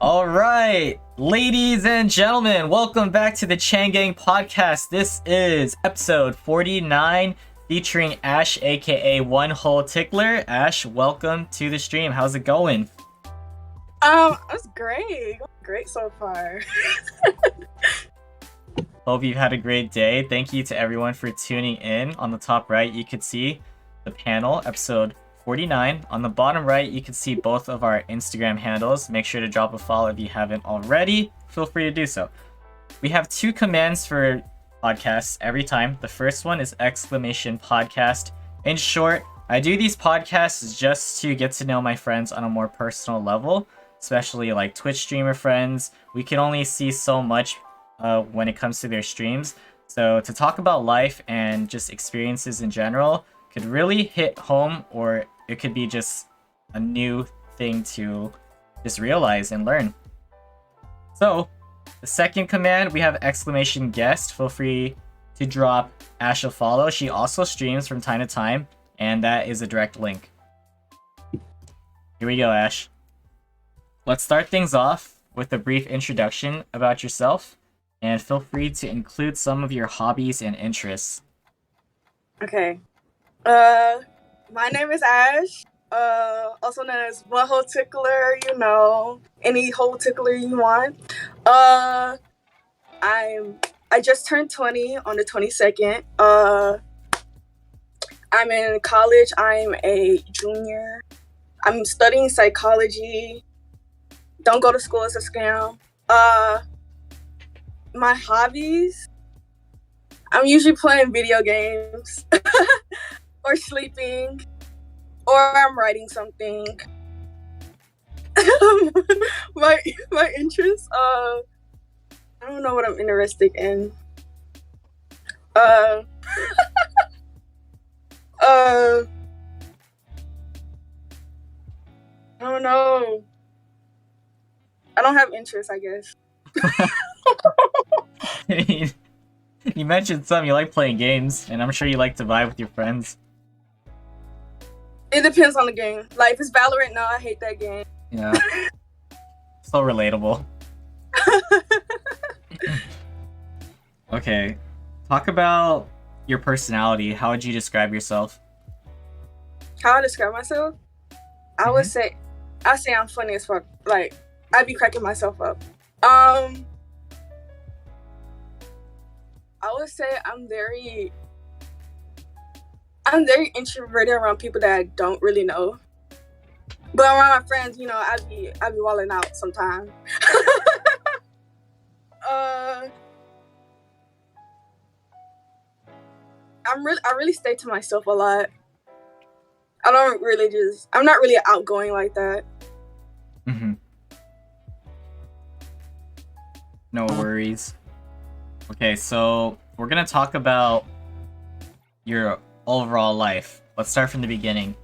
All right, ladies and gentlemen, welcome back to the Changang podcast. This is episode 49 featuring Ash, aka One Hole Tickler. Ash, welcome to the stream. How's it going? That's great. Great so far. Hope you've had a great day. Thank you to everyone for tuning in. On the top right, you could see the panel, episode 49. On the bottom right, you can see both of our Instagram handles. Make sure to drop a follow if you haven't already. Feel free to do so. We have two commands for podcasts every time. The first one is exclamation podcast. In short, I do these podcasts just to get to know my friends on a more personal level, especially like Twitch streamer friends. We can only see so much when it comes to their streams. So to talk about life and just experiences in general could really hit home, or it could be just a new thing to just realize and learn. So the second command, we have exclamation guest. Feel free to drop Ash a follow. She also streams from time to time, and that is a direct link. Here we go, Ash. Let's start things off with a brief introduction about yourself, and feel free to include some of your hobbies and interests. Okay. My name is Ash. Also known as One Hole Tickler, any hole tickler you want. I just turned 20 on the 22nd. I'm in college. I'm a junior. I'm studying psychology. Don't go to school, it's a scam. My hobbies, I'm usually playing video games or sleeping, or I'm writing something. my interests, I don't know what I'm interested in. I don't know. I don't have interests, I guess. You mentioned some. You like playing games, and I'm sure you like to vibe with your friends. It depends on the game. Like, if it's Valorant, no, I hate that game. Yeah. So relatable. Okay. Talk about your personality. How would you describe yourself? How I describe myself? I'd say I'm funny as fuck. Like, I'd be cracking myself up. I would say I'm very introverted around people that I don't really know. But around my friends, I'd be wilding out sometimes. I really stay to myself a lot. I'm not really outgoing like that. No worries. Okay, so we're gonna talk about your overall life. Let's start from the beginning.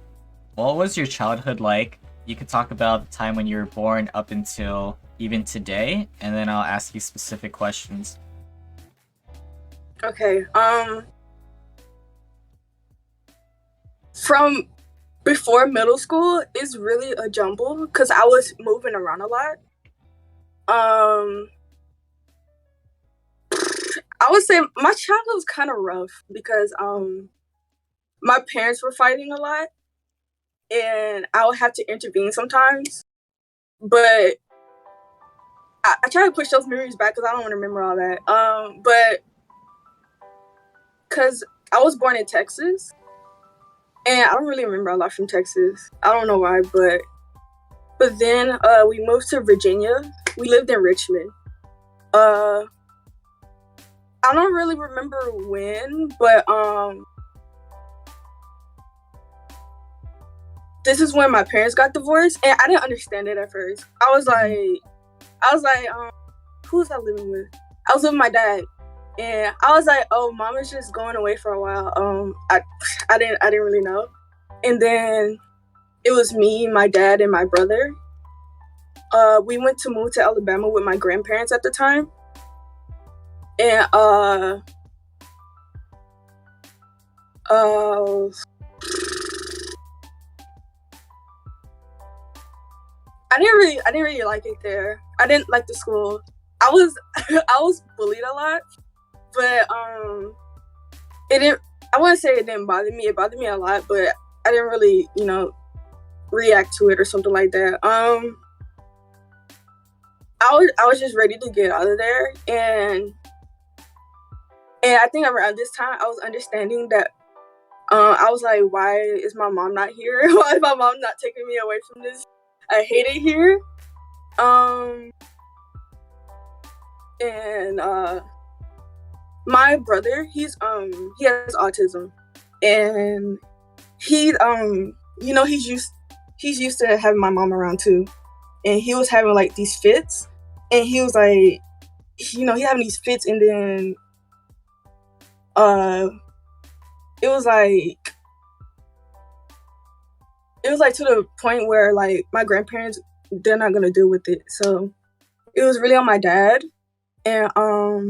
What was your childhood like? You could talk about the time when you were born up until even today, and then I'll ask you specific questions. Okay, from before middle school is really a jumble because I was moving around a lot. I would say my childhood was kind of rough because my parents were fighting a lot, and I would have to intervene sometimes. But I try to push those memories back because I don't want to remember all that. But because I was born in Texas, and I don't really remember a lot from Texas. I don't know why, but then we moved to Virginia. We lived in Richmond. I don't really remember when, but this is when my parents got divorced, and I didn't understand it at first. I was like, who was I living with? I was with my dad, and I was like, oh, mama's just going away for a while. I didn't really know, and then it was me, my dad, and my brother. We went to move to Alabama with my grandparents at the time. And I I didn't really like it there. I didn't like the school. I was I was bullied a lot, but it didn't. I wouldn't say it didn't bother me. It bothered me a lot, but I didn't really, react to it or something like that. I was just ready to get out of there, and I think around this time I was understanding that I was like, why is my mom not here? Why is my mom not taking me away from this? I hate it here. And my brother, he has autism, and he's used to having my mom around too, and he was having like these fits, and he was like, he having these fits, and then it was like to the point where like my grandparents, they're not gonna deal with it, so it was really on my dad, and I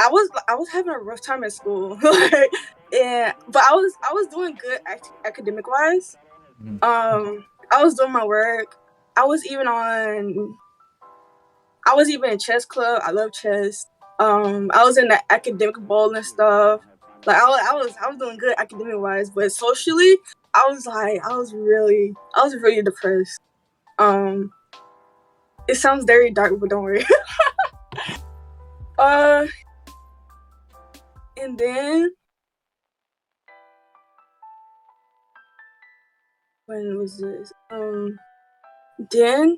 was having a rough time at school, but I was doing good academic wise. I was doing my work. I was even in chess club. I love chess. I was in the academic bowl and stuff. Like I was doing good academic wise, but socially, I was really depressed. It sounds very dark, but don't worry. And then when was this? Then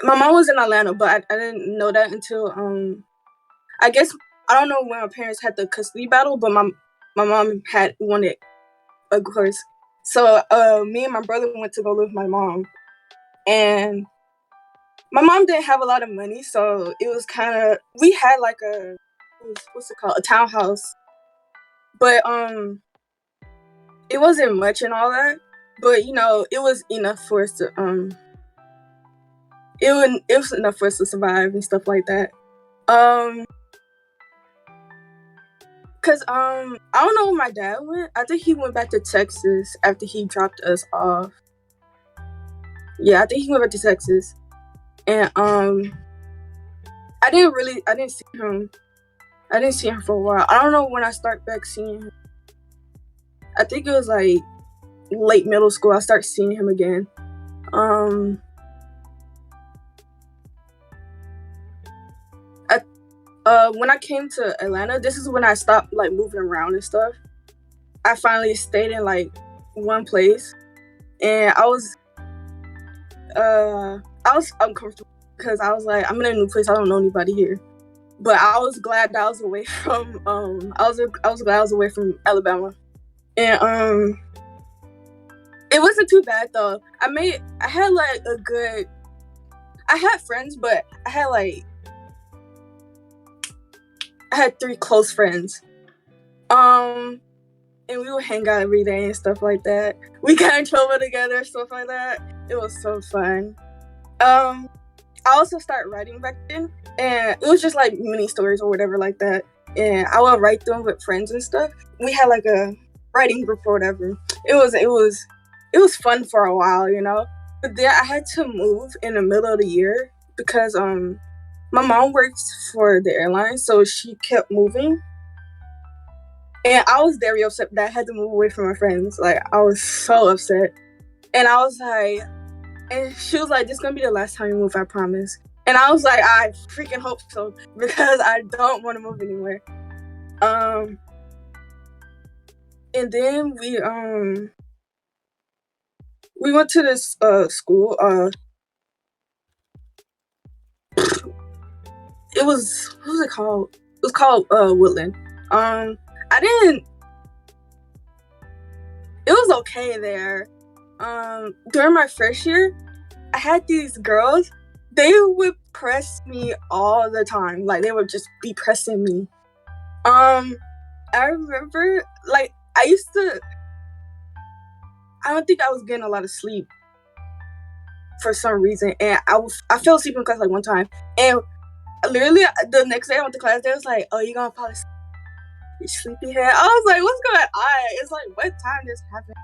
my mom was in Atlanta, but I didn't know that until I guess I don't know when my parents had the custody battle, but my mom had won it, of course. So me and my brother went to go live with my mom, and my mom didn't have a lot of money, so it was kind of, we had like what's it called, a townhouse, but it wasn't much and all that, but it was enough for us to it was enough for us to survive and stuff like that. Cause I don't know where my dad went. I think he went back to Texas after he dropped us off. Yeah, I think he went back to Texas. And I didn't see him. I didn't see him for a while. I don't know when I start back seeing him. I think it was like late middle school. I start seeing him again. When I came to Atlanta, this is when I stopped like moving around and stuff. I finally stayed in like one place, and I was uncomfortable because I was like, I'm in a new place. I don't know anybody here. But I was glad that I was away from I was glad I was away from Alabama, and it wasn't too bad though. I had friends, but I had 3 close friends. And we would hang out every day and stuff like that. We got in trouble together, stuff like that. It was so fun. I also started writing back then, and it was just like mini stories or whatever like that. And I would write them with friends and stuff. We had like a writing group or whatever. It was fun for a while, But then I had to move in the middle of the year because my mom works for the airline, so she kept moving. And I was very upset that I had to move away from my friends. Like, I was so upset. And I was like, and she was like, this is going to be the last time you move, I promise. And I was like, I freaking hope so, because I don't want to move anywhere. And then we went to this school. What was it called? It was called Woodland. It was okay there. During my first year, I had these girls. They would press me all the time. Like, they would just be pressing me. I remember, like, I don't think I was getting a lot of sleep for some reason, and I fell asleep in class like one time, and literally the next day I went to class. They was like, "Oh, you gonna fall asleep, you sleepyhead?" I was like, "What's going on?" It's like, what time this happened?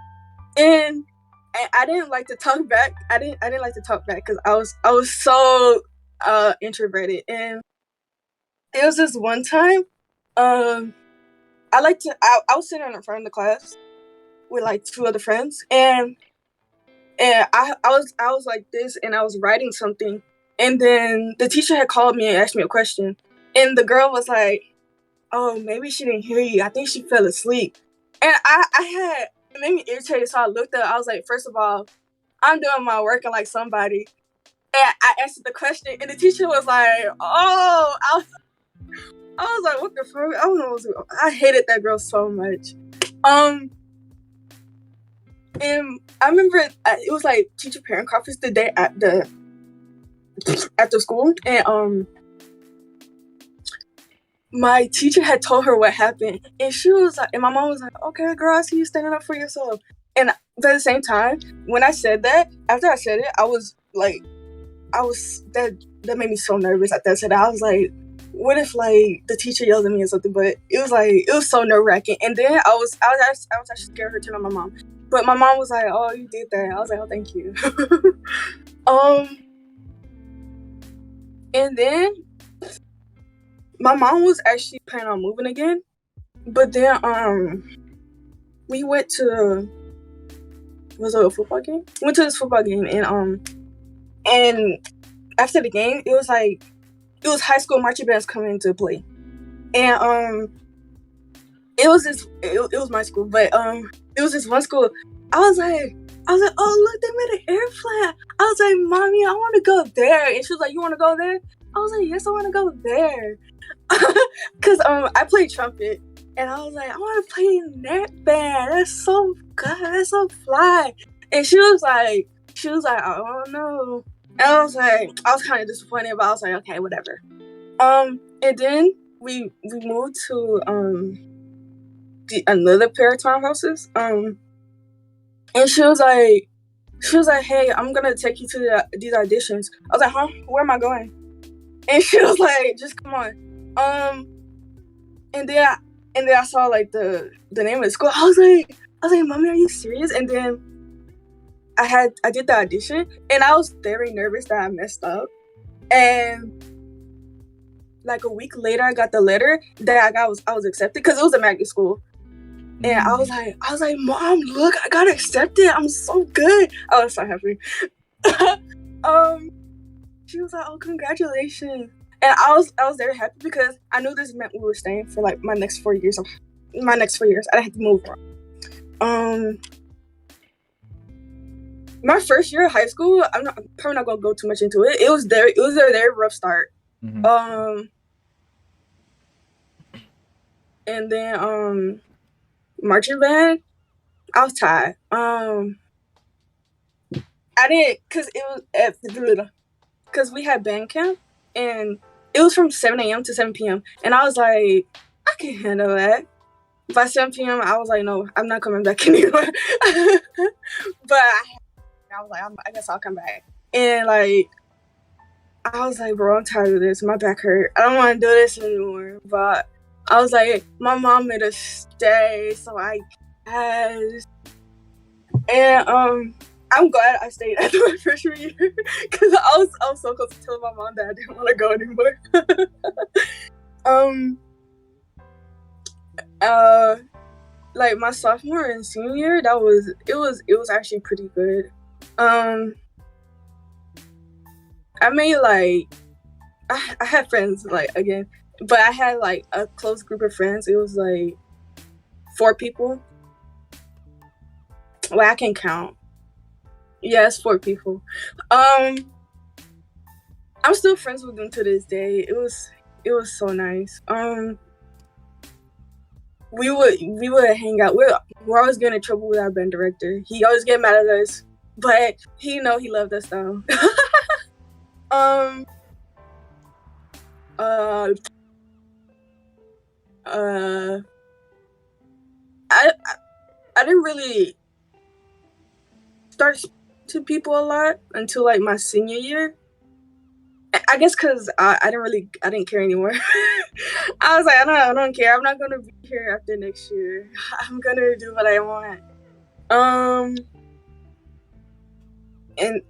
And And I didn't like to talk back. I didn't like to talk back because I was so introverted. And it was this one time, I was sitting in front of the class with like two other friends, and I was like this, and I was writing something, and then the teacher had called me and asked me a question, and the girl was like, "Oh, maybe she didn't hear you. I think she fell asleep." And it made me irritated, so I looked up. I was like, first of all, I'm doing my work and like somebody, and I answered the question, and the teacher was like, "Oh," I was like, "What the fuck?" I don't know. I hated that girl so much. And I remember it was like teacher parent conference the day after school, and my teacher had told her what happened, and she was like, and my mom was like, "Okay, girl, I see you standing up for yourself." And at the same time, when I said that, after I said it, that made me so nervous. After I said that, I was like, what if like the teacher yelled at me or something? But it was so nerve wracking. And then I was actually scared her to tell my mom, but my mom was like, "Oh, you did that." I was like, "Oh, thank you." And then my mom was actually planning on moving again, but then we went to was it a football game? We went to this football game, and after the game, it was high school marching bands coming into play, and it was my school, but it was this one school. I was like, "Oh, look, they made an air flat." I was like, "Mommy, I want to go there," and she was like, "You want to go there?" I was like, "Yes, I want to go there," cause I played trumpet, and I was like, "I want to play net band. That's so good. That's so fly." And she was like, "Oh no." And I was kind of disappointed, but I was like, "Okay, whatever." And then we moved to another pair of townhouses. And she was like, "Hey, I'm gonna take you to these auditions." I was like, "Huh? Where am I going?" And she was like, "Just come on." And then I saw like the name of the school. I was like, "Mommy, are you serious?" And then I did the audition, and I was very nervous that I messed up. And like a week later, I got the letter that I was accepted because it was a magnet school. And I was like, "Mom, look, I got accepted. I'm so good." I was so happy. She was like, "Oh, congratulations." And I was very happy because I knew this meant we were staying for like my next 4 years. I didn't have to move on. My first year of high school, I'm probably not gonna go too much into it. It was a very rough start. Mm-hmm. And then marching band, I was tired. I didn't, because we had band camp, and it was from 7 a.m. to 7 p.m. And I was like, I can handle that. By 7 p.m., I was like, no, I'm not coming back anymore. But I was like, I guess I'll come back. And like, I was like, bro, I'm tired of this. My back hurt. I don't want to do this anymore. But I was like, my mom made us stay, so I guess. And I'm glad I stayed after my freshman year because I was so close to telling my mom that I didn't want to go anymore. Like my sophomore and senior year, it was actually pretty good. I made like I had friends like again, but I had like a close group of friends. It was like 4 people. Well, I can count. Yes, 4 people. I'm still friends with them to this day. It was so nice. We would hang out. We're always getting in trouble with our band director. He always get mad at us, but he loved us though. I didn't really start to people a lot until like my senior year. I guess because I didn't care anymore. I was like, I don't care. I'm not gonna be here after next year. I'm gonna do what I want. and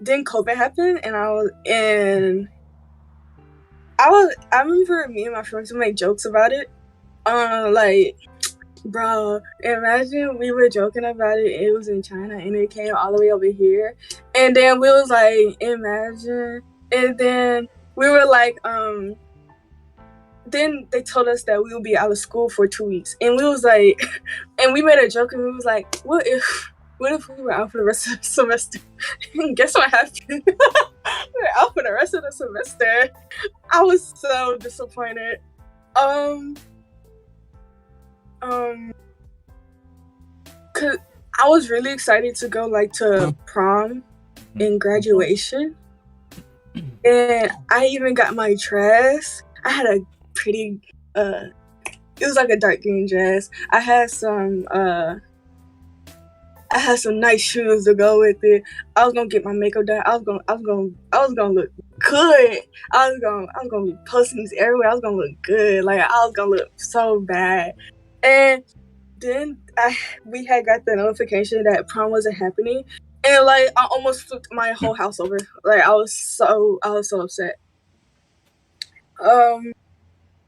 then COVID happened, and I remember me and my friends would make jokes about it. Like, bro, imagine we were joking about it. It was in China, and it came all the way over here, and then we was like, imagine, and then we were like, then they told us that we would be out of school for 2 weeks, and we was like, and we made a joke, and we was like, what if we were out for the rest of the semester? And guess what happened? We were out for the rest of the semester. I was so disappointed. Cause I was really excited to go like to prom and graduation, and I even got my dress. I had a pretty it was like a dark green dress. I had some nice shoes to go with it. I was gonna get my makeup done. I was gonna look good. I was gonna be posting these everywhere. I was gonna look good. Like, I was gonna look so bad. And then we had got the notification that prom wasn't happening, and like I almost flipped my whole house over. Like, I was so upset.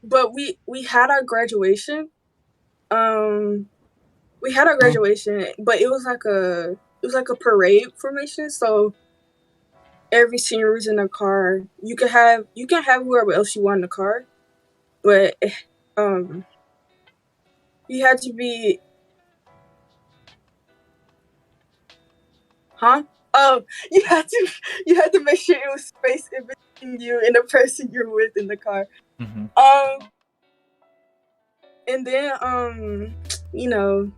But we had our graduation. We had our graduation, but it was like a parade formation. So every senior was in a car. You can have whoever else you want in the car, but you had to be. Huh? Oh, you had to make sure it was space in between you and the person you're with in the car. Mm-hmm. And then you know,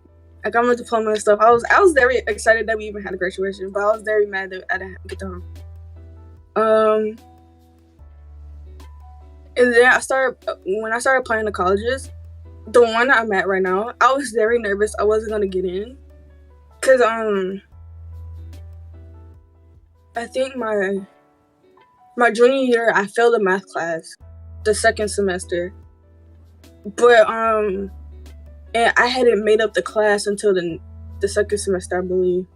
I got my diploma and stuff. I was very excited that we even had a graduation, but I was very mad that I didn't get to home. And then when I started applying to colleges, the one I'm at right now, I was very nervous I wasn't gonna get in, cause I think my junior year I failed a math class, the second semester, but and I hadn't made up the class until the second semester, I believe.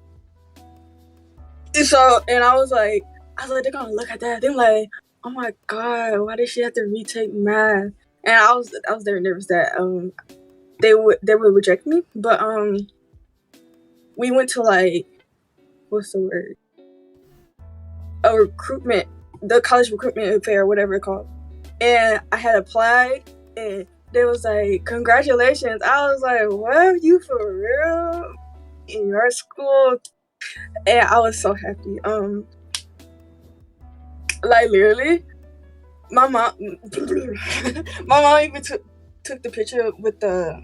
So, and I was like, they're gonna look at that. They're like, oh my god, why did she have to retake math? And I was very nervous that they would reject me. But we went to, like, what's the word? A recruitment, the college recruitment fair, whatever it's called. And I had applied, and they was like, congratulations. I was like, what? You for real? In your school? And I was so happy. Like, literally, my mom even took the picture with the,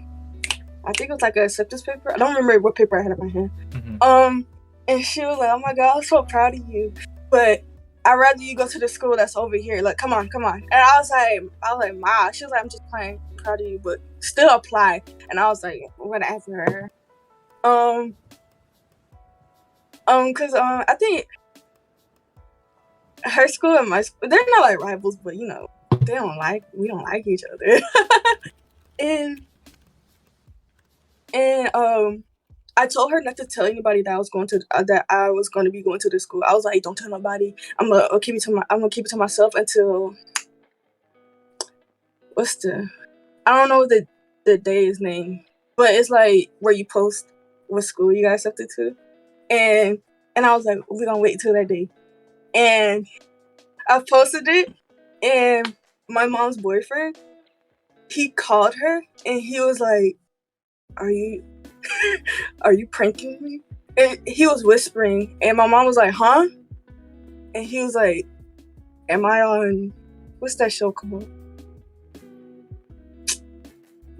I think it was like a acceptance paper. I don't remember what paper I had in my hand. Mm-hmm. And she was like, oh my god, I'm so proud of you, but I'd rather you go to the school that's over here. Like, come on. And I was like, Ma. She was like, I'm just playing. I'm proud of you, but still apply. And I was like, whatever. Cause I think her school and my school, they're not like rivals, but we don't like each other. and I told her not to tell anybody that I was going to be going to the school. I was like, don't tell nobody. I'm gonna keep it to myself until I don't know the day's name, but it's like where you post what school you got accepted to, and I was like, we're gonna wait till that day, and I posted it, and my mom's boyfriend, he called her, and he was like, are you pranking me? And he was whispering, and my mom was like, huh? And he was like, am I on, what's that show called?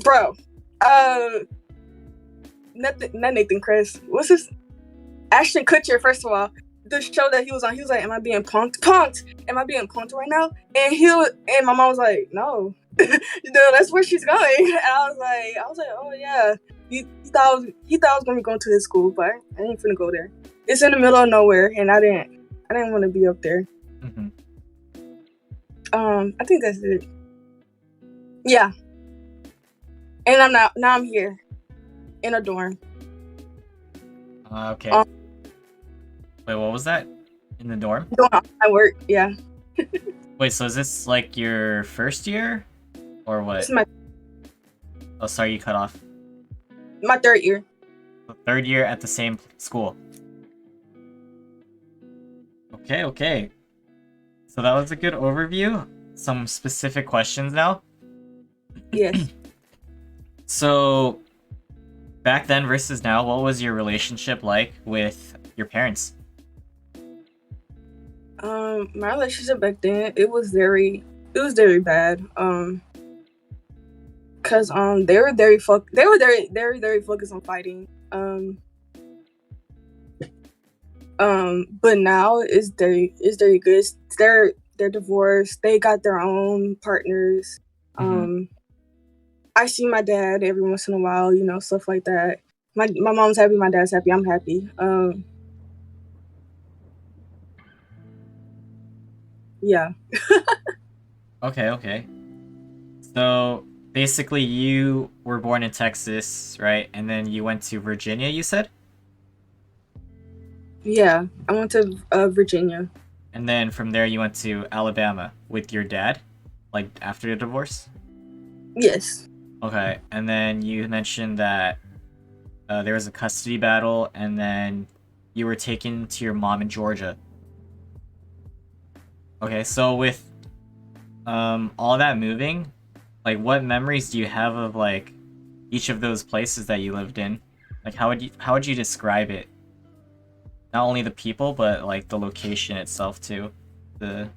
Bro, not Nathan Kress. What's his? Ashton Kutcher, first of all. The show that he was on, he was like, am I being punked? Am I being punked right now? And my mom was like, no. That's where she's going. And I was like, oh yeah. He thought I was gonna be going to his school, but I ain't finna go there. It's in the middle of nowhere, and I didn't want to be up there. Mm-hmm. I think that's it. Yeah. And now I'm here in a dorm. Okay. Wait, what was that? In the dorm? doing online work. Yeah, Wait, so is this like your first year or this what? is Oh, sorry, you cut off. my third year. The third year at the same school. Okay, okay. So that was a good overview. Some specific questions now. Yes. So, back then versus now, what was your relationship like with your parents? My relationship back then, it was very bad. Cause they were very focused on fighting. But now it's very good. They're divorced. They got their own partners. I see my dad every once in a while, you know, stuff like that. My mom's happy, my dad's happy, I'm happy. Yeah. Okay, okay. So, basically, you were born in Texas, right? And then you went to Virginia, you said? Yeah. I went to Virginia. And then from there, you went to Alabama with your dad, like after the divorce? Yes. Okay, and then you mentioned that there was a custody battle, and then you were taken to your mom in Georgia. Okay, so with all that moving, like what memories do you have of like each of those places that you lived in? Like how would you describe it? Not only the people, but like the location itself too. The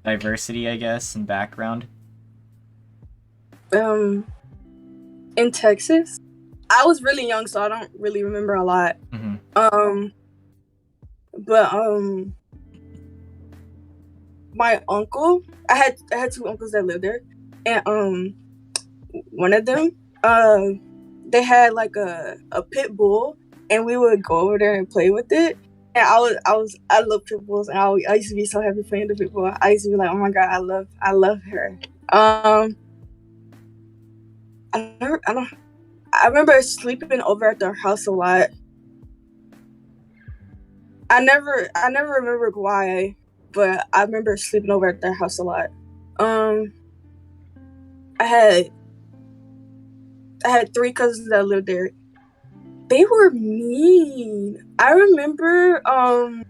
diversity, I guess, and background. In Texas, I was really young, so I don't really remember a lot. But my uncle, I had two uncles that lived there, and one of them, they had like a pit bull, and we would go over there and play with it. And I love pit bulls, and I used to be so happy playing the pit bull. I used to be like, oh my god, I love her. I remember sleeping over at their house a lot. I never remembered why, but I remember sleeping over at their house a lot. I had three cousins that lived there. They were mean. I remember one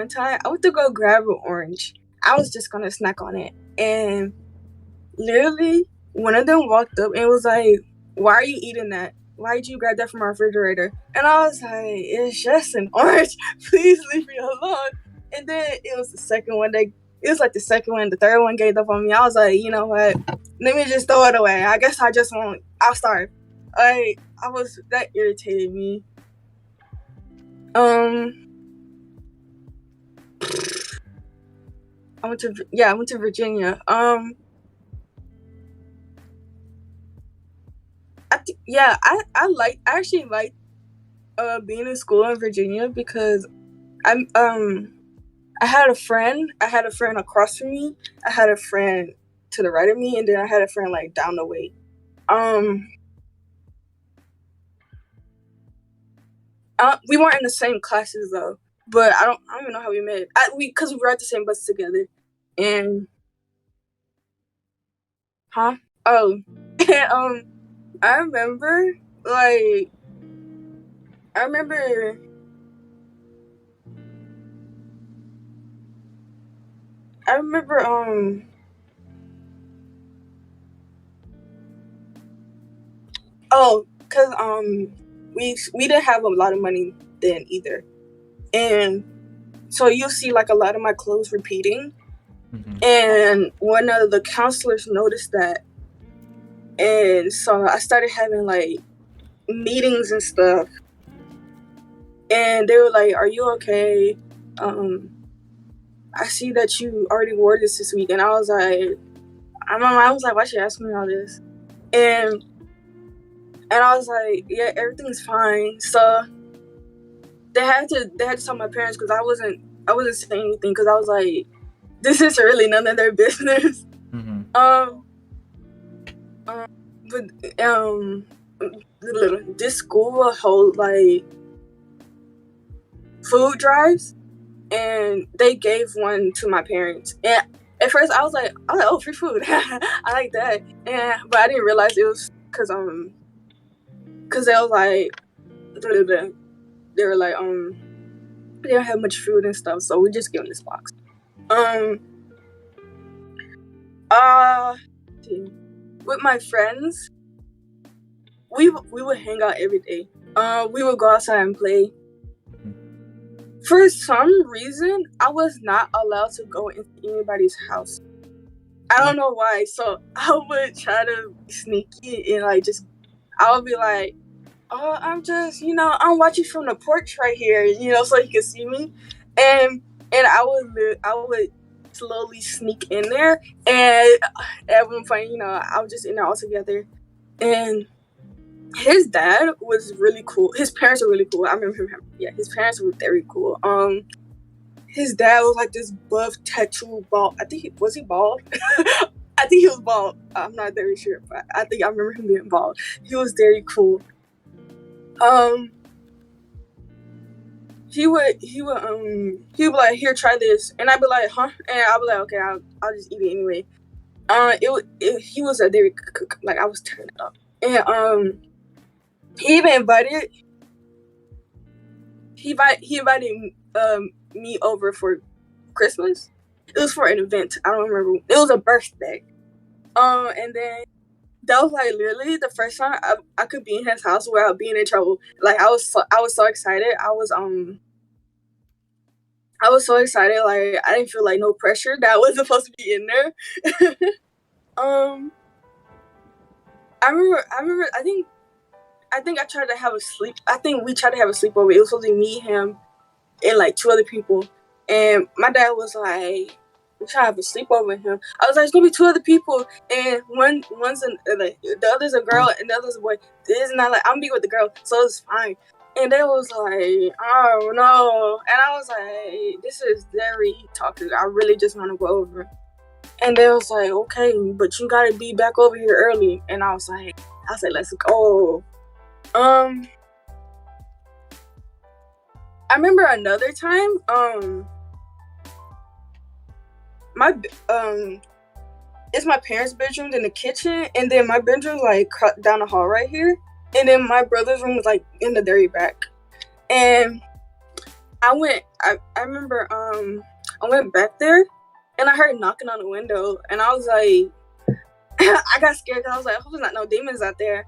time I went to go grab an orange. I was just gonna snack on it, and literally one of them walked up and was like, "Why are you eating that? Why did you grab that from our refrigerator?" And I was like, "It's just an orange. Please leave me alone." And then it was the second one. It was like the second one. The third one gave up on me. I was like, you know what? Let me just throw it away. I guess I just won't. I'll starve. That irritated me. I went to Virginia. I actually like being in school in Virginia because I had a friend across from me, I had a friend to the right of me, and then I had a friend like down the way. We weren't in the same classes though, but I don't even know how we met. Because we ride the same bus together, and and I remember like I remember because we didn't have a lot of money then either, and so you'll see like a lot of my clothes repeating. And one of the counselors noticed that, and so I started having like meetings and stuff, and they were like, "Are you okay? I see that you already wore this week." And I was like, "Why should you ask me all this?" And I was like, "Yeah, everything's fine." So they had to tell my parents because I wasn't saying anything because I was like, this is really none of their business. But this school will hold like food drives, and they gave one to my parents. And at first I was like, oh, free food. I like that. And but I didn't realize it was because they was like, they were like, they don't have much food and stuff, so we just give them this box. With my friends, we would hang out every day. We would go outside and play. For some reason, I was not allowed to go into anybody's house. I don't know why. So I would try to be sneaky and like I would be like, oh, I'm just, I'm watching from the porch right here, so you can see me. And I would slowly sneak in there. And at one point, I was just in there all together. And his dad was really cool. His parents were really cool. I remember him. Yeah, his parents were very cool. His dad was like this buff, tattoo, bald. I think was he bald? I think he was bald. I'm not very sure, but I remember him being bald. He was very cool. He would be like, here, try this, and I'd be like, huh? And I'd be like, okay, I'll just eat it anyway. He was a dairy cook. Like, I was turning it up, and he even invited me over for Christmas. It was for an event. I don't remember. It was a birthday. And then that was like literally the first time I could be in his house without being in trouble. Like I was so excited. I was so excited. Like I didn't feel like no pressure that I was supposed to be in there. I remember. I think I tried to have a sleep. I think we tried to have a sleepover. It was supposed to be me, him, and like 2 other people. And my dad was like, we try to have a sleepover with him. I was like, it's gonna be 2 other people, and the other's a girl and the other's a boy. This is not like I'm be with the girl, so it's fine. And they was like, oh no, and I was like, this is very toxic. I really just want to go over. And they was like, okay, but you gotta be back over here early. And I said, let's go. I remember another time, it's my parents' bedroom, then the kitchen, and then my bedroom like cut down the hall right here, and then my brother's room was like in the very back. And I remember I went back there, and I heard knocking on the window, and I was like, I got scared because I was like, I hope there's not no demons out there.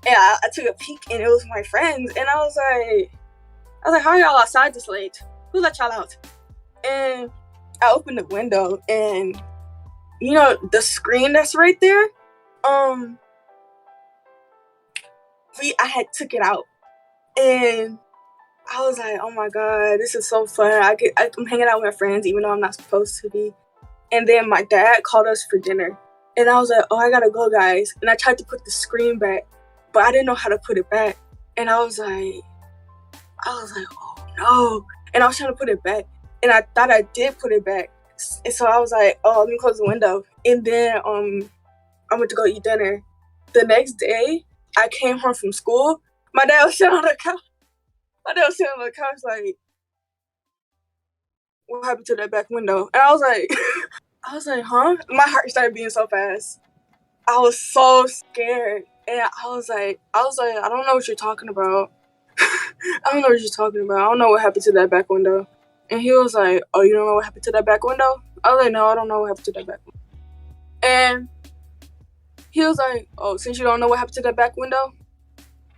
And I took a peek, and it was my friends, and I was like, how are y'all outside this late? Who let y'all out? And I opened the window, and the screen that's right there, I had took it out, and I was like, oh my god, this is so fun. I'm hanging out with my friends even though I'm not supposed to be. And then my dad called us for dinner, and I was like, oh, I gotta go, guys. And I tried to put the screen back, but I didn't know how to put it back. And I was like, oh no. And I was trying to put it back, and I thought I did put it back. And so I was like, oh, let me close the window. And then I went to go eat dinner. The next day, I came home from school. My dad was sitting on the couch. Like, what happened to that back window? And I was like, huh? My heart started beating so fast. I was so scared. And I was like, I don't know what you're talking about. I don't know what happened to that back window. And he was like, oh, you don't know what happened to that back window? I was like, no, I don't know what happened to that back window. And he was like, oh, since you don't know what happened to that back window,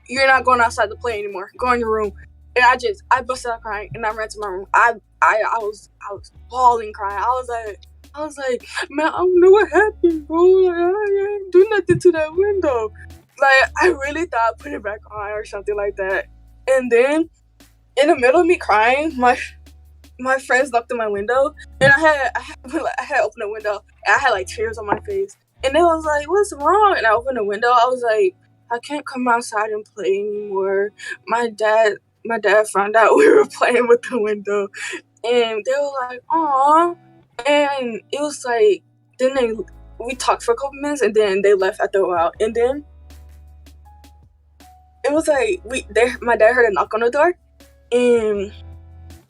you're not going outside to play anymore. Go in your room. And I busted out crying, and I ran to my room. I was bawling, crying. I was like, man, I don't know what happened, bro. Like, I didn't do nothing to that window. Like, I really thought I put it back on or something like that. And then, in the middle of me crying, my friends knocked on my window, and I had opened the window, and I had like tears on my face. And they was like, what's wrong? And I opened the window. I was like, I can't come outside and play anymore. My dad found out we were playing with the window, and they were like, aw. And it was like, then we talked for a couple minutes, and then they left after a while. And then it was like my dad heard a knock on the door, and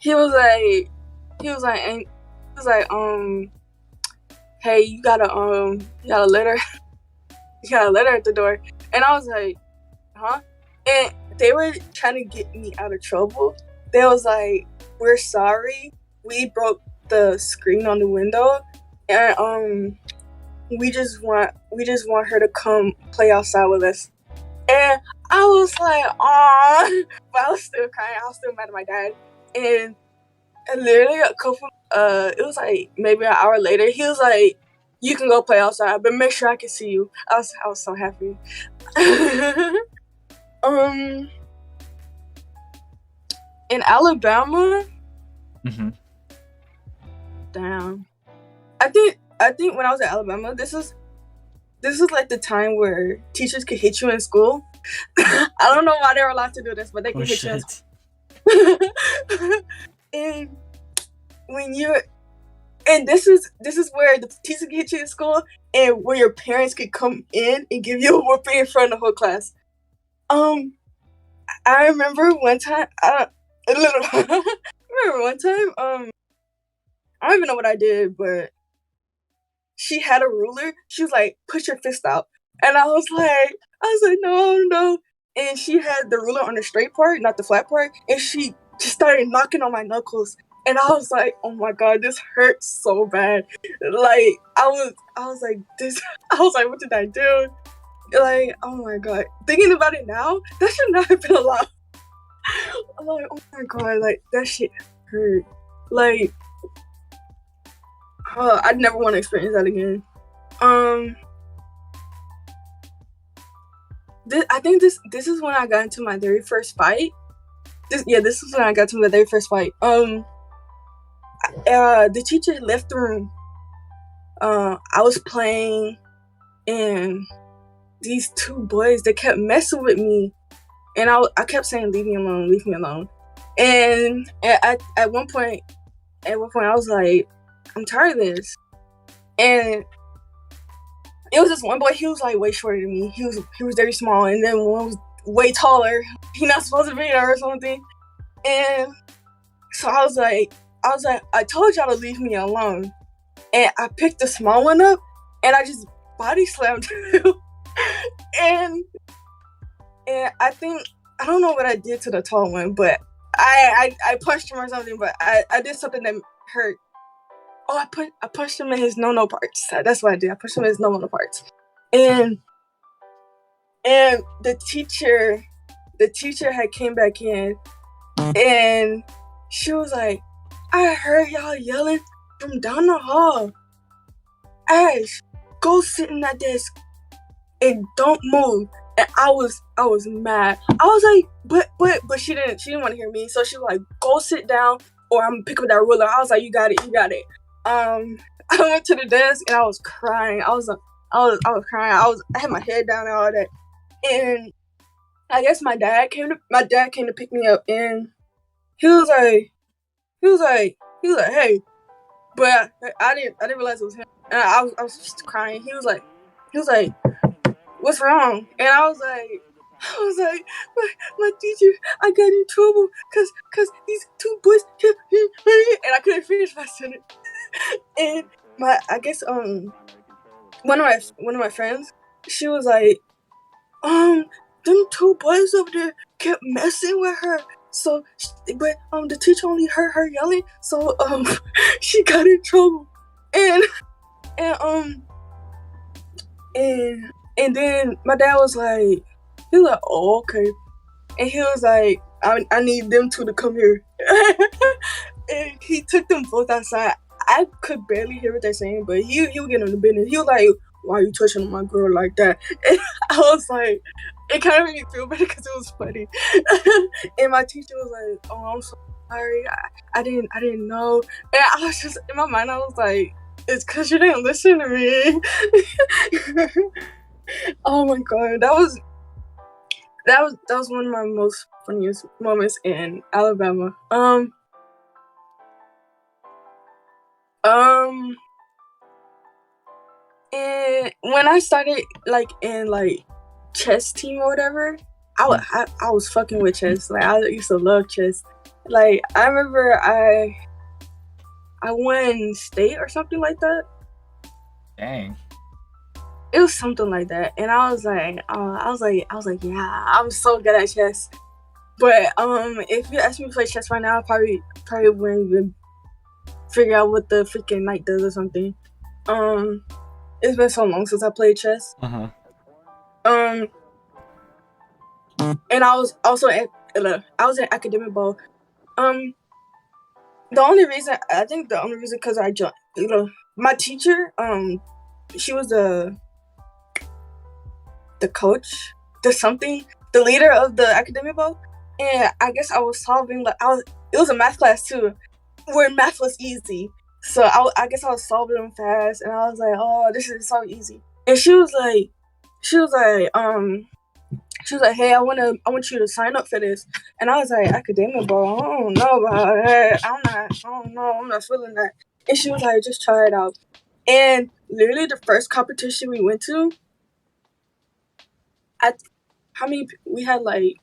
he was like, hey, you got a letter, you got a letter at the door, and I was like, huh? And they were trying to get me out of trouble. They was like, we're sorry, we broke the screen on the window, and we just want her to come play outside with us. And I was like, aw, but I was still crying. I was still mad at my dad. And literally it was like maybe an hour later, he was like, you can go play outside, but make sure I can see you. I was so happy. In Alabama, damn. I think when I was at Alabama, this is like the time where teachers could hit you in school. I don't know why they're allowed to do this, but they can hit you in school. And when this is where the teacher can hit you in school, and where your parents could come in and give you a whooping in front of the whole class. I remember one time. I don't even know what I did, but she had a ruler. She was like, "Put your fist out," and I was like, no. And she had the ruler on the straight part, not the flat part, and she just started knocking on my knuckles. And I was like, oh my god, this hurts so bad. Like I was like, this. I was like, what did I do? Like, oh my god. Thinking about it now, that should not have been allowed. I'm like, oh my god, like that shit hurt. Like, I'd never want to experience that again. I think this is when I got into my very first fight. This is when I got to my very first fight. The teacher left the room. I was playing, and these two boys, they kept messing with me, and I kept saying, leave me alone. And at one point I was like, I'm tired of this. And it was this one boy, he was like way shorter than me. He was very small, and then one was way taller. He not supposed to be there or something. And so I was like, I told y'all to leave me alone. And I picked the small one up, and I just body slammed him. and I think, I don't know what I did to the tall one, but I punched him or something, but I did something that hurt. Oh, I punched him in his no parts. That's what I did. I punched him in his no parts. And the teacher had came back in, and she was like, I heard y'all yelling from down the hall. Ash, go sit in that desk and don't move. And I was mad. I was like, but she didn't want to hear me. So she was like, go sit down, or I'm gonna pick up that ruler. I was like, you got it. I went to the desk, and I was crying. I was crying. I had my head down and all that. And I guess my dad came to pick me up, and he was like, hey, but I didn't realize it was him. And I was just crying. He was like, what's wrong? And I was like, my teacher, I got in trouble because these two boys kept hitting me, and I couldn't finish my sentence. And I guess one of my friends, she was like, them two boys over there kept messing with her. So, but the teacher only heard her yelling, so she got in trouble. And then my dad was like, oh, okay. And he was like, I need them two to come here. And he took them both outside. I could barely hear what they're saying, but he would get on the business. He was like, why are you touching on my girl like that? And I was like, it kind of made me feel better because it was funny. And my teacher was like, oh, I'm so sorry. I didn't know. And I was just, in my mind, I was like, it's because you didn't listen to me. Oh my god, that was one of my most funniest moments in Alabama. And when I started in chess team or whatever, I was fucking with chess. Like, I used to love chess. Like I remember I won state or something like that. Dang. It was something like that, and I was like, yeah, I'm so good at chess. But if you ask me to play chess right now, I probably wouldn't even figure out what the freaking knight does or something. It's been so long since I played chess. Uh-huh. And I was also at academic ball. The only reason because I joined, my teacher, she was the coach, the leader of the academic ball, and I guess I was solving it was a math class too, where math was easy. So I guess I was solving them fast, and I was like, oh, this is so easy. And she was like, hey, I want you to sign up for this. And I was like, academic ball, I don't know about that. I'm not feeling that. And she was like, just try it out. And literally the first competition we went to, we had like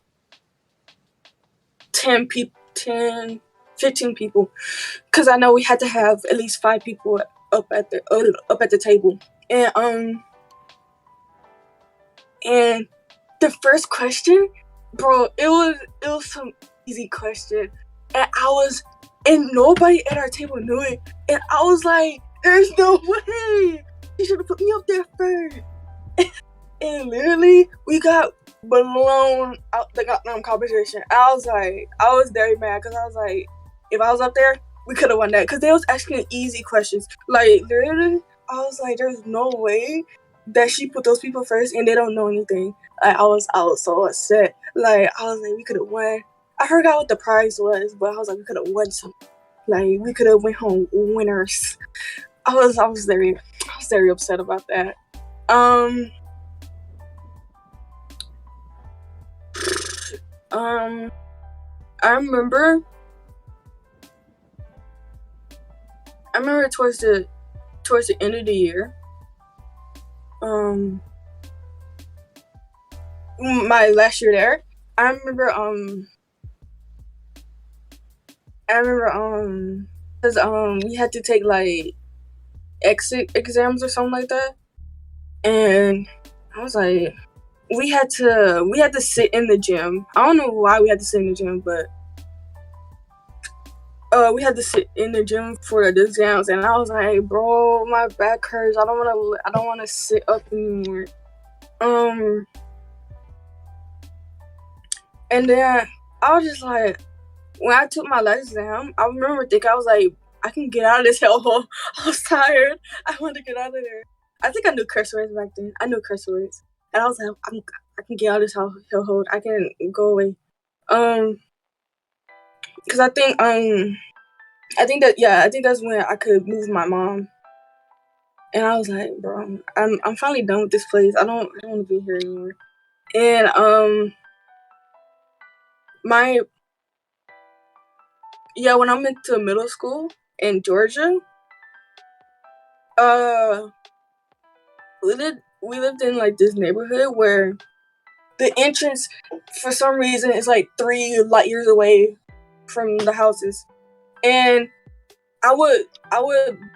10, 15 people. Because I know we had to have at least 5 people up at the table. And the first question, bro, it was some easy question. And nobody at our table knew it. And I was like, there's no way. You should have put me up there first. And literally, we got blown out the goddamn competition. I was very mad because I was like, if I was up there, we could have won that. Because they was asking easy questions. Like, literally, I was like, there's no way that she put those people first and they don't know anything. Like, I was so upset. Like, I was like, we could have won. I forgot what the prize was, but I was like, we could have won something. Like, we could have went home winners. I was very upset about that. I remember towards the end of the year, my last year there, I remember because we had to take like exit exams or something like that, and I was like, we had to sit in the gym. I don't know why we had to sit in the gym, but we had to sit in the gym for the exams, and I was like, bro, my back hurts. I don't want to sit up anymore. And then I was just like, when I took my last exam, I remember thinking, I was like, I can get out of this hellhole. I was tired. I wanted to get out of there. I think I knew curse words back then. I knew curse words. And I was like, I can get out of this hellhole. I can go away. Because I think that's when I could move my mom. And I was like, bro, I'm finally done with this place. I don't want to be here anymore. And when I went to middle school in Georgia, we lived in like this neighborhood where the entrance, for some reason, is like 3 light years away from the houses, and I would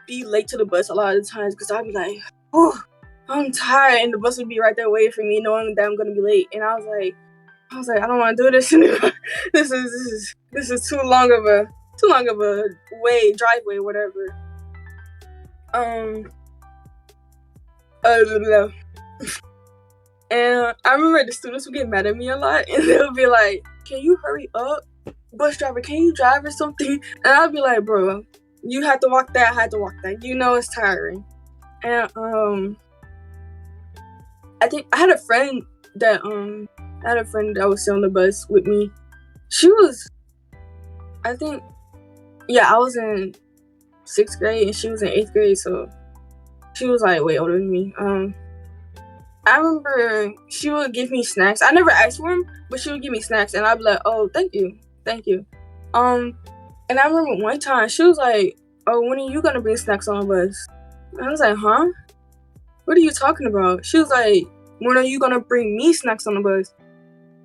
be late to the bus a lot of the times because I'd be like, oh, I'm tired, and the bus would be right there waiting for me, knowing that I'm gonna be late. And I was like, I don't want to do this anymore. This is too long of a driveway, whatever. And I remember the students would get mad at me a lot, and they would be like, can you hurry up? Bus driver, can you drive or something? And I'd be like, bro, you had to walk that, I had to walk that. You know it's tiring. And I think I had a friend that was on the bus with me. She was, I was in 6th grade and she was in 8th grade, so she was like way older than me. I remember she would give me snacks. I never asked for them, but she would give me snacks, and I'd be like, oh, thank you. And I remember one time she was like, oh, when are you gonna bring snacks on the bus? And I was like, huh? What are you talking about? She was like, when are you gonna bring me snacks on the bus?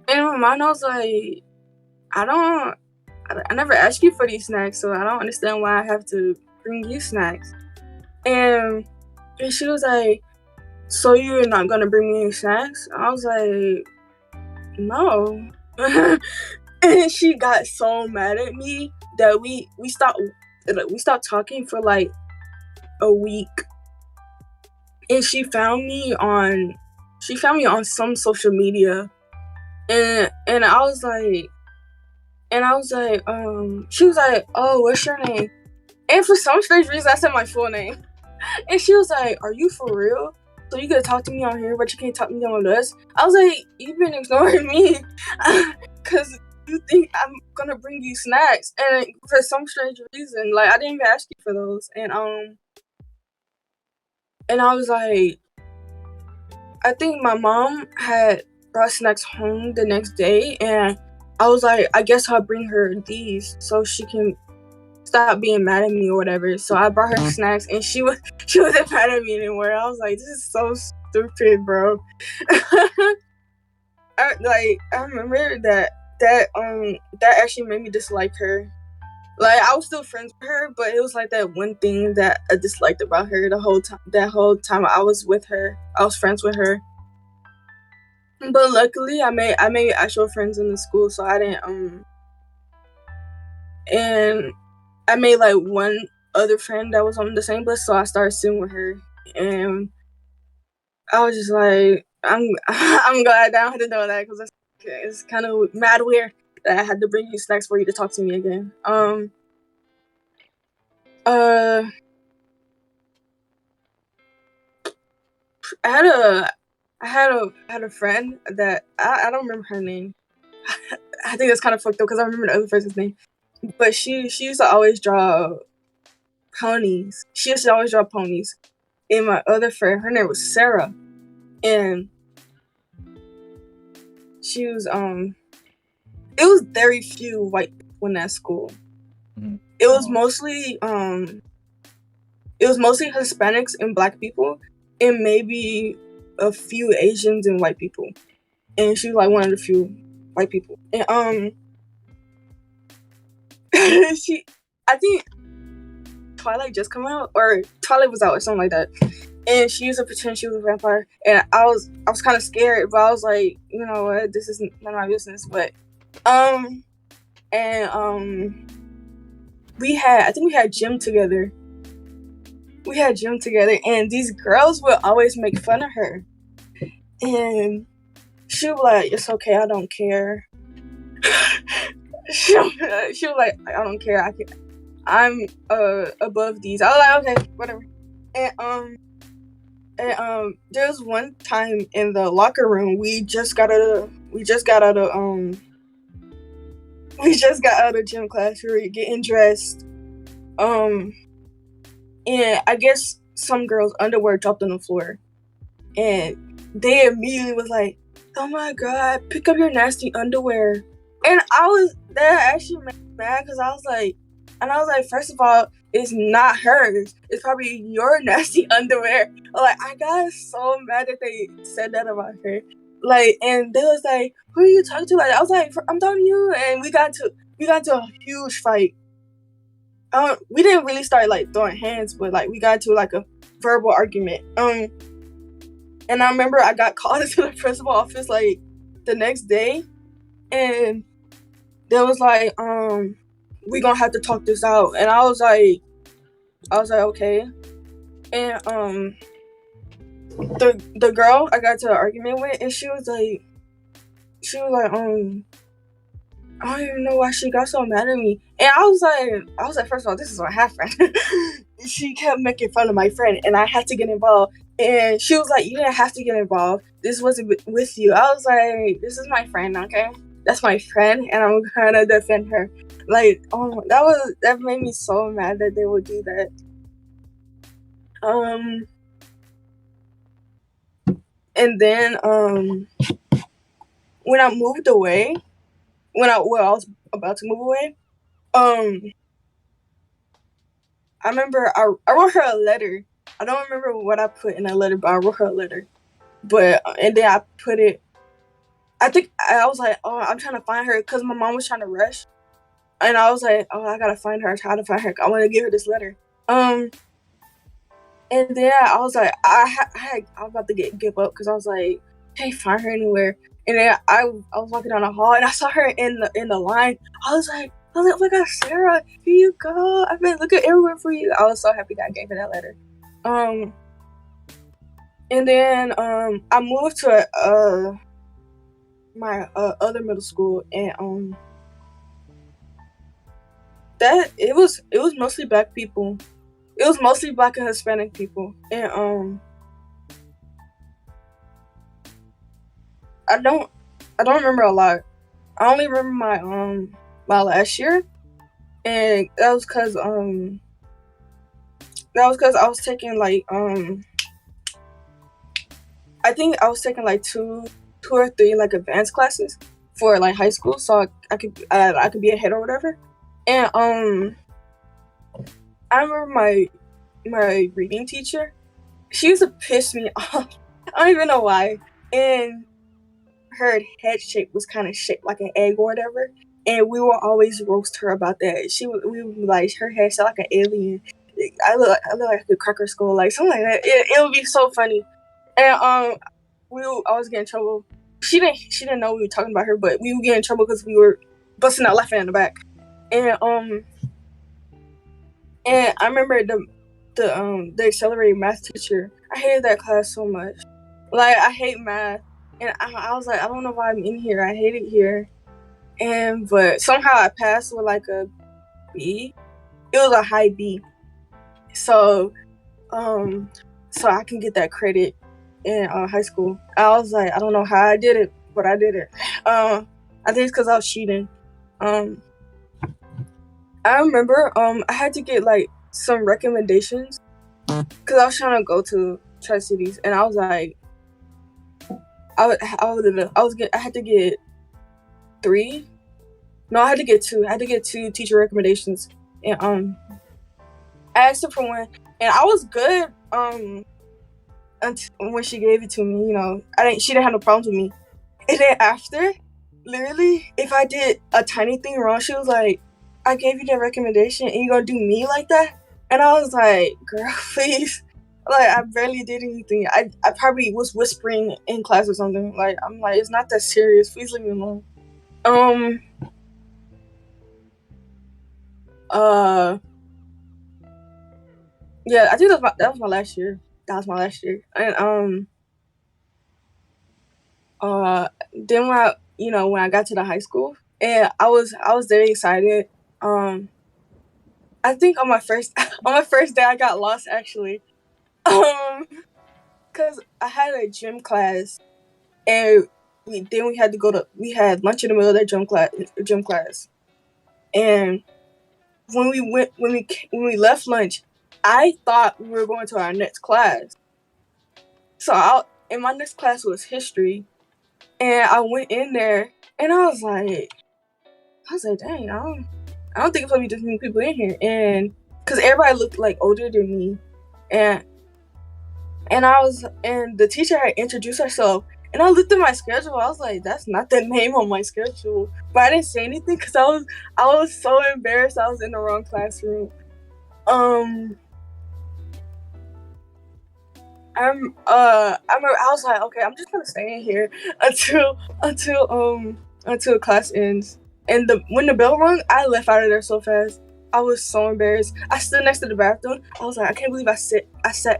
And in my mind, I was like, I I never asked you for these snacks, so I don't understand why I have to bring you snacks. And she was like, so you're not gonna bring me any snacks? I was like, no. And she got so mad at me that we stopped talking for like a week. And she found me on some social media, and I was like, she was like, oh, what's your name? And for some strange reason, I said my full name. And she was like, are you for real? So you could talk to me on here, but you can't talk to me on this? I was like, you've been ignoring me because you think I'm gonna bring you snacks, and for some strange reason, like I didn't even ask you for those. And I was like, I think my mom had brought snacks home the next day, and I was like, I guess I'll bring her these so she can stop being mad at me or whatever. So I brought her snacks, and she wasn't mad at me anymore. I was like, this is so stupid, bro. I remember that actually made me dislike her. Like, I was still friends with her, but it was like that one thing that I disliked about her the whole time. That whole time I was with her, I was friends with her. But luckily, I made actual friends in the school, so I didn't and I made like one other friend that was on the same bus, so I started sitting with her, and I was just like, I'm glad I don't have to know that because it's kind of mad weird that I had to bring you snacks for you to talk to me again. I had a friend that I don't remember her name. I think that's kind of fucked up because I remember the other person's name. But she used to always draw ponies. She used to always draw ponies. And my other friend, her name was Sarah, and she was it was very few white people in that school. Mm-hmm. It was mostly Hispanics and Black people, and maybe a few Asians and white people. And she was like one of the few white people. And I think Twilight just come out, or Twilight was out or something like that. And she used to pretend she was a vampire, and I was kind of scared, but I was like, you know what, this is none of my business. But we had gym together. And these girls would always make fun of her, and she was like, "It's okay, I don't care." she was like, "I don't care. I'm above these." I was like, "Okay, whatever." And there was one time in the locker room, we just got out of gym class. We were getting dressed, and I guess some girls' underwear dropped on the floor, and they immediately was like, "Oh my god, pick up your nasty underwear!" And that actually made me mad because I was like, first of all, it's not hers. It's probably your nasty underwear. Like, I got so mad that they said that about her. Like, and they was like, "Who are you talking to?" Like, I was like, "I'm talking to you." And we got into a huge fight. We didn't really start like throwing hands, but like we got into like a verbal argument. And I remember I got called into the principal office like the next day, and they was like, "We gonna have to talk this out." And I was like, okay. And the girl I got to an argument with, and she was like, I don't even know why she got so mad at me. And I was like, first of all, this is my half friend. She kept making fun of my friend, and I had to get involved. And she was like, "You didn't have to get involved. This wasn't with you." I was like, "This is my friend, okay? That's my friend, and I'm gonna defend her." Like, that made me so mad that they would do that. And then when I moved away, when I was about to move away, I remember I wrote her a letter. I don't remember what I put in that letter, but I wrote her a letter. But and then I put it. I think I was like, "Oh, I'm trying to find her," because my mom was trying to rush. And I was like, oh, I gotta find her. I tried to find her. I want to give her this letter. And then I was like, I was about to give up because I was like, can't find her anywhere. And then I was walking down the hall and I saw her in the line. I was like, oh my God, Sarah, here you go. I've been looking everywhere for you. I was so happy that I gave her that letter. And then I moved to my other middle school, and that it was mostly Black people. It was mostly Black and Hispanic people, and I don't remember a lot. I only remember my last year, and that was because I was taking like I think I was taking like two or three like advanced classes for like high school, so I could be ahead or whatever. And I remember my reading teacher. She used to piss me off. I don't even know why. And her head shape was kind of shaped like an egg or whatever. And we would always roast her about that. We would be like, her head shaped like an alien. I look like a cracker skull, like something like that. It would be so funny. And I was getting in trouble. She didn't know we were talking about her, but we would get in trouble because we were busting out laughing in the back. And I remember the accelerated math teacher. I hated that class so much. Like, I hate math, and I was like, I don't know why I'm in here. I hate it here. But somehow I passed with like a B. It was a high B. So I can get that credit in high school. I was like, I don't know how I did it, but I did it. I think it's because I was cheating. I remember I had to get like some recommendations because I was trying to go to Tri-Cities, and I was like, I had to get 3. No, I had to get 2. I had to get 2 teacher recommendations, and I asked her for one, and I was good until when she gave it to me. You know, she didn't have no problems with me. And then after, literally, if I did a tiny thing wrong, she was like, I gave you that recommendation and you gonna do me like that? And I was like, girl, please. Like, I barely did anything. I probably was whispering in class or something. Like, I'm like, it's not that serious. Please leave me alone. Yeah, I think that was my last year. That was my last year. And then when I got to the high school, and I was very excited. I think on my first day I got lost actually. Cause I had a gym class, and we had lunch in the middle of that gym class. And when we left lunch, I thought we were going to our next class. So and my next class was history, and I went in there, and I was like, dang, I don't think it's gonna be just many people in here, and because everybody looked like older than me, and the teacher had introduced herself, and I looked at my schedule. I was like, that's not the name on my schedule, but I didn't say anything because I was so embarrassed. I was in the wrong classroom. I remember I was like, okay, I'm just gonna stay in here until class ends. And when the bell rung, I left out of there so fast. I was so embarrassed. I stood next to the bathroom. I was like, I can't believe I sat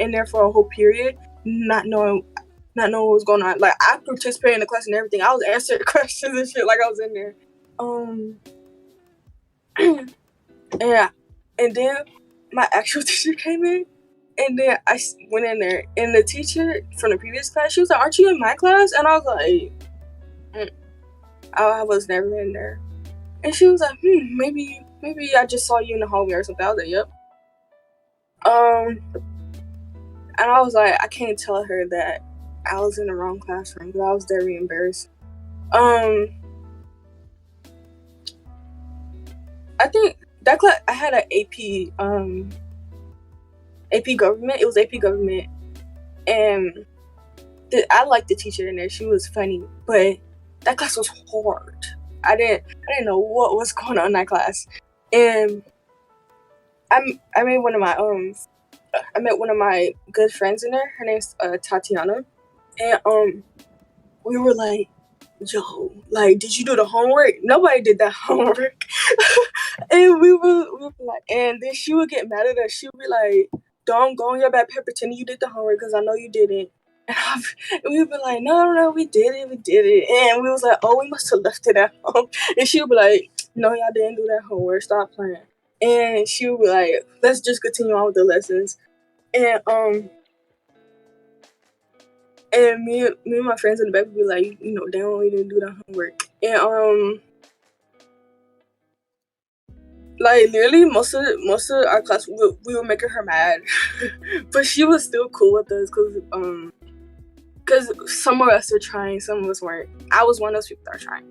in there for a whole period, not knowing what was going on. Like, I participated in the class and everything. I was answering questions and shit like I was in there. Yeah, and then my actual teacher came in, and then I went in there, and the teacher from the previous class, she was like, "Aren't you in my class?" And I was like, I was never in there. And she was like, maybe I just saw you in the hallway or something. I was like, yep. And I was like, I can't tell her that I was in the wrong classroom because I was very embarrassed. I think that class, I had an AP government. It was AP government, and I liked the teacher in there. She was funny, but that class was hard. I didn't know what was going on in that class. And I met one of my good friends in there. Her name's Tatiana. And we were like, yo, like, did you do the homework? Nobody did that homework. And we were like, and then she would get mad at us. She would be like, don't go on your backpack pretending you did the homework because I know you didn't. And we would be like, no, we did it. And we was like, oh, we must have left it at home. And she would be like, no, y'all didn't do that homework. Stop playing. And she would be like, let's just continue on with the lessons. And me and my friends in the back would be like, damn, we didn't do that homework. And like literally most of our class we were making her mad. But she was still cool with us because some of us were trying, some of us weren't. I was one of those people that were trying.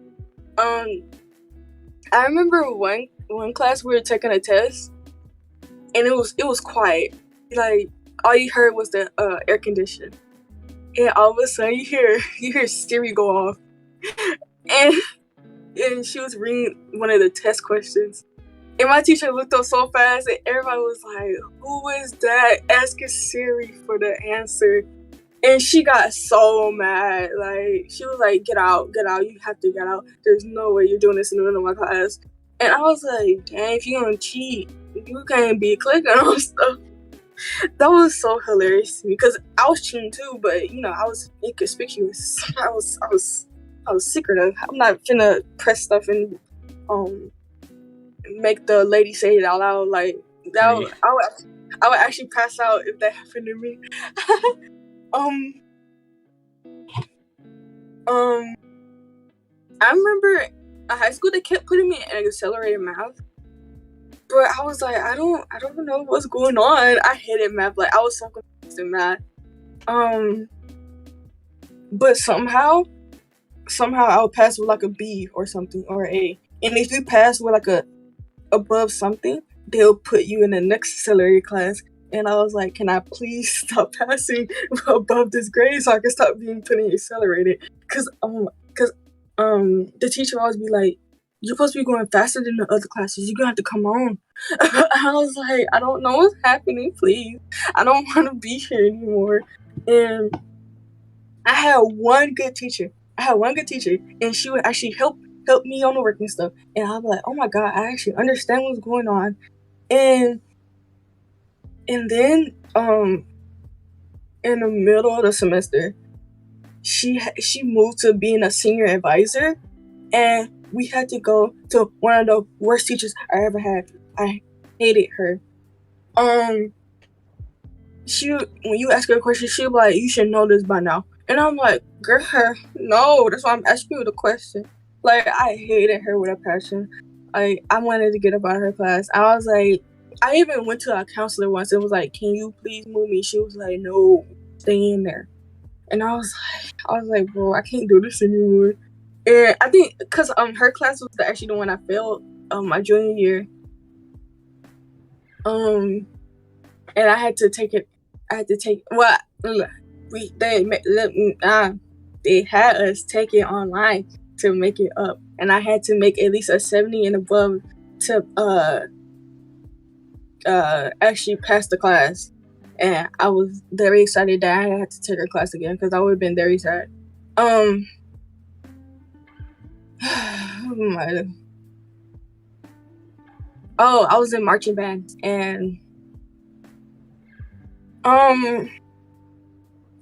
I remember one class we were taking a test, and it was quiet. Like all you heard was the air conditioner, and all of a sudden you hear Siri go off, and she was reading one of the test questions. And my teacher looked up so fast, and everybody was like, who is that asking Siri for the answer? And she got so mad. Like, she was like, get out. You have to get out. There's no way you're doing this in the middle of my class. And I was like, dang, if you're going to cheat, you can't be clicking on stuff. That was so hilarious to me because I was cheating too, but, I was inconspicuous. I was secretive. I'm not finna press stuff and make the lady say it out loud. Like, I would actually pass out if that happened to me. I remember in high school they kept putting me in accelerated math, but I was like, I don't know what's going on. I hated math. Like I was so confused in math. But somehow I would pass with like a B or something or A. And if you pass with like a above something, they'll put you in the next accelerated class. And I was like, can I please stop passing above this grade so I can stop being put in accelerated? Because the teacher always be like, you're supposed to be going faster than the other classes. You're going to have to come on. I was like, I don't know what's happening, please. I don't want to be here anymore. And I had one good teacher. And she would actually help me on the work and stuff. And I was like, oh my God, I actually understand what's going on. And then, in the middle of the semester, she moved to being a senior advisor, and we had to go to one of the worst teachers I ever had. I hated her. When you ask her a question, she'll be like, you should know this by now. And I'm like, girl, no, that's why I'm asking you the question. Like, I hated her with a passion. I wanted to get up out of her class. I was like, I even went to a counselor once and was like, can you please move me? She was like, no, stay in there. And I was like, bro, I can't do this anymore. And I think because her class was actually the one I failed my junior year. And I had to take it. They had us take it online to make it up, and I had to make at least a 70 and above to actually pass the class. And I was very excited that I had to take her class again because I would have been very sad. I was in marching band, and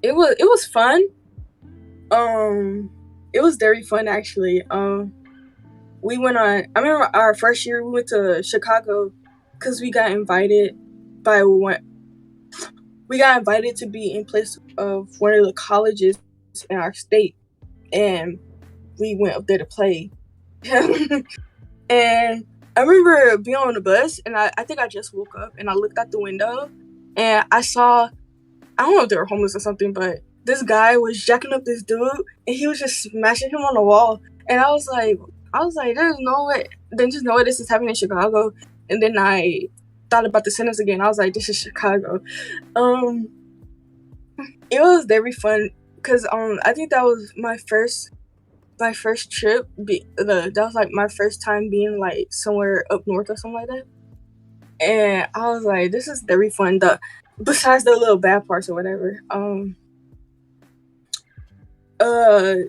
it was fun. It was very fun actually. We went on. I remember our first year we went to Chicago because we got invited to be in place of one of the colleges in our state, and we went up there to play. And I remember being on the bus, and I think I just woke up, and I looked out the window, and I saw, I don't know if they were homeless or something, but this guy was jacking up this dude, and he was just smashing him on the wall. And I was like, there's no way this is happening in Chicago. And then I thought about the sentence again. I was like, this is Chicago. It was very fun because I think that was my first trip. That was like my first time being like somewhere up north or something like that. And I was like, this is very fun. Besides the little bad parts or whatever.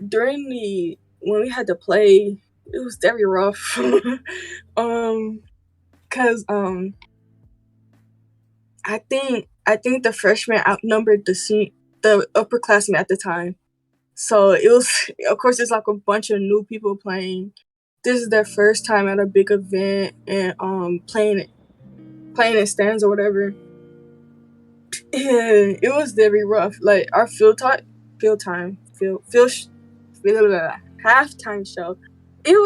During when we had to play, it was very rough. Cause I think the freshmen outnumbered the upperclassmen at the time. So it was, of course, it's like a bunch of new people playing. This is their first time at a big event and playing in stands or whatever. And it was very rough. Like our halftime show. It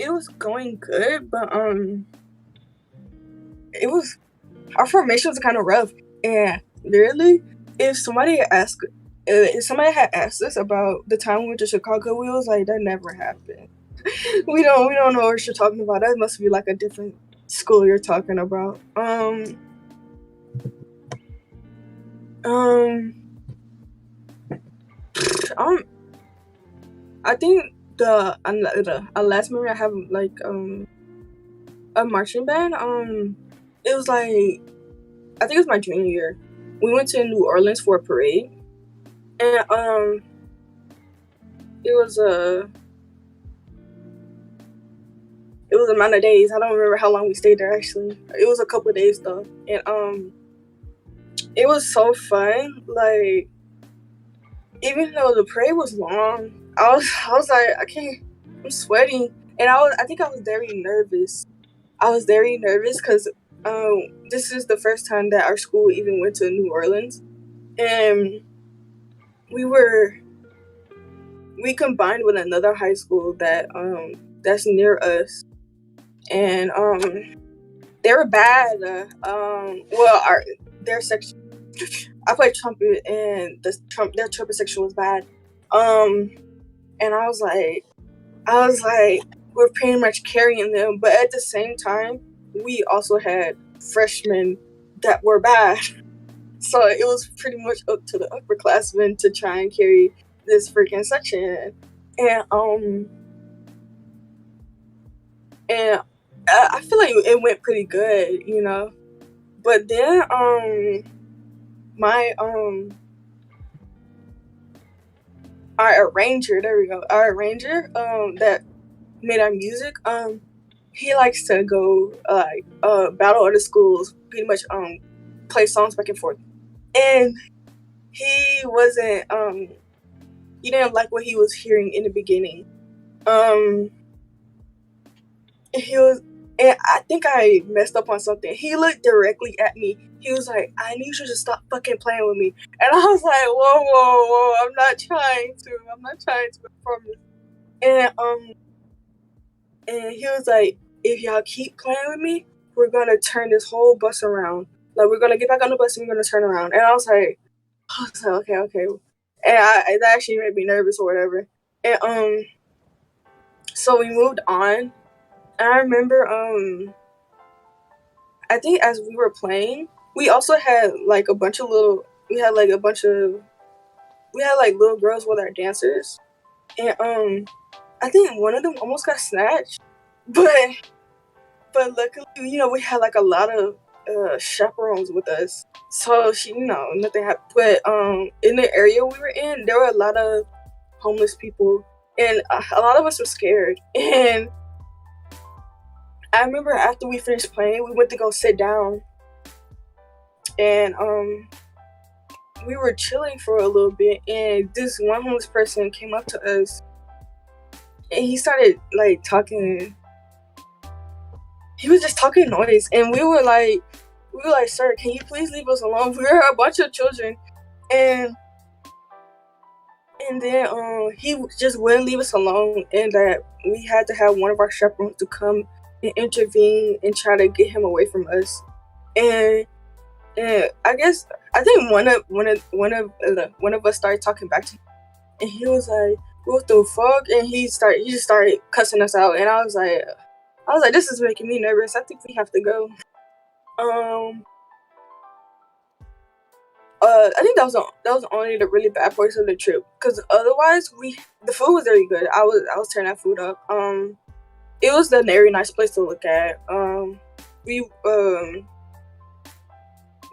was going good, but our formation was kind of rough. And literally, if somebody had asked us about the time we went to Chicago, we was like, that never happened. we don't know what you're talking about. That must be like a different school you're talking about. I think the last memory I have like a marching band. It was like, I think it was my junior year. We went to New Orleans for a parade, and it was a amount of days. I don't remember how long we stayed there actually. It was a couple of days though, and it was so fun. Like, even though the parade was long, I was like, I'm sweating, and I think I was very nervous. I was very nervous because this is the first time that our school even went to New Orleans, and we combined with another high school that's near us, and they were bad. Their section, I played trumpet, and their trumpet section was bad. And I was like, we're pretty much carrying them, but at the same time, we also had freshmen that were bad. So it was pretty much up to the upperclassmen to try and carry this freaking section. And I feel like it went pretty good, you know. But then our arranger, that made our music, he likes to go battle other schools, pretty much play songs back and forth. And he wasn't he didn't like what he was hearing in the beginning. And I think I messed up on something. He looked directly at me. He was like, I need you to stop fucking playing with me. And I was like, whoa, I'm not trying to perform this. And he was like, if y'all keep playing with me, we're gonna turn this whole bus around. Like, we're gonna get back on the bus and we're gonna turn around. And I was like, okay. And that actually made me nervous or whatever. And so we moved on. And I remember, I think as we were playing, we also had like a bunch of little girls with our dancers. And I think one of them almost got snatched. But luckily, we had like a lot of chaperones with us. So nothing happened. But in the area we were in, there were a lot of homeless people, and a lot of us were scared. And I remember after we finished playing, we went to go sit down, and we were chilling for a little bit, and this one homeless person came up to us, and he started like talking. He was just talking noise, and we were like, sir, can you please leave us alone? We were a bunch of children, and then he just wouldn't leave us alone, and that we had to have one of our chaperones to come and intervene and try to get him away from us. And I think one of us started talking back to him, and he was like, what the fuck? And he just started cussing us out, and I was like, this is making me nervous. I think we have to go. I think that was only the really bad parts of the trip. Cause otherwise, the food was very good. I was tearing that food up. It was a very nice place to look at. We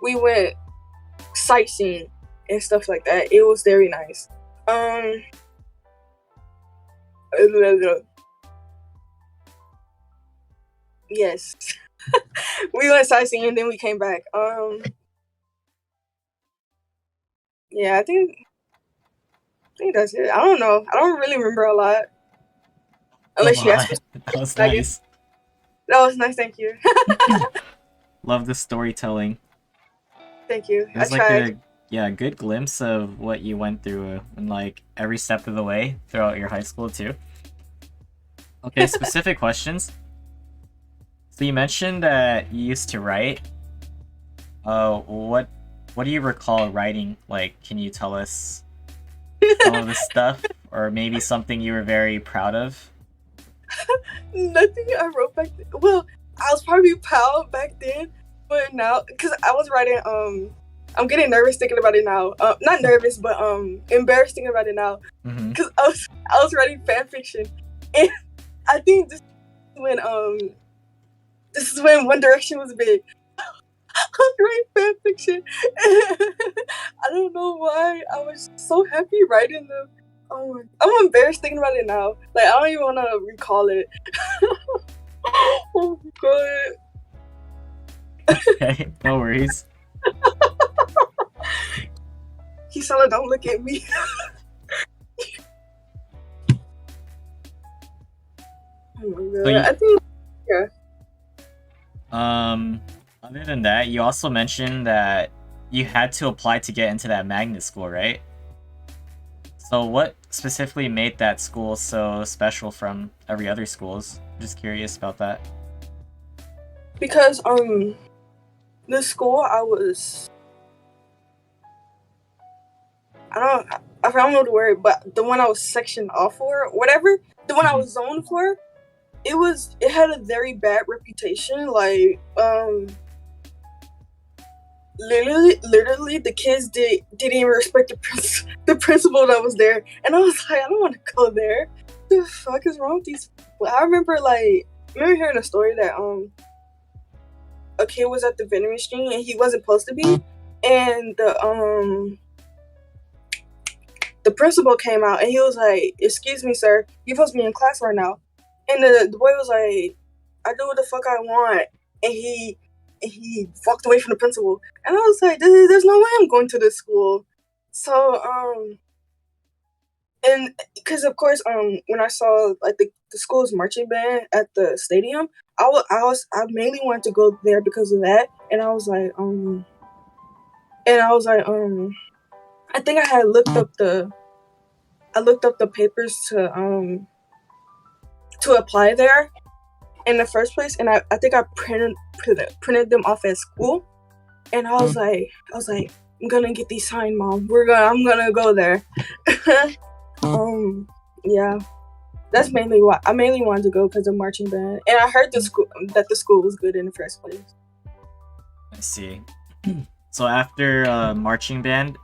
we went sightseeing and stuff like that. It was very nice. Yes. We went sightseeing and then we came back. Yeah, I think that's it. I don't know. I don't really remember a lot. Come Unless you on. ask me. That was Like, nice. That was nice, thank you. Love the storytelling. Thank you. It was I like tried. a good glimpse of what you went through in like every step of the way throughout your high school too. Okay, specific questions. So you mentioned that you used to write. What do you recall writing? Like, can you tell us some of the stuff, or maybe something you were very proud of? Nothing I wrote back then. Well, I was probably proud back then, but now, because I was writing, I'm getting nervous thinking about it now. Not nervous, but embarrassed thinking about it now. Mm-hmm. Because I was writing fan fiction, and I think this is when One Direction was big. I was writing fan fiction. I don't know why. I was so happy writing them. Oh, I'm embarrassed thinking about it now. Like, I don't even want to recall it. Oh my god. Okay, no worries. Kisala, don't look at me. Oh my god. So I think other than that, you also mentioned that you had to apply to get into that magnet school, right? So what specifically made that school so special from every other schools? Just curious about that. because the school I don't know the word, but the one I was sectioned off for, whatever, the one I was zoned for, it had a very bad reputation. Like, literally, the kids didn't even respect the principal that was there, and I was like, I don't want to go there. What the fuck is wrong with these people? I remember hearing a story that a kid was at the vending machine and he wasn't supposed to be, and the principal came out and he was like, "Excuse me, sir, you're supposed to be in class right now." And the boy was like, "I do what the fuck I want," and he walked away from the principal. And I was like, "There's no way I'm going to this school." So and because of course when I saw like the school's marching band at the stadium, I mainly wanted to go there because of that. And I was like I think I had looked up the papers to apply there in the first place, and I think I printed them off at school, and I was like, I'm gonna get these signed, Mom. I'm gonna go there. Yeah, that's mainly why I mainly wanted to go, because of marching band, and I heard the school was good in the first place. I see. So after marching band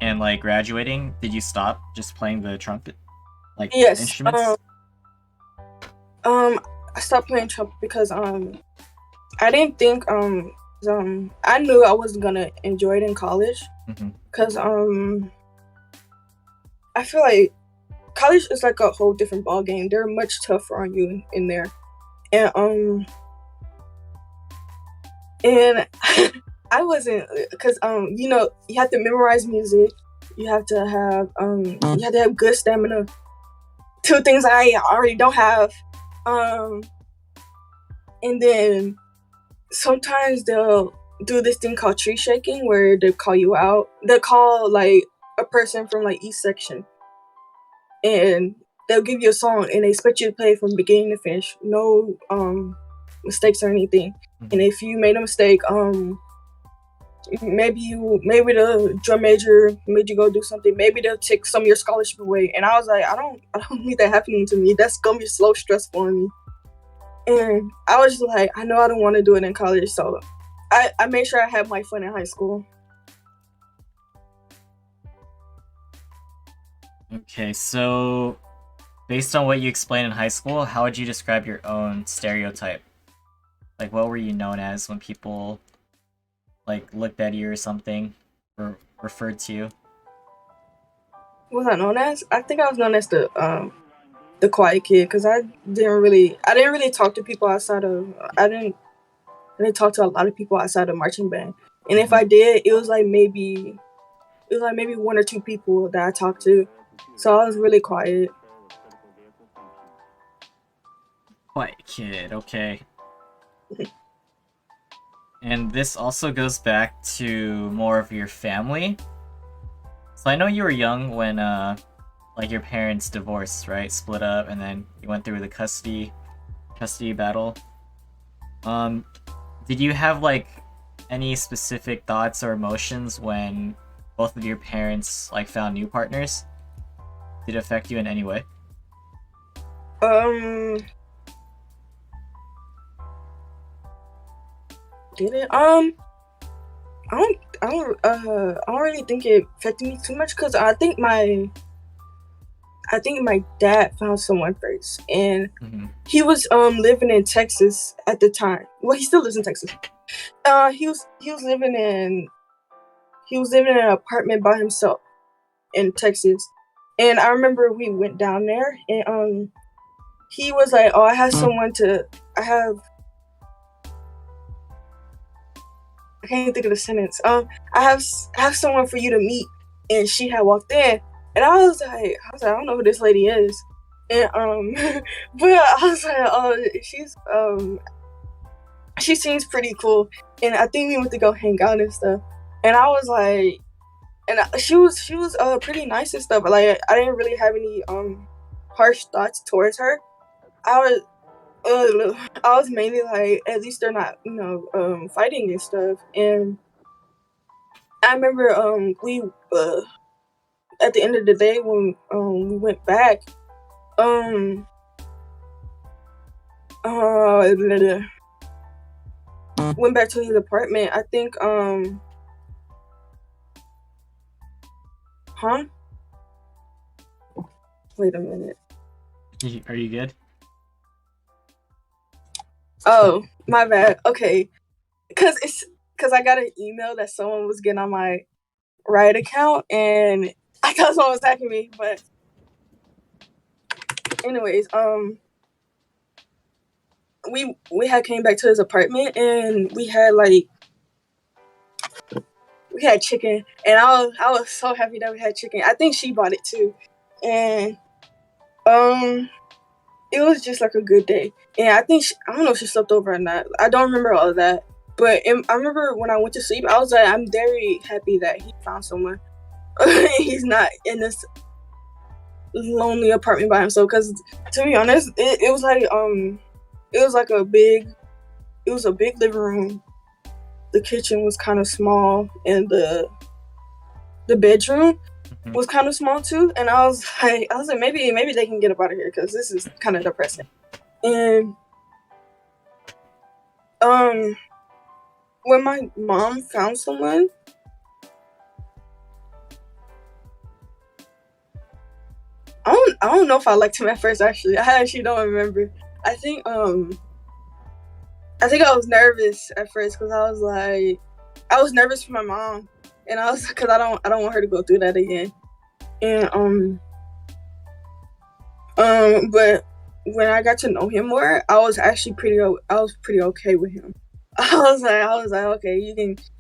and like graduating, did you stop just playing the trumpet, like Yes. instruments? I stopped playing trumpet because I didn't think I knew I wasn't gonna enjoy it in college, because I feel like college is like a whole different ball game. They're much tougher on you in there, and I wasn't, because you have to memorize music, you have to have good stamina. Two things I already don't have. And then sometimes they'll do this thing called tree shaking, where they call you out. They call like a person from like each section, and they'll give you a song and they expect you to play from beginning to finish, no mistakes or anything. And if you made a mistake, maybe the drum major made you go do something. Maybe they'll take some of your scholarship away. And I was like, I don't need that happening to me. That's gonna be slow stressful on me. And I was just like, I know I don't want to do it in college, so I made sure I had my fun in high school. Okay, so based on what you explained in high school, how would you describe your own stereotype? Like, what were you known as when people like looked at you or something, or referred to you? What was I known as? I think I was known as the quiet kid because I didn't really talk to people outside of I didn't talk to a lot of people outside of marching band. And if I did, it was like maybe one or two people that I talked to. So I was really quiet. Quiet kid, okay. And this also goes back to more of your family. So I know you were young when like your parents divorced, right? Split up and then you went through the custody battle. Um did you have like any specific thoughts or emotions when both of your parents like found new partners? Did it affect you in any way? Um, did it? I don't really think it affected me too much because I think my dad found someone first, and Mm-hmm. he was living in Texas at the time. Well, he still lives in Texas. He was living in an apartment by himself in Texas, and I remember we went down there, and he was like, "Oh, I can't think of the sentence. I have someone for you to meet," and she had walked in, and I don't know who this lady is, and but I was like, oh, she seems pretty cool, and I think we went to go hang out and stuff, and I was like, she was pretty nice and stuff, but like I didn't really have any harsh thoughts towards her. I was I was mainly like, at least they're not, fighting and stuff. And I remember we at the end of the day when we went back, um uh went back to his apartment. I think huh? Wait a minute. Are you good? Oh, my bad. Okay. Cause I got an email that someone was getting on my Riot account, and I thought someone was hacking me, but anyways, we had came back to his apartment, and we had chicken, and I was so happy that we had chicken. I think she bought it too, and um it was just like a good day. And I don't know if she slept over or not. I don't remember all of that, but I remember when I went to sleep, I was like, I'm very happy that he found someone. He's not in this lonely apartment by himself. Because to be honest, it was a big living room. The kitchen was kind of small, and the bedroom Mhm. was kind of small too. And I was like, maybe they can get up out of here because this is kind of depressing. And um, when my mom found someone, I don't know if I liked him at first. Actually, I actually don't remember. I think um I think I was nervous at first because I was nervous for my mom, and I was because I don't want her to go through that again. And but when I got to know him more, I was pretty okay with him. I was like, okay,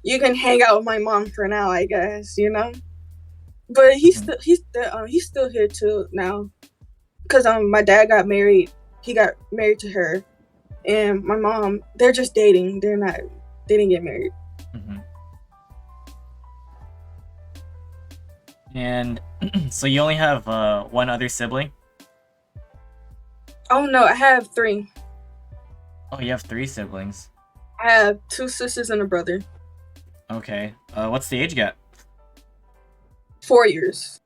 you can hang out with my mom for now, I guess, you know. But Mhm. he's still here too now, because my dad got married. He got married to her, and my mom, they're just dating. They didn't get married. Mhm. And so you only have one other sibling? Oh no, I have three. Oh, you have three siblings. I have two sisters and a brother. Okay. What's the age gap? 4 years.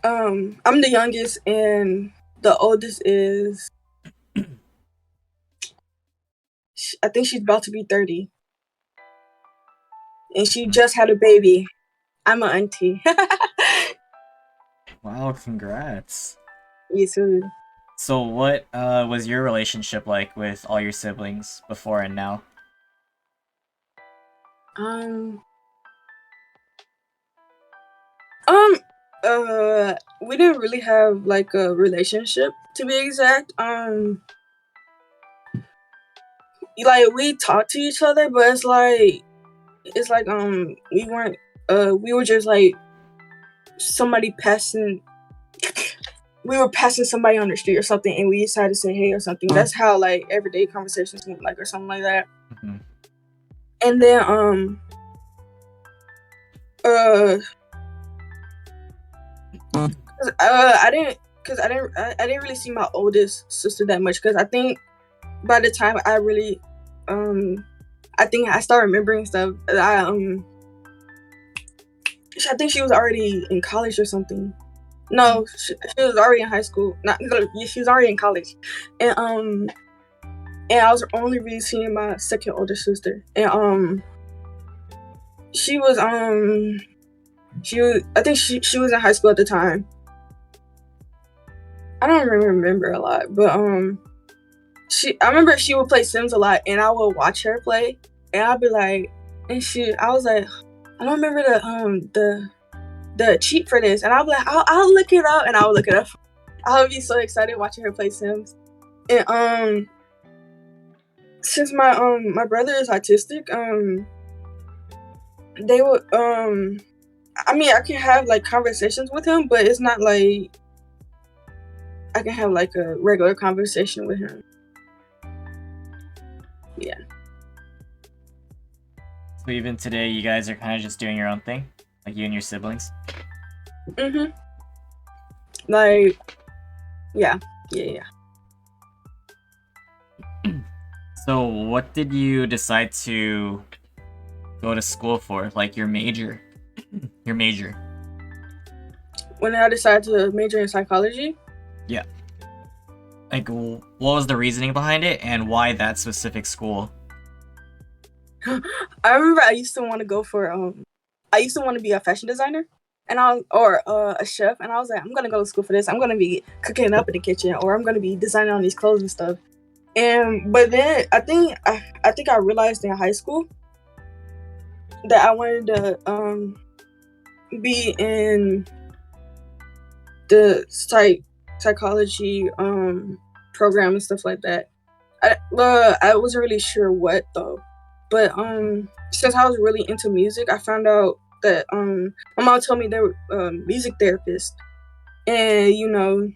I'm the youngest, and the oldest is, I think she's about to be 30, and she Mhm. just had a baby. I'm an auntie. Wow, congrats. You too. So what was your relationship like with all your siblings before and now? Um, um, we didn't really have like a relationship to be exact. Like we talked to each other, but it's like we were just like somebody passing. We were passing somebody on the street or something, and we decided to say hey or something. That's how like everyday conversations went, like or something like that. Mhm. And then uh, I didn't really see my oldest sister that much because I think by the time I think I started remembering stuff. I think she was already in college or something. No, she was already in high school. She was already in college, and I was only really seeing my second older sister, and she was I think she was in high school at the time. I don't really remember a lot, but I remember she would play Sims a lot, and I would watch her play, and I'd be like, I was like, I don't remember the cheat for this, and I'll be like, I'll look it up, and I'll look it up. I would be so excited watching her play Sims, and since my brother is autistic, they would I mean, I can have like conversations with him, but it's not like I can have like a regular conversation with him. Yeah. So even today, you guys are kind of just doing your own thing, like you and your siblings. Mhm. Like, yeah. So what did you decide to go to school for? Like your major? Your major. When I decided to major in psychology, Yeah. Like, what was the reasoning behind it, and why that specific school? I remember I used to want to go for I used to want to be a fashion designer, and or a chef, and I was like, I'm gonna go to school for this. I'm gonna be cooking up in the kitchen, or I'm gonna be designing on these clothes and stuff. But then I think I realized in high school that I wanted to be in the psychology program and stuff like that. I wasn't really sure what though, but since I was really into music, I found out that my mom told me they were music therapists, and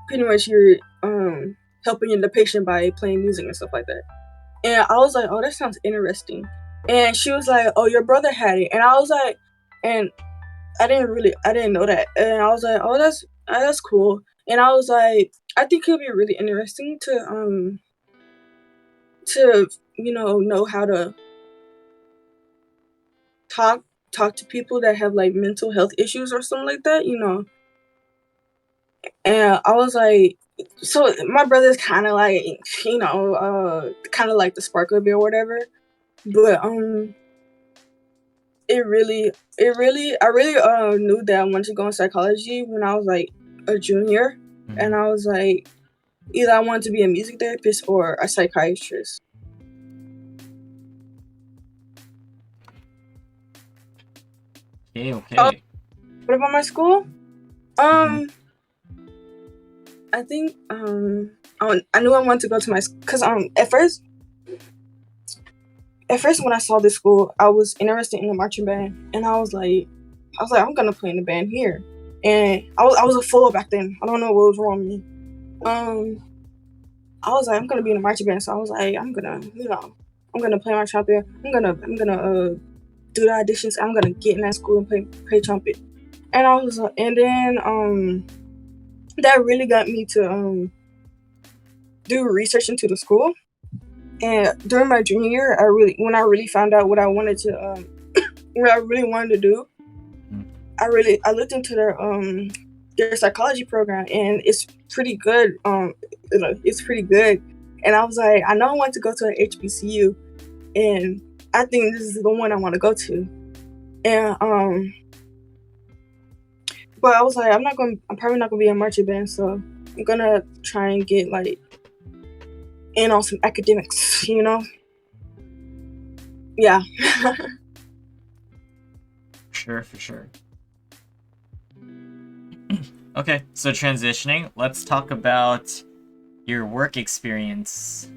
pretty much you're helping the patient by playing music and stuff like that. And I was like, oh, that sounds interesting. And she was like, oh, your brother had it, and I was like, and I didn't know that, and I was like, oh, that's cool. And I was like, I think it'd be really interesting to know how to talk to people that have like mental health issues or something like that, And I was like, so my brother's kind of like, kind of like the spark of it or whatever, but I really knew that I wanted to go in psychology when I was like a junior, and I was like, either I wanted to be a music therapist or a psychiatrist. Okay. What about my school? I think I knew I wanted to go to my because at first when I saw this school, I was interested in the marching band, and I was like I'm gonna play in the band here, and I was a fool back then. I don't know what was wrong with me. I was like I'm gonna be in the marching band, so I was like I'm gonna play my trumpet. I'm gonna do the auditions. I'm gonna get in that school and play trumpet. And then that really got me to do research into the school. And during my junior year, when I really found out what I wanted to what I really wanted to do, I looked into their psychology program, and it's pretty good. It's pretty good. And I was like, I know I want to go to an HBCU, and I think this is the one I want to go to. And But I was like, I'm probably not gonna be in marching band, so I'm gonna try and get like in on some academics, you know? Yeah. For sure. Okay, so transitioning, let's talk about your work experience.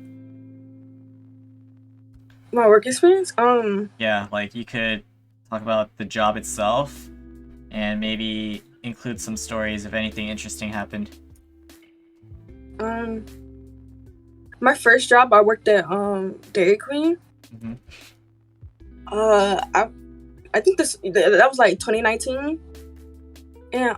My work experience? Yeah, like you could talk about the job itself and maybe include some stories if anything interesting happened. um, my first job, I worked at Dairy Queen. Mm-hmm. I think that was like 2019, and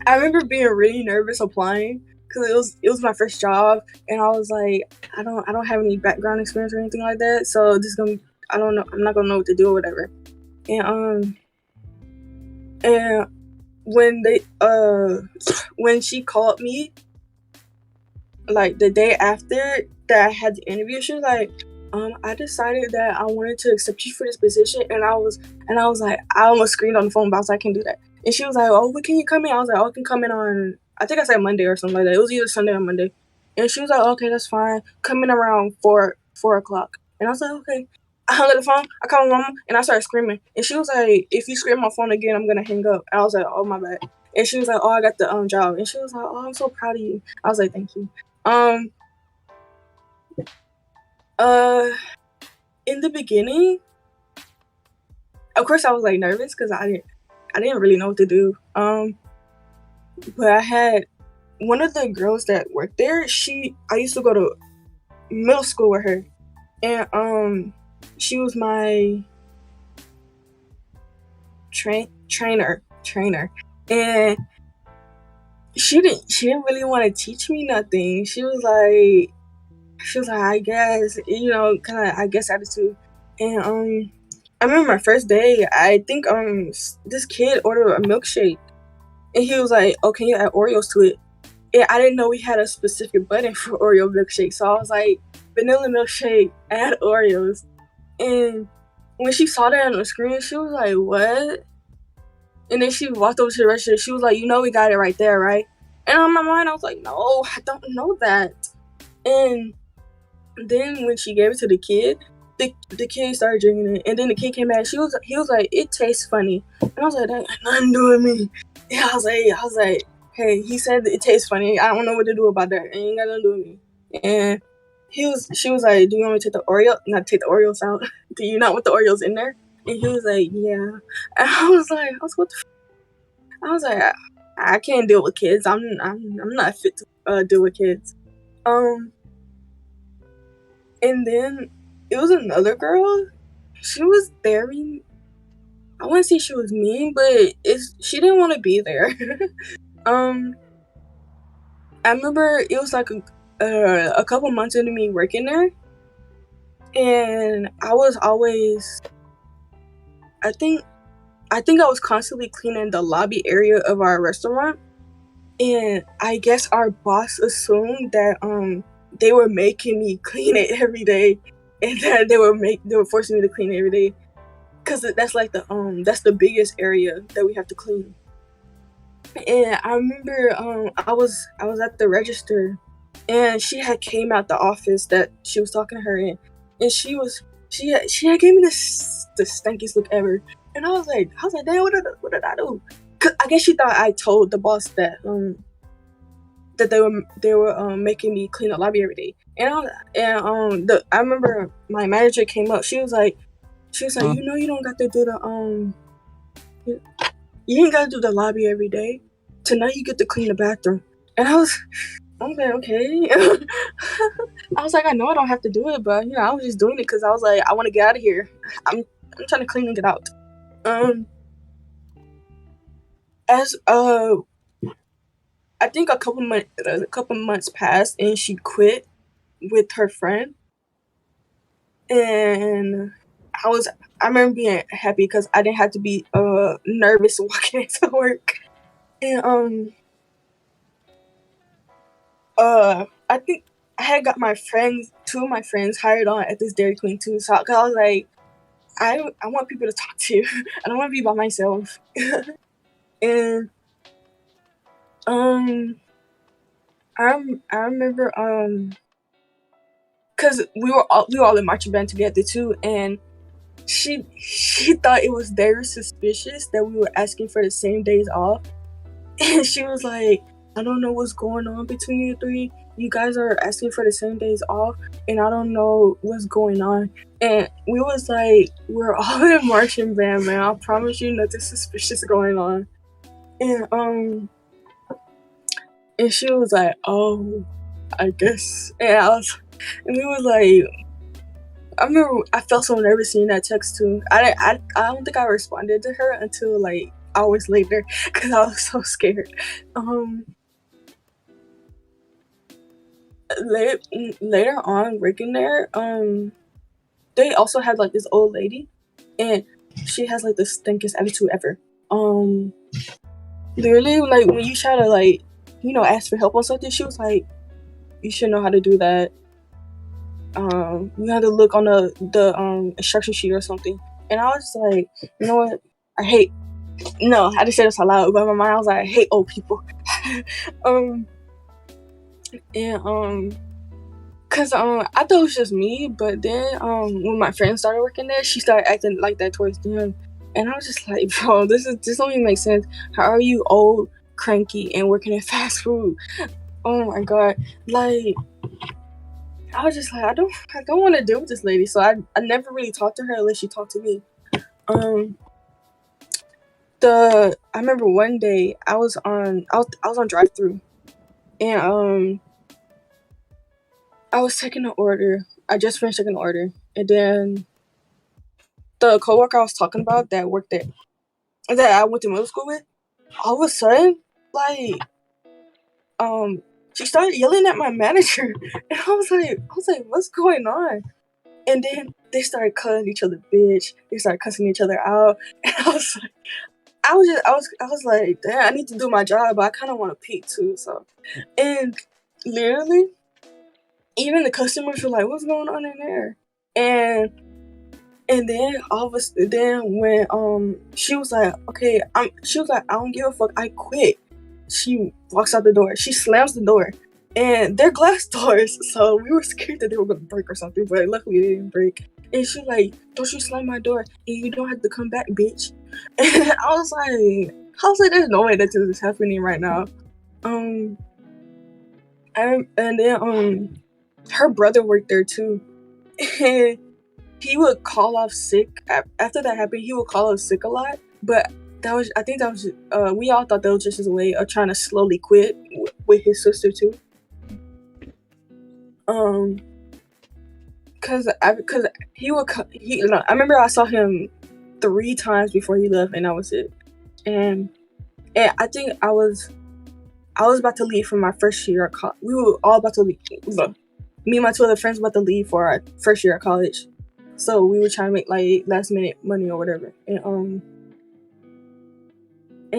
I remember being really nervous applying because it was my first job, and I was like, I don't have any background experience or anything like that, so this is gonna, I don't know, I'm not gonna know what to do or whatever. And when they when she called me like the day after that I had the interview, she was like, I decided that I wanted to accept you for this position, and I was like, I almost screamed on the phone, but I was like, I can't do that. And she was like, oh, when can you come in? I was like, oh, I can come in on, I think I said Monday or something like that. It was either Sunday or Monday. And she was like, okay, that's fine. Come in around 4 o'clock. And I was like, okay. I hung up the phone. I called my mom and I started screaming. And she was like, if you scream my phone again, I'm gonna hang up. And I was like, oh my bad. And she was like, oh, I got the job. And she was like, oh, I'm so proud of you. I was like, thank you. In the beginning, of course, I was like nervous because I didn't really know what to do. But I had one of the girls that worked there. I used to go to middle school with her, and she was my trainer, and she didn't really want to teach me nothing. She was like, I guess, kind of, I guess, attitude. And I remember my first day, I think this kid ordered a milkshake, and he was like, oh, can you add Oreos to it? And I didn't know we had a specific button for Oreo milkshake, so I was like, vanilla milkshake, add Oreos. And when she saw that on the screen, she was like, what? And then she walked over to the register. She was like, we got it right there, right? And on my mind, I was like, no, I don't know that. And then when she gave it to the kid, the kid started drinking it. And then the kid came back. He was like, it tastes funny. And I was like, that got nothing to do with me. And I was like, hey, he said it tastes funny. I don't know what to do about that. It ain't got nothing to do with me. And she was like, do you want me to take the Oreos out? Do you not want the Oreos in there? And he was like, yeah. And I was like, what the I was like, I can't deal with kids. I'm not fit to deal with kids. And then it was another girl. She was very, I wouldn't say she was mean, but she didn't want to be there. I remember it was like a couple months into me working there, and I was always, I think I was constantly cleaning the lobby area of our restaurant, and I guess our boss assumed that they were making me clean it every day, and that they were forcing me to clean it every day, because that's like that's the biggest area that we have to clean. And I remember I was at the register, and she had came out the office that she was talking to her in, and she had gave me the stankiest look ever. And I was like, damn, what did I do? 'Cause I guess she thought I told the boss that they were making me clean the lobby every day. And I remember my manager came up. She was like, you don't got to do you ain't got to do the lobby every day. Tonight you get to clean the bathroom. And I was like, okay. I was like, I know I don't have to do it, but I was just doing it because I was like, I want to get out of here. I'm trying to clean and get out. As I think a couple months passed, and she quit with her friend, and I remember being happy because I didn't have to be nervous walking into work. And I think I had got two of my friends hired on at this Dairy Queen too. So I was like, I want people to talk to. I don't want to be by myself. And um I remember because we were all in marching band together too, and she thought it was very suspicious that we were asking for the same days off. And she was like, I don't know what's going on between you three. You guys are asking for the same days off, and I don't know what's going on. And we was like, we're all in marching band, man. I promise you nothing suspicious going on. And and she was like, oh, I guess. And we was like, I remember I felt so nervous seeing that text too. I don't think I responded to her until like hours later because I was so scared. Later on working there, they also had like this old lady, and she has like the stinkiest attitude ever. Literally, like when you try to like, ask for help on something, she was like, "You should know how to do that. You had to look on the instruction sheet or something." And I was just like, you know what? I had to say this out loud, but in my mind I was like, I hate old people. Cause I thought it was just me, but then when my friends started working there, she started acting like that towards them, and I was just like, bro, this don't even make sense. How are you old, cranky, and working in fast food? Oh my god, like. I was just like, I don't want to deal with this lady. So I never really talked to her unless she talked to me. I remember one day I was on drive-thru, and I was taking an order. I just finished taking an order, and then the coworker I was talking about that worked there, that I went to middle school with, all of a sudden, like, she started yelling at my manager, and I was like, what's going on? And then they started calling each other bitch. They started cussing each other out, and I was like, damn, I need to do my job, but I kind of want to peek too. So, and literally, even the customers were like, "What's going on in there?" And then when she was like, "Okay," she was like, "I don't give a fuck. I quit." She walks out the door. She slams the door, and they're glass doors, so we were scared that they were gonna break or something, but luckily they didn't break. And she's like, "Don't you slam my door, and you don't have to come back, bitch." And I was like, "There's no way that this is happening right now." And then her brother worked there too, and he would call off sick after that happened. He would call off sick a lot, but I think that was we all thought that was just his way of trying to slowly quit with his sister too. Cause he would I remember I saw him 3 times before he left, and that was it. And I think I was about to leave for my first year at college. We were all about to leave. Me and my 2 other friends were about to leave for our first year at college. So we were trying to make like last minute money or whatever. And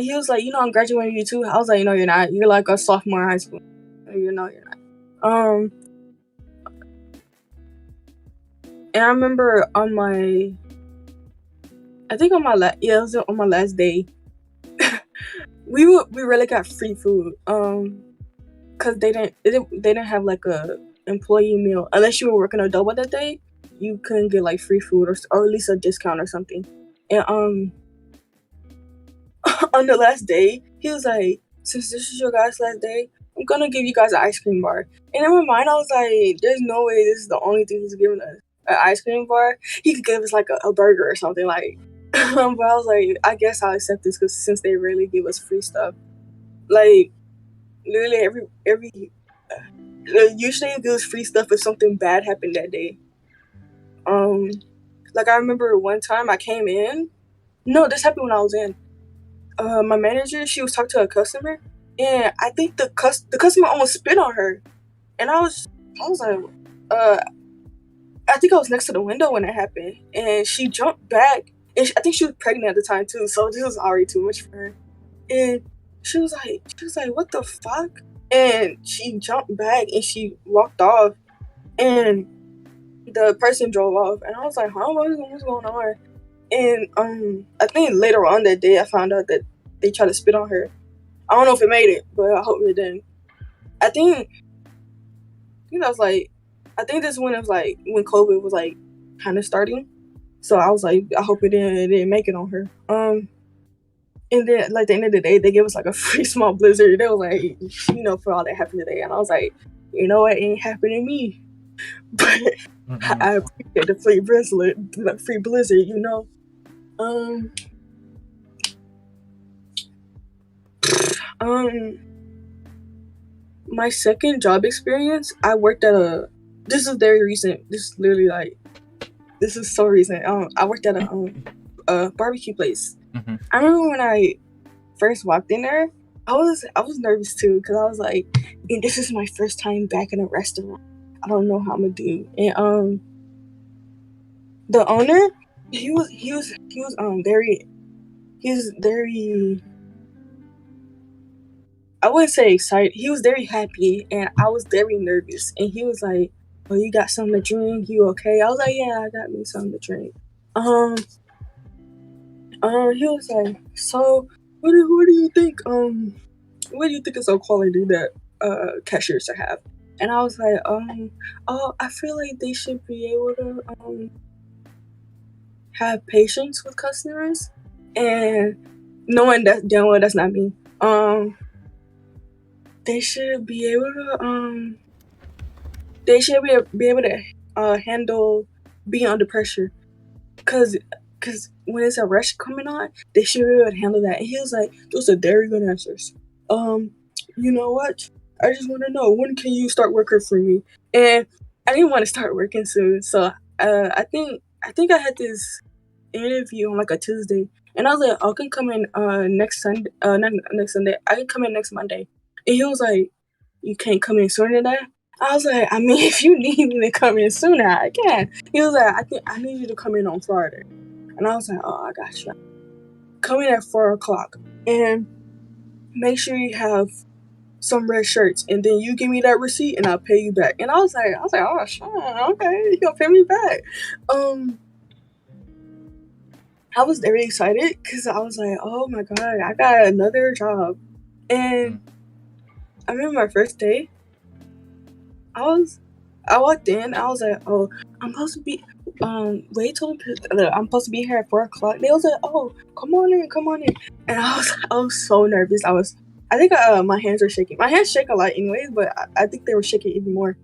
he was like, I'm graduating you too. I was like, no, you're not. You're like a sophomore in high school. You're not. And I remember on my last day, we really got free food. Cause they didn't have like a employee meal unless you were working a double that day. You couldn't get like free food or at least a discount or something. And on the last day, he was like, since this is your guys' last day, I'm gonna give you guys an ice cream bar. And in my mind, I was like, there's no way this is the only thing he's giving us, an ice cream bar. He could give us like a burger or something like. But I was like, I guess I'll accept this because since they rarely give us free stuff, like literally usually it gives free stuff if something bad happened that day. Like I remember one time I came in. No, this happened when I was in. My manager, she was talking to a customer, and I think the customer almost spit on her, and I was like, I think I was next to the window when it happened, and she jumped back, and I think she was pregnant at the time too, so this was already too much for her, and she was like, what the fuck? And she jumped back and she walked off, and the person drove off, and I was like, huh, what's going on? And I think later on that day I found out that they tried to spit on her. I don't know if it made it, but I hope it didn't. I think that was like, I think this is when it was like when COVID was like kind of starting. So I was like, I hope it didn't make it on her. And then like the end of the day, they gave us like a free small blizzard. They were like, you know, for all that happened today, and I was like, you know what, ain't happening to me. But I appreciate the free blizzard, you know. My second job experience, I worked at this is very recent. This is literally like, this is so recent. I worked at a barbecue place. Mm-hmm. I remember when I first walked in there, I was nervous too, because I was like, this is my first time back in a restaurant. I don't know how I'm gonna do. And the owner, he was very, I wouldn't say excited. He was very happy, and I was very nervous. And he was like, "Oh, you got something to drink? You okay?" I was like, "Yeah, I got me something to drink." He was like, "So, what do you think? What do you think is a quality that cashiers should have?" And I was like, "Oh, I feel like they should be able to have patience with customers, and knowing that damn well that's not me. They should be able to handle being under pressure, cause when it's a rush coming on, they should be able to handle that." And he was like, "Those are very good answers. You know what? I just want to know, when can you start working for me?" And I didn't want to start working soon, so I think I had this interview on like a Tuesday, and I was like, "I can come in next Sunday. Not next Sunday. I can come in next Monday." And he was like, "You can't come in sooner than that?" I was like, "I mean, if you need me to come in sooner, I can." He was like, "I think I need you to come in on Friday." And I was like, "Oh, I got you. Come in at 4:00 and make sure you have some red shirts, and then you give me that receipt and I'll pay you back." And I was like, "Oh, sure, okay, you gonna pay me back." I was very excited because I was like, "Oh my god, I got another job." And I remember my first day, I walked in, I was like, "Oh, I'm supposed to be wait till I'm supposed to be here at 4:00. They was like, "Oh, come on in." And I was so nervous. I think my hands were shaking. My hands shake a lot anyways, but I think they were shaking even more.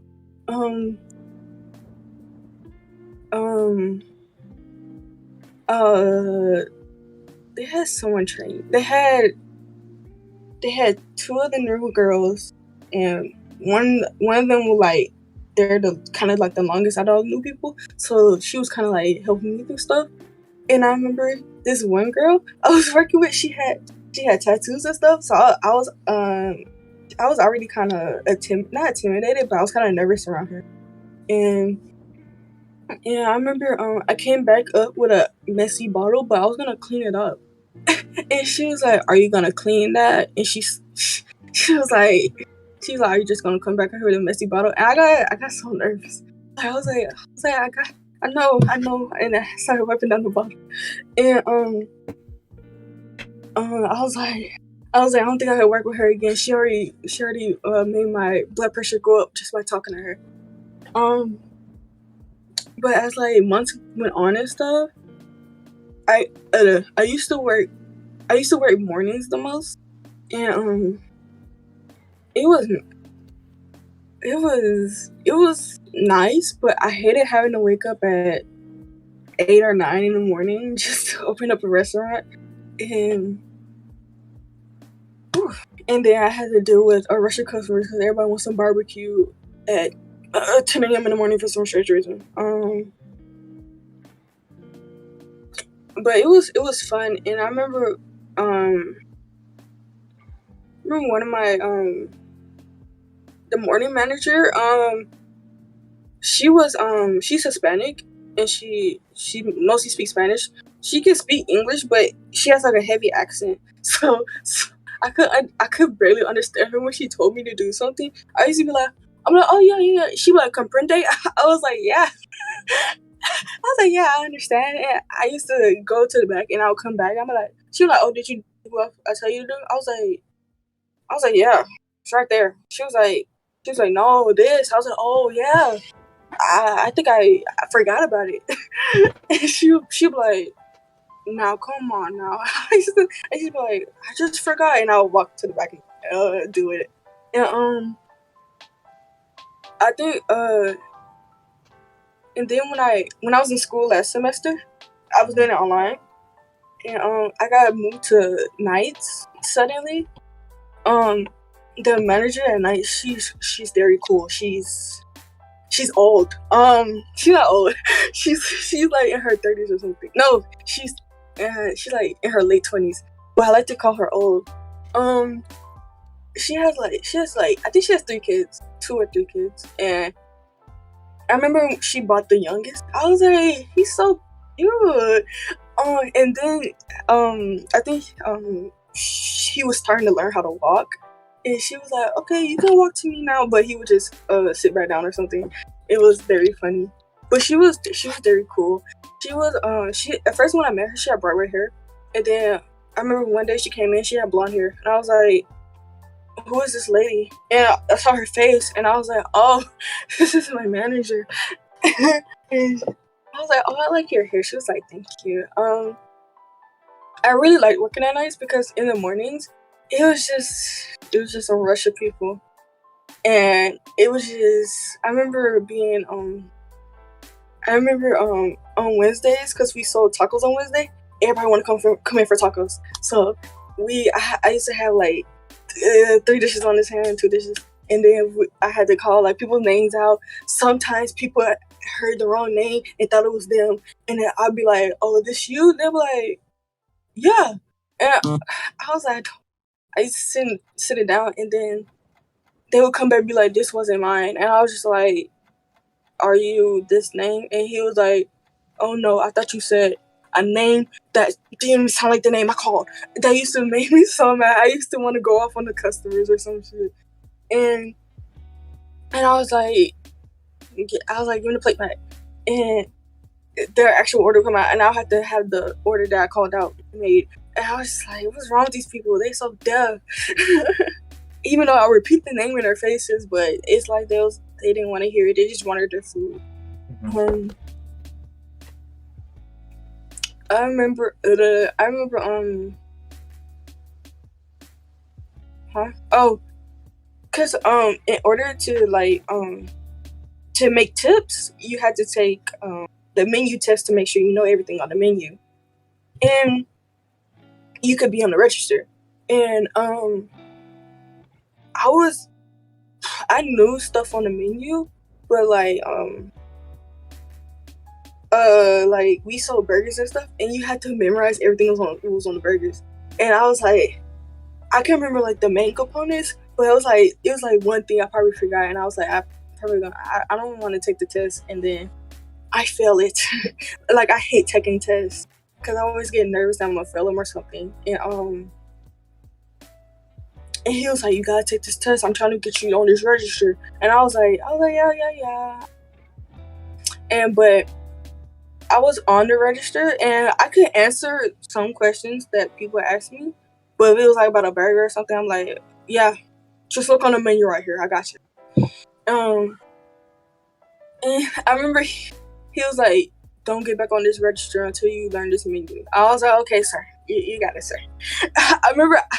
They had someone trained. They had two of the new girls, and one of them was like, they're the kind of like the longest out of all the new people. So she was kind of like helping me through stuff. And I remember this one girl I was working with, she had tattoos and stuff. So I was already kind of not intimidated, but I was kind of nervous around her. And yeah, I remember I came back up with a messy bottle, but I was gonna clean it up. And she was like, "Are you gonna clean that?" And she was like, "Are you just gonna come back here with a messy bottle?" And I got so nervous. I was like, I know. And I started wiping down the bottle. And I was like, I don't think I could work with her again. She already made my blood pressure go up just by talking to her. But as like months went on and stuff, I used to work mornings the most, and it was nice, but I hated having to wake up at 8 or 9 in the morning just to open up a restaurant, and then I had to deal with a rush of customers because everybody wants some barbecue at 10 a.m. in the morning for some strange reason. But it was fun, and I remember one of my the morning manager, she's Hispanic, and she mostly speaks Spanish. She can speak English, but she has like a heavy accent, so I could barely understand her when she told me to do something. I used to be like, I'm like, "Oh yeah." She was like, "Comprende?" I was like, "Yeah." I was like, "Yeah, I understand." And I used to go to the back, and I would come back. I'm like, she was like, "Oh, did you what I tell you to do? I was like, yeah, it's right there. She was like, no, this. I was like, oh yeah. I think I forgot about it. And she be like, now come on now. I just be like, I just forgot, and I'll walk to the back and do it. And I think and then when I was in school last semester, I was doing it online, and I got moved to nights suddenly. The manager at night, she's very cool. She's old. She's not old. She's like in her 30s or something. No, she's like in her late 20s. But I like to call her old. She has like I think she has 3 kids, 2 or 3 kids, and I remember she bought the youngest. I was like, he's so cute. And then I think he was starting to learn how to walk, and she was like, okay, you can walk to me now, but he would just sit back down or something. It was very funny, but she was very cool. She at first when I met her, she had bright red hair, and then I remember one day she came in, she had blonde hair, and I was like, who is this lady? And I saw her face, and I was like, oh, this is my manager. And I was like, oh, I like your hair. She was like, thank you. I really like working at nights because in the mornings, it was just a rush of people, and it was just. I remember on Wednesdays, because we sold tacos on Wednesday. Everybody want to come in for tacos, so I used to have like 3 dishes on this hand, 2 dishes, and then I had to call like people's names out. Sometimes people heard the wrong name and thought it was them, and then I'd be like, "Oh, this you?" They'd be like, "Yeah," and I was like, I used to sit it down, and then they would come back and be like, "This wasn't mine," and I was just like, "Are you this name?" And he was like, "Oh no, I thought you said a name that didn't even sound like the name I called." That used to make me so mad. I used to want to go off on the customers or some shit. And I was like, give me the plate back. And their actual order would come out, and I'll have to have the order that I called out made. And I was just like, what's wrong with these people? They so deaf. Even though I repeat the name in their faces, but it's like they didn't want to hear it. They just wanted their food. I remember. Cause in order to to make tips, you had to take the menu test to make sure you know everything on the menu, and you could be on the register. And I knew stuff on the menu, but like we sold burgers and stuff, and you had to memorize everything that was on the burgers. And I was like, I can't remember like the main components, but it was like one thing I probably forgot, and I was like, I don't want to take the test, and then I fail it. Like I hate taking tests because I always get nervous that I'm gonna fail them or something. And he was like, you gotta take this test. I'm trying to get you on this register. And I was like, yeah. But I was on the register, and I could answer some questions that people asked me. But if it was like about a burger or something, I'm like, yeah, just look on the menu right here. I got you. And I remember he was like, don't get back on this register until you learn this menu. I was like, okay, sir. You got it, sir. I remember I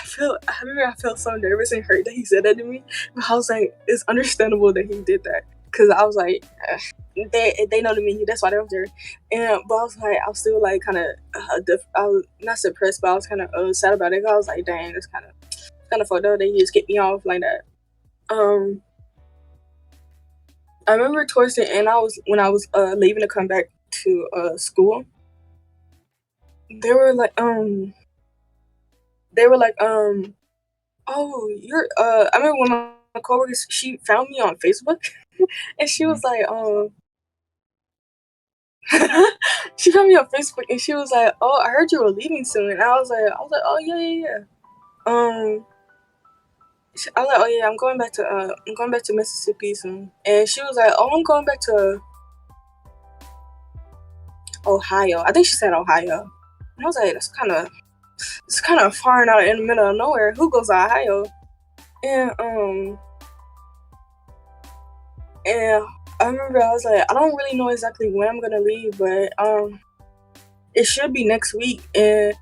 felt so nervous and hurt that he said that to me. But I was like, it's understandable that he did that. Because I was like, they know the menu. That's why they're up there. But I was like, I was still like kind of, I was not suppressed, but I was kind of sad about it. Cause I was like, dang, it's kind of fucked up that he just kicked me off like that. I remember towards the end, when I was leaving to come back to school. They were like, oh, you're, I remember when my coworkers, she found me on Facebook, and she was like, she found me on Facebook, and she was like, oh, I heard you were leaving soon, and I was like, oh, yeah. I was like, oh yeah, I'm going back to Mississippi soon, and she was like, oh, I'm going back to Ohio. I think she said Ohio. And I was like, that's kind of it's kind of far and out in the middle of nowhere. Who goes to Ohio? And I remember I was like, I don't really know exactly when I'm gonna leave, but it should be next week. And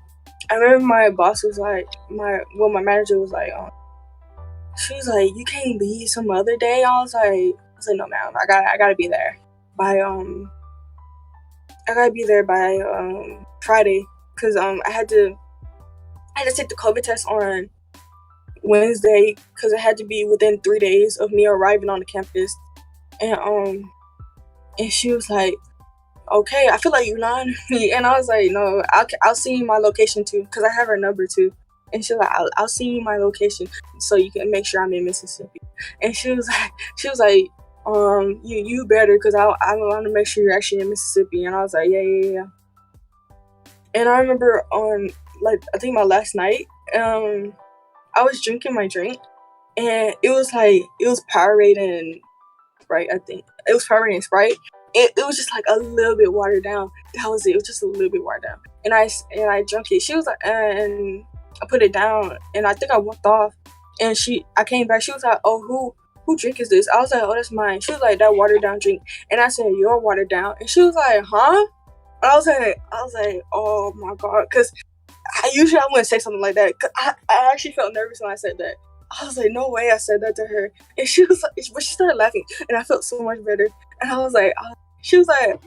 I remember my boss was like, my manager was like, she was like, you can't leave some other day. I was like, no, ma'am, I gotta be there by Friday, because I had to take the COVID test on Wednesday, because it had to be within 3 days of me arriving on the campus. And she was like, okay, I feel like you're lying to me. And I was like, no, I'll send you my location too, because I have her number too. And she was like, I'll send you my location so you can make sure I'm in Mississippi. And she was like, you better, because I want to make sure you're actually in Mississippi. And I was like, yeah. And I remember on, like, I think my last night, I was drinking my drink, and it was Powerade and Sprite. I think it was Powerade and Sprite. It was just like a little bit watered down. That was it. It was just a little bit watered down. And I drank it. She was like, and I put it down, and I think I walked off. And I came back. She was like, oh, who drink is this? I was like, oh, that's mine. She was like, that watered down drink. And I said, you're watered down. And she was like, huh? And I was like, oh my God, because I wouldn't say something like that. Cause I actually felt nervous when I said that. I was like, no way I said that to her. And she was like, but she started laughing, and I felt so much better. And I was like, she was like,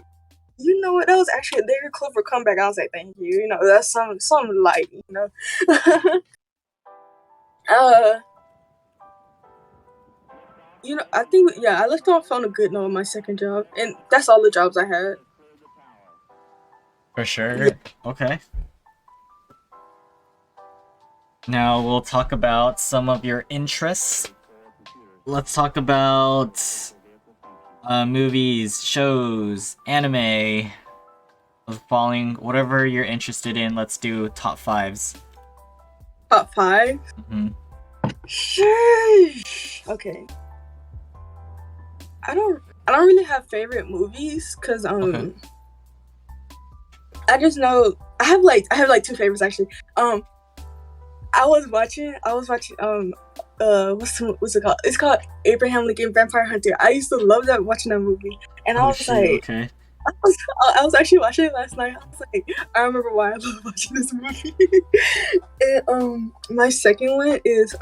you know what? That was actually a very clever comeback. I was like, thank you. You know, that's something light, you know. You know, I think, yeah, I left off on a good note on my second job, and that's all the jobs I had. For sure. Yeah. Okay. Now we'll talk about some of your interests. Let's talk about movies, shows, anime, following, whatever you're interested in. Let's do top fives. Top five? Mm-hmm. Okay. I don't really have favorite movies, because okay. I just know I have like two favorites actually. I was watching what's it called? It's called Abraham Lincoln Vampire Hunter. I used to love watching that movie, and I was like, okay. I was actually watching it last night. I was like, I remember why I love watching this movie. And my second one is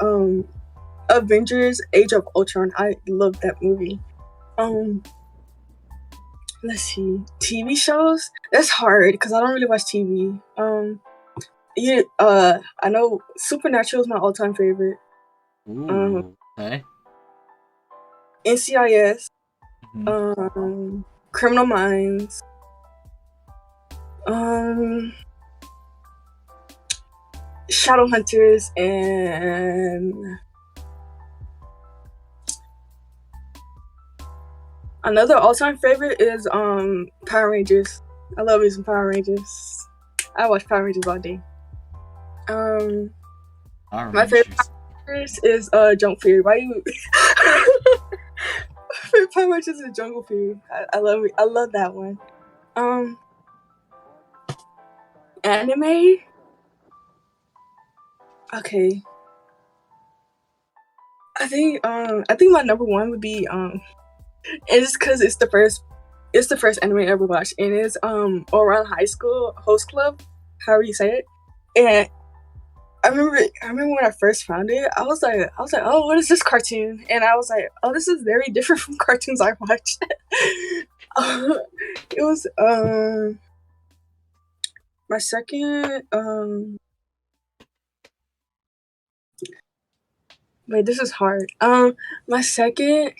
Avengers: Age of Ultron. I love that movie. Let's see, TV shows. That's hard because I don't really watch TV. I know Supernatural is my all-time favorite. Ooh, okay. NCIS, Criminal Minds, Shadowhunters, and another all-time favorite is Power Rangers. I love me some Power Rangers. I watch Power Rangers all day. My favorite Power Rangers is Jungle Fury. Why you? My favorite Power Rangers is Jungle Fury. I love it. I love that one. Anime. Okay. I think my number one would be it's because it's the first anime I ever watched, and it's Ouran High School Host Club, however you say it. And I remember when I first found it, I was like, oh, what is this cartoon? And I was like, oh, this is very different from cartoons I watched. It was my second wait, this is hard. My second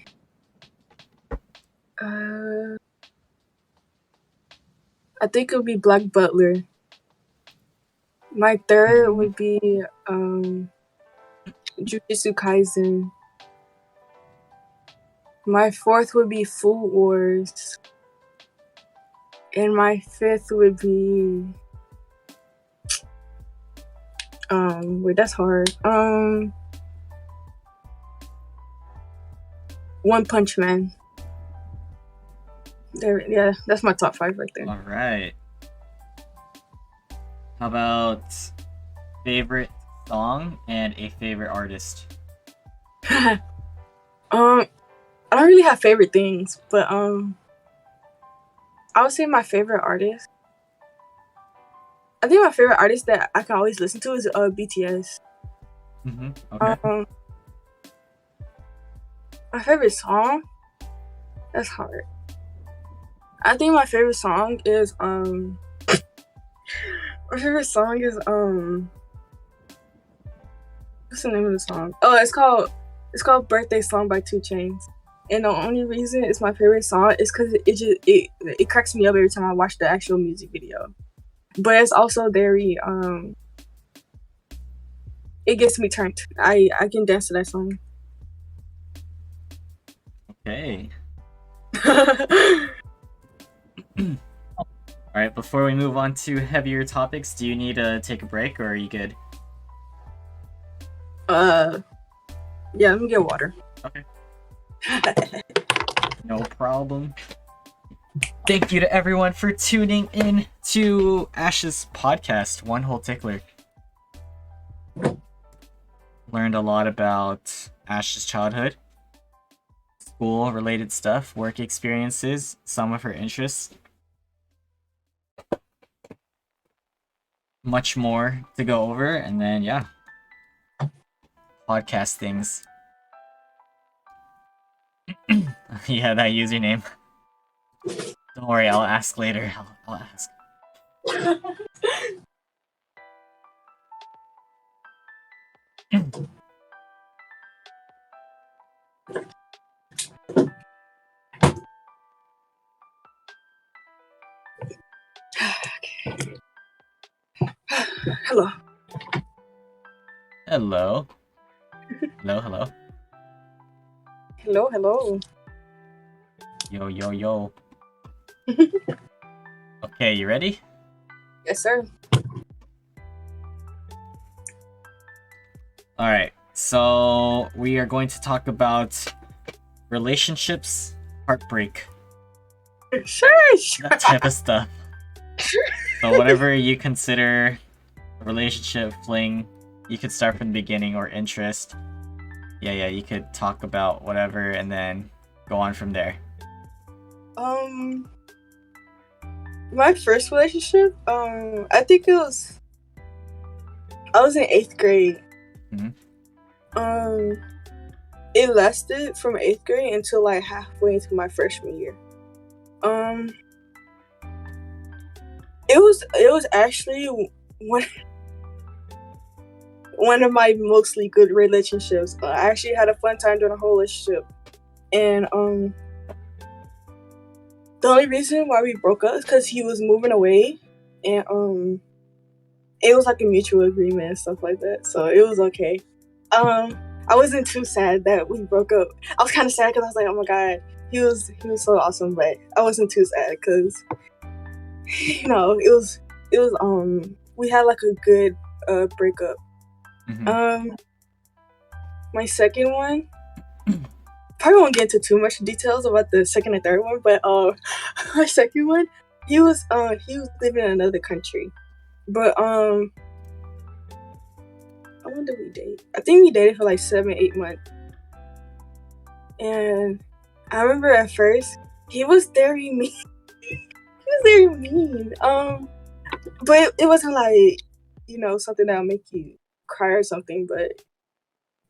I think it would be Black Butler. My third would be Jujutsu Kaisen. My fourth would be Food Wars. And my fifth would be wait, that's hard. One Punch Man. There, yeah, that's my top 5 right there. All right. How about favorite song and a favorite artist. I don't really have favorite things, but I would say my favorite artist. I think my favorite artist that I can always listen to is BTS. Okay. My favorite song? That's hard. I think my favorite song is my favorite song is what's the name of the song? Oh, it's called Birthday Song by 2 Chainz. And the only reason it's my favorite song is because it cracks me up every time I watch the actual music video. But it's also very it gets me turned. I can dance to that song. Okay. All right, before we move on to heavier topics, do you need to take a break or are you good? Yeah, let me get water. Okay. No problem. Thank you to everyone for tuning in to Ash's podcast, One Whole Tickler. Learned a lot about Ash's childhood, school-related stuff, work experiences, some of her interests. Much more to go over, and then, yeah. Podcast things. Yeah, that username. Don't worry, I'll ask later. I'll ask. Hello. Hello. Hello. Hello. Yo. Okay, you ready? Yes, sir. Alright, so we are going to talk about relationships, heartbreak, Sure. that type of stuff. So whatever you consider a relationship, fling, you could start from the beginning, or interest. Yeah, you could talk about whatever and then go on from there. My first relationship, I think I was in 8th grade. Mhm. It lasted from 8th grade until like halfway into my freshman year. It was actually one of my mostly good relationships. I actually had a fun time during the whole relationship, and the only reason why we broke up is because he was moving away, and it was like a mutual agreement and stuff like that, so it was okay. I wasn't too sad that we broke up. I was kind of sad because I was like, oh my god, he was so awesome, but I wasn't too sad because it was we had like a good breakup. My second one, probably won't get into too much details about the second and third one, but my second one, he was living in another country, but how long did we date? I think we dated for like 7-8 months, and I remember at first he was very mean. But it wasn't like something that'll make you cry or something, but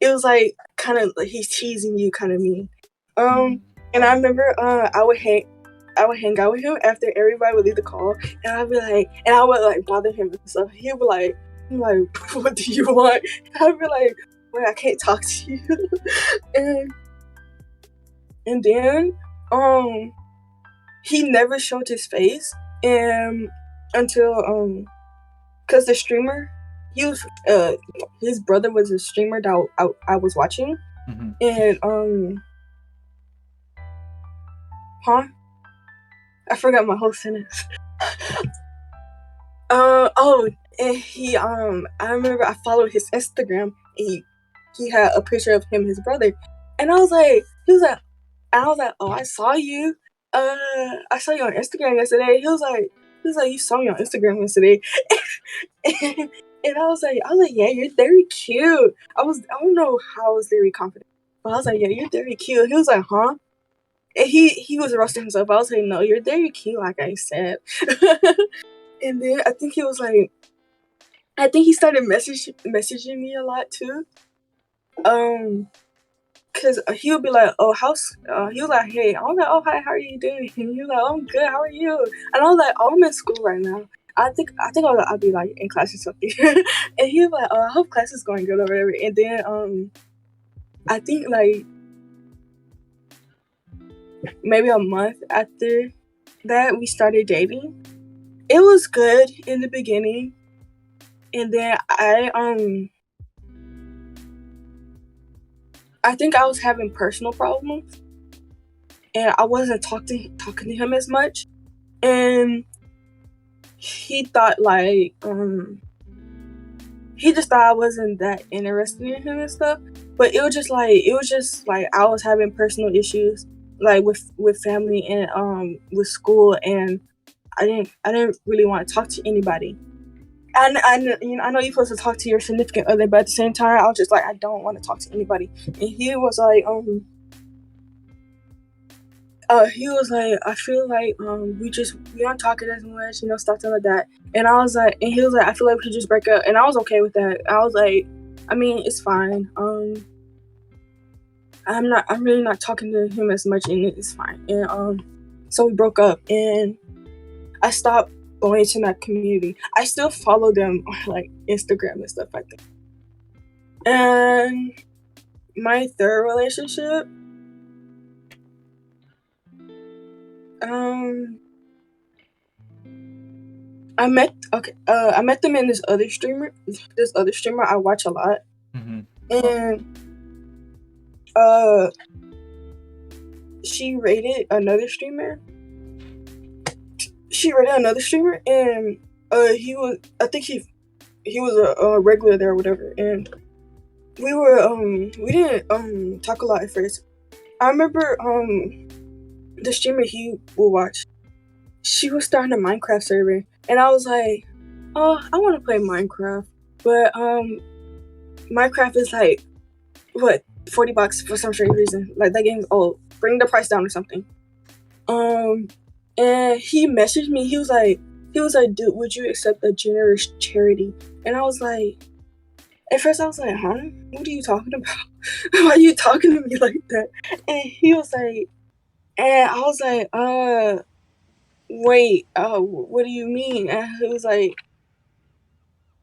it was like kind of like he's teasing you, kind of mean. And I remember I would hang out with him after everybody would leave the call, and I would like bother him and stuff. He'd be like, what do you want? And I'd be like, wait, I can't talk to you. and then he never showed his face, and until because the streamer, he was his brother was a streamer that I was watching, and I forgot my whole sentence. And he I remember I followed his Instagram, and he had a picture of him and his brother, and I was like, oh, I saw you on Instagram yesterday. He was like, you saw me on Instagram yesterday. And I was like, yeah, you're very cute. I don't know how I was very confident, but I was like, yeah, you're very cute. He was like, huh? And he was roasting himself. I was like, no, you're very cute, like I said. And then I think he started messaging me a lot too. Cause he would be like, "Oh, he was like, "Hey," I was like, "Oh, hi, how are you doing?" And he was like, "Oh, I'm good. How are you?" And I was like, "Oh, I'm in school right now. I'll be like in class or something." And he was like, "Oh, I hope class is going good or whatever." And then I think like maybe a month after that, we started dating. It was good in the beginning, and then I think I was having personal problems, and I wasn't talking to him as much, and he thought like he just thought I wasn't that interested in him and stuff. But it was just like I was having personal issues like with family and with school, and I didn't really want to talk to anybody. And I know you're supposed to talk to your significant other, but at the same time, I was just like, I don't want to talk to anybody. And he was like, I feel like we aren't talking as much, stuff like that. And I was like, and he was like, I feel like we should just break up. And I was okay with that. I was like, I mean, it's fine. I'm really not talking to him as much, and it's fine. And so we broke up, and I stopped going to that community. I still follow them on like Instagram and stuff like that. And my third relationship, I met them in this other streamer I watch a lot. Mm-hmm. And she rated another streamer, and I think he was a regular there or whatever, and we didn't talk a lot at first. I remember the streamer he will watch, she was starting a Minecraft server, and I was like, oh, I want to play Minecraft, but Minecraft is like what, $40 for some strange reason. Like that game's old. Bring the price down or something. And he messaged me. He was like, dude, would you accept a generous charity? And I was like, at first I was like, huh? What are you talking about? Why are you talking to me like that? And he was like, and I was like, wait, what do you mean? And he was like,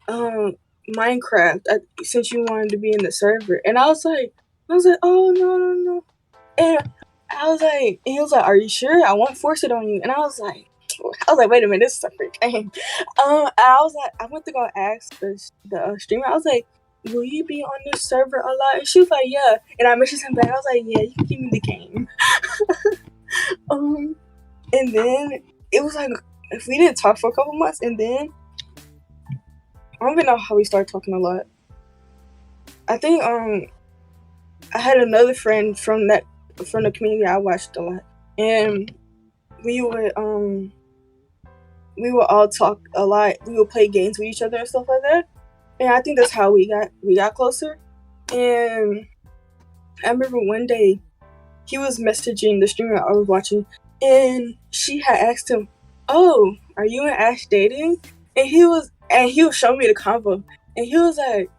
Minecraft, since you wanted to be in the server. And I was like, oh, no. And I was like, and he was like, are you sure? I won't force it on you. And I was like, wait a minute, this is a free game. And I was like, I went to go ask the streamer. I was like, will you be on this server a lot? And she was like, yeah. And I messaged him back. I was like, yeah, you can give me the game. And then it was like, if we didn't talk for a couple months, and then I don't even know how we started talking a lot. I think I had another friend from the community I watched a lot, and we would all talk a lot. We would play games with each other and stuff like that. And I think that's how we got closer. And I remember one day he was messaging the streamer I was watching, and she had asked him, "Oh, are you and Ash dating?" And he was showing me the combo, and he was like,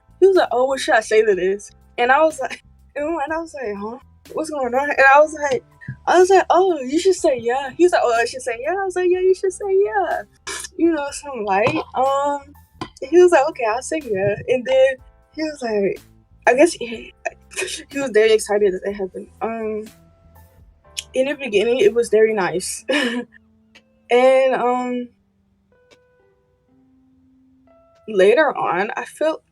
"Oh, what should I say to this?" And I was like, huh? What's going on? And I was like, oh, you should say yeah. He was like, oh, I should say yeah. I was like, yeah, you should say yeah. Something light. He was like, okay, I'll say yeah. And then he was like, I guess he was very excited that it happened. In the beginning, it was very nice. And later on, I feel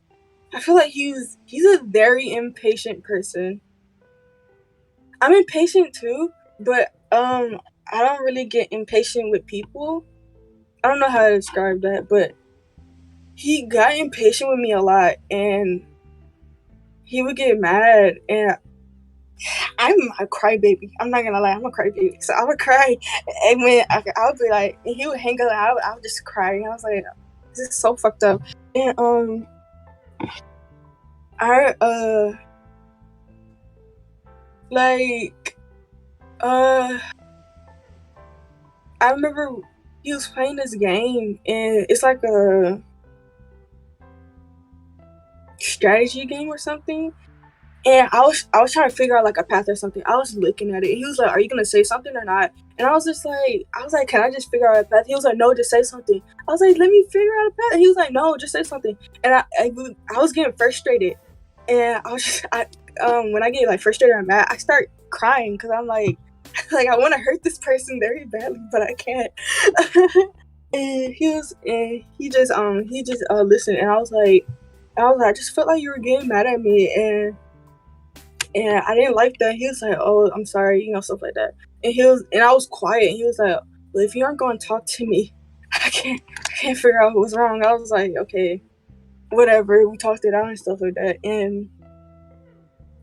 like he's a very impatient person. I'm impatient too, but I don't really get impatient with people. I don't know how to describe that, but he got impatient with me a lot, and he would get mad, and I'm a crybaby. I'm not gonna lie, I'm a crybaby. So I would cry, and when I would be like, and he would hang up, and I would just cry, and I was like, This is so fucked up. And I like I remember he was playing this game, and it's like a strategy game or something. And I was trying to figure out like a path or something. I was looking at it. He was like, "Are you gonna say something or not?" And I was like, "Can I just figure out a path?" He was like, "No, just say something." I was like, "Let me figure out a path." And he was like, "No, just say something." And I was getting frustrated, and I was just when I get like frustrated or mad, I start crying because I'm like I want to hurt this person very badly, but I can't. And he just listened, and I just felt like you were getting mad at me, and I didn't like that. He was like, "Oh, I'm sorry," stuff like that. And I was quiet. And he was like, "Well, if you aren't going to talk to me, I can't figure out what was wrong." I was like, "Okay, whatever." We talked it out and stuff like that, and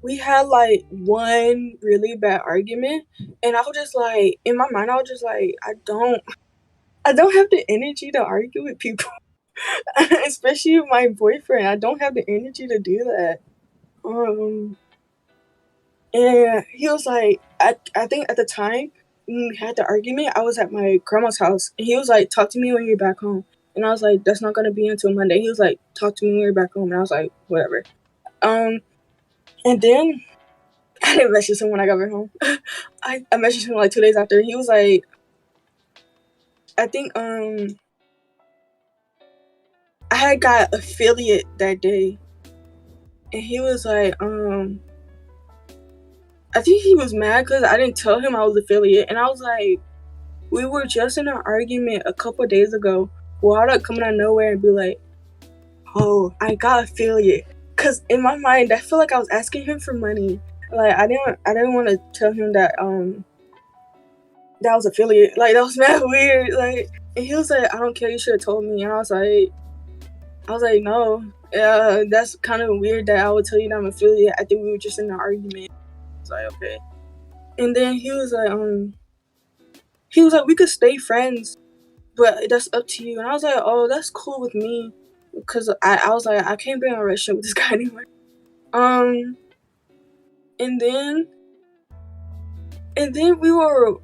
we had like one really bad argument, and I was just like, in my mind, I was just like, I don't have the energy to argue with people, especially with my boyfriend. I don't have the energy to do that. And he was like, I think at the time when we had the argument, I was at my grandma's house, and he was like, "Talk to me when you're back home." And I was like, "That's not gonna be until Monday." He was like, "Talk to me when you're back home," and I was like, "Whatever." And then I didn't message him when I got back home. I messaged him like 2 days after. He was like, I think I had got affiliate that day, and he was like, I think he was mad because I didn't tell him I was affiliate, and I was like, we were just in an argument a couple of days ago. Why would I come out of nowhere and be like, "Oh, I got affiliate"? Because in my mind, I feel like I was asking him for money. Like I didn't want to tell him that that was affiliate. Like that was mad weird. Like, and he was like, "I don't care. You should have told me." And I was like, "No, yeah, that's kind of weird that I would tell you that I'm affiliate. I think we were just in an argument." I was like, "Okay." And then he was like, "We could stay friends, but that's up to you." And I was like, "Oh, that's cool with me," because I was like, I can't be in a relationship with this guy anymore. And then I think we were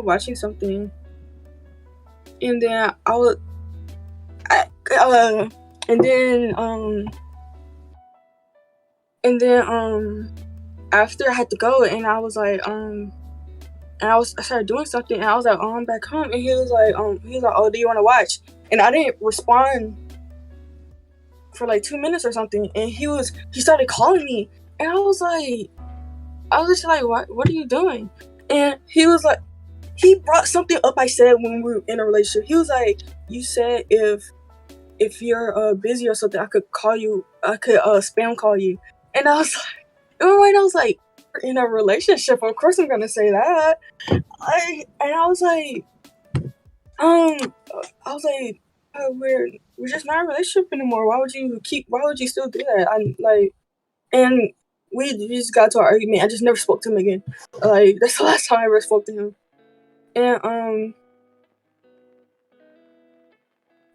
watching something, and then and then after I had to go, and I was like, and I started doing something, and I was like, "Oh, I'm back home," and he was like, "Oh, do you want to watch?" And I didn't respond for like 2 minutes or something, and he started calling me, and I was just like, what are you doing? And he brought something up I said when we were in a relationship. He was like, "You said if you're busy or something, I could call you, I could spam call you." And I was like, in my mind, I was like, "We're in a relationship, of course I'm gonna say that." I was like, we're just not in a relationship anymore. Why would you still do that? And we just got to an argument. I just never spoke to him again. Like, that's the last time I ever spoke to him. And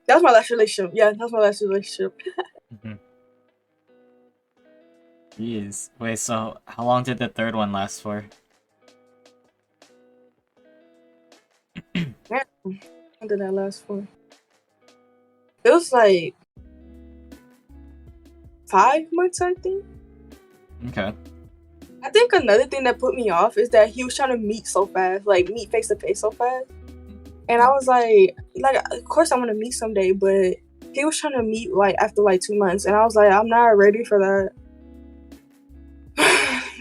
that was my last relationship. Yeah, that was my last relationship. Mhm. Jeez. Wait, so how long did the third one last for? How long did that last for? It was like 5 months, I think. Okay. I think another thing that put me off is that he was trying to meet so fast, like meet face to face so fast. And I was like, of course I want to meet someday, but he was trying to meet like after like 2 months, and I was like, I'm not ready for that.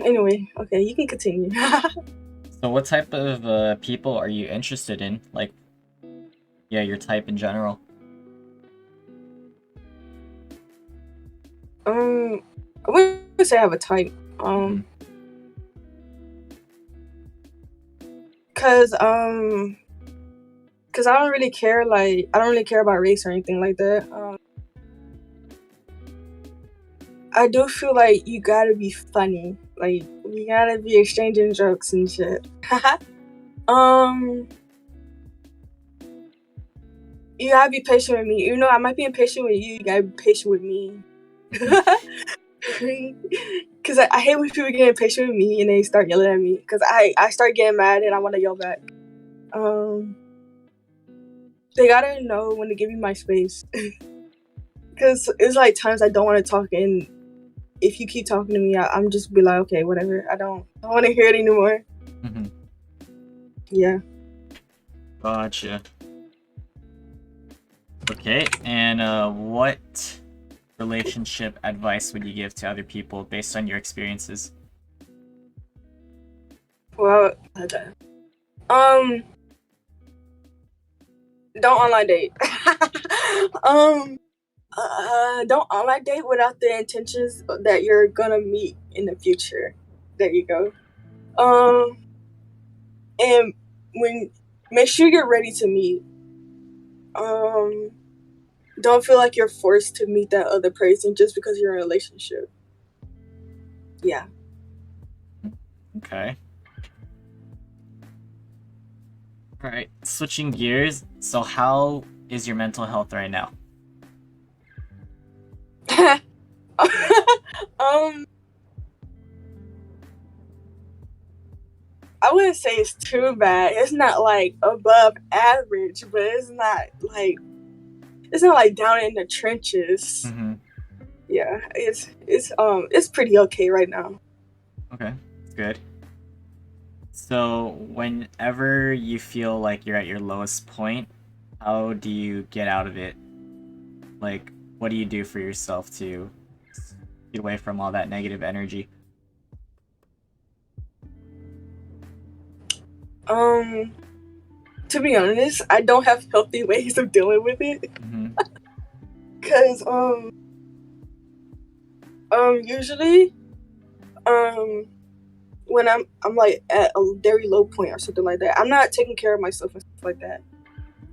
Anyway, okay, you can continue. So what type of people are you interested in? Like, yeah, your type in general. I wouldn't say I have a type. Cause I don't really care. Like, I don't really care about race or anything like that. I do feel like you gotta be funny. Like, you gotta be exchanging jokes and shit. you gotta be patient with me. You know, I might be impatient with you. You gotta be patient with me. Because I hate when people get impatient with me and they start yelling at me. Because I start getting mad and I want to yell back. They gotta know when to give me my space. Because it's like times I don't want to talk, and if you keep talking to me, I'm just be like, okay, whatever. I don't want to hear it anymore. Mm-hmm. Yeah. Gotcha. Okay, and what relationship advice would you give to other people based on your experiences? Well, don't online date. Don't online date without the intentions that you're gonna meet in the future. There you go. And make sure you're ready to meet. Don't feel like you're forced to meet that other person just because you're in a relationship. Yeah. Okay. All right, switching gears. So how is your mental health right now? I wouldn't say it's too bad. It's not like above average, but it's not like down in the trenches. Mm-hmm. Yeah, it's pretty okay right now. Okay, that's good. So whenever you feel like you're at your lowest point, how do you get out of it? Like, what do you do for yourself to get away from all that negative energy? To be honest, I don't have healthy ways of dealing with it. Mm-hmm. Cause usually when I'm like at a very low point or something like that, I'm not taking care of myself and stuff like that,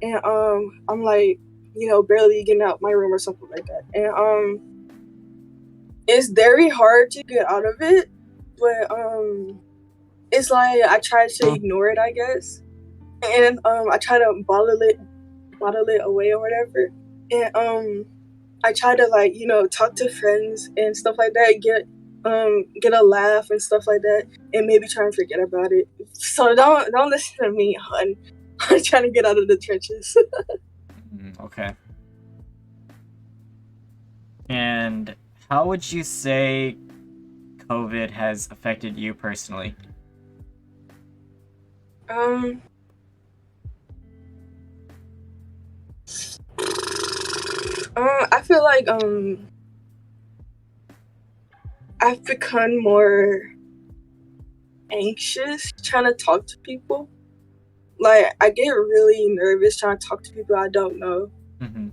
and I'm like, barely getting out my room or something like that, and it's very hard to get out of it, but it's like I try to ignore it, I guess, and I try to bottle it away or whatever, and I try to like talk to friends and stuff like that, get a laugh and stuff like that, and maybe try and forget about it. So don't listen to me on trying to get out of the trenches. Okay. And how would you say COVID has affected you personally? I feel like I've become more anxious trying to talk to people. Like I get really nervous trying to talk to people I don't know. Mm-hmm.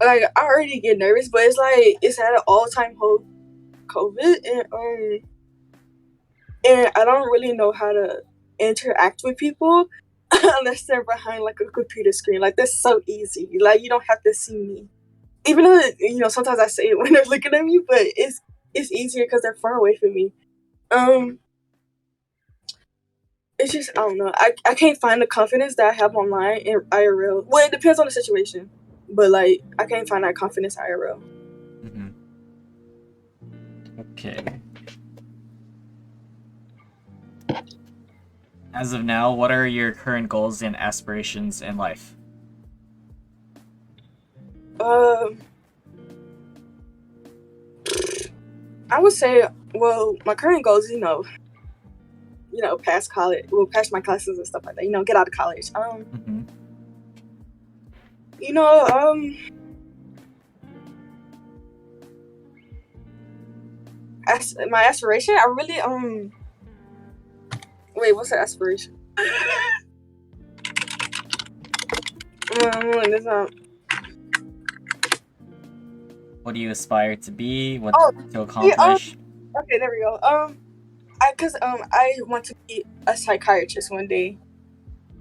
Like I already get nervous, but it's like it's at an all-time low COVID, and I don't really know how to interact with people unless they're behind like a computer screen. Like that's so easy. Like you don't have to see me, even though sometimes I say it when they're looking at me, but it's easier because they're far away from me. It's just I don't know. I can't find the confidence that I have online in IRL. Well, it depends on the situation, but like I can't find that confidence IRL. Mm-hmm. Okay. As of now, what are your current goals and aspirations in life? I would say, well, my current goals, pass college, pass my classes and stuff like that. Get out of college. Mm-hmm. My aspiration, I really wait, what's the aspiration? What do you aspire to be? What to Yeah, accomplish? okay, there we go. I want to be a psychiatrist one day,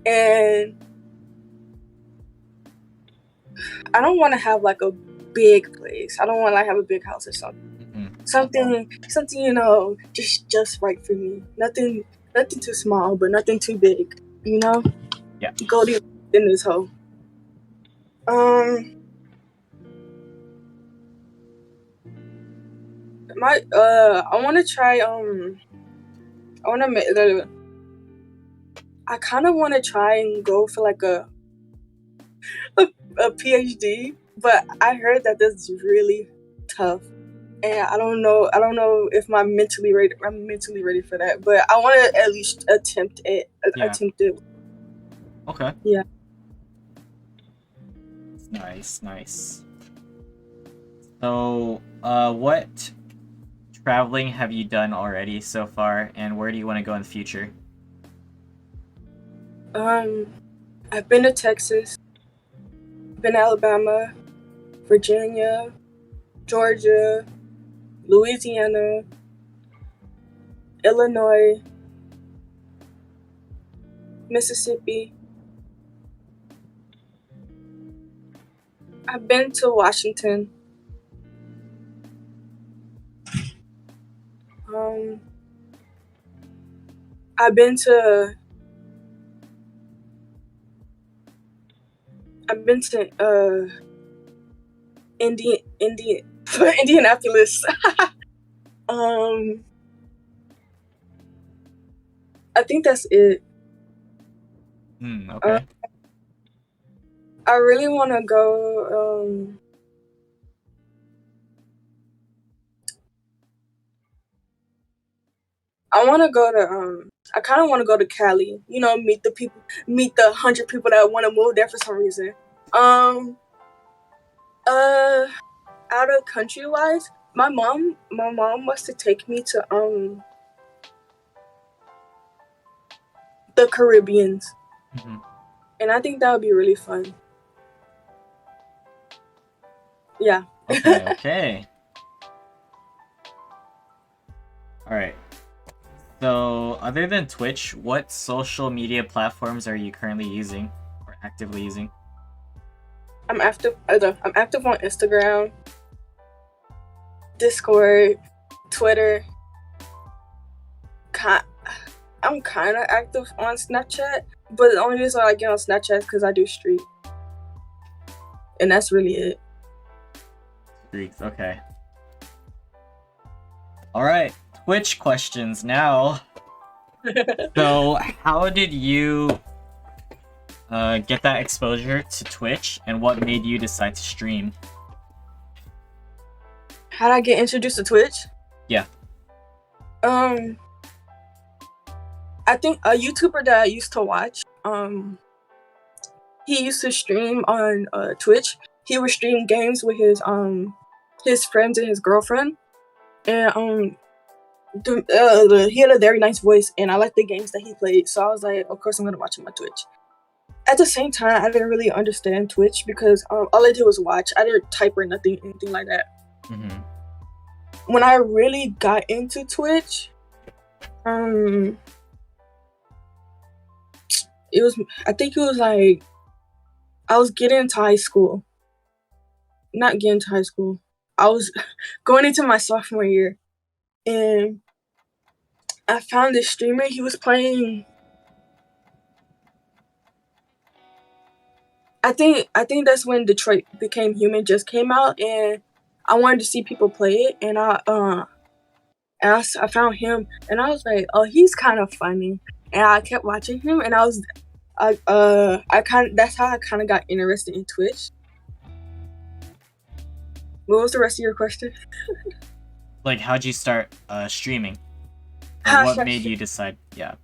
and I don't want to have like a big place. I don't want to like have a big house or something. Mm-hmm. Something just right for me. Nothing too small, but nothing too big. Yeah. Goldie in this hole. I want to try. I kind of want to try and go for like a PhD, but I heard that this is really tough, and I don't know if I'm mentally ready for that. But I want to at least attempt it. Okay. Yeah. Nice. So, what traveling have you done already so far, and where do you want to go in the future? I've been to Texas, been to Alabama, Virginia, Georgia, Louisiana, Illinois, Mississippi. I've been to Washington. I've been to Indianapolis. I think that's it. Okay. I really want to go. I want to go to. I kind of want to go to Cali. You know, meet the 100 people that want to move there for some reason. Out of country wise, my mom wants to take me to the Caribbeans, and I think that would be really fun. Yeah. Okay. All right. So, other than Twitch, what social media platforms are you currently using or actively using? I'm active on Instagram, Discord, Twitter. I'm kind of active on Snapchat, but the only reason I get on Snapchat is because I do streak. And that's really it. Streaks, okay. Alright, Twitch questions now. So, how did you get that exposure to Twitch, and what made you decide to stream? How did I get introduced to Twitch? Yeah. I think a YouTuber that I used to watch, he used to stream on Twitch. He would stream games with his friends and his girlfriend, and he had a very nice voice, and I liked the games that he played. So I was like, of course I'm gonna watch him on Twitch. At the same time, I didn't really understand Twitch because all I did was watch. I didn't type or anything like that. When I really got into Twitch, I think it was like I was getting into high school. Not getting into high school. I was going into my sophomore year, and I found this streamer. He was playing. I think that's when Detroit Become Human just came out, and I wanted to see people play it, and I found him, and I was like, oh, he's kind of funny, and I kept watching him, and that's how I kind of got interested in Twitch. What was the rest of your question? Like, how'd you start streaming? And what made you decide? Yeah.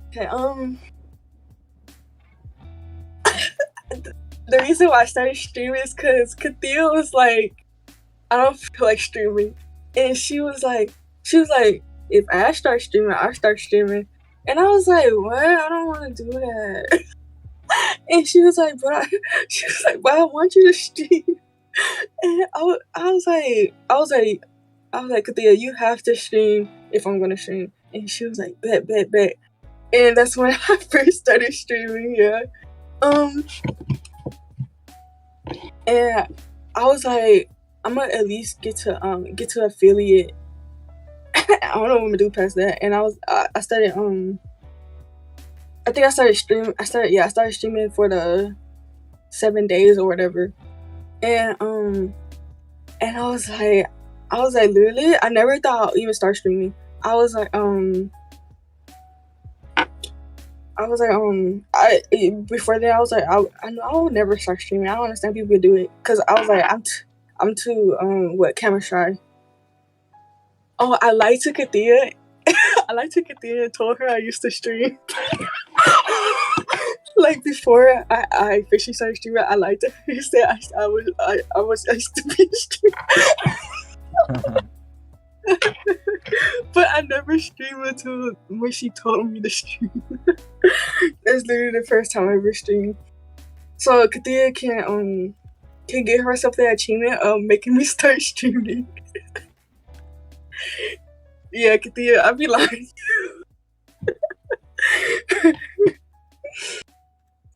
Okay. The reason why I started streaming is because Kathia was like, I don't feel like streaming, and she was like, if I start streaming, I start streaming, and I was like, what? I don't want to do that. And she was like, but I want you to stream. And I was like, Kathia, you have to stream if I'm gonna stream. And she was like, bet. And that's when I first started streaming. Yeah. And I was like, I'm gonna at least get to affiliate. I don't know what I'm gonna do past that. And I started I think I started streaming. I started streaming for the 7 days or whatever, and I was like, literally, I never thought I'll even start streaming. I was like, before that, I was like, I know I will never start streaming. I don't understand people who do it, cause I was like, I'm too camera shy. Oh, I lied to Katia. I lied to Katia and told her I used to stream. Like before I officially started streaming, I lied to her. Said I used to be a streamer. But I never streamed until when she told me to stream. That's literally the first time I ever streamed. So Katia can get herself the achievement of making me start streaming. Yeah, Katia, I be lying.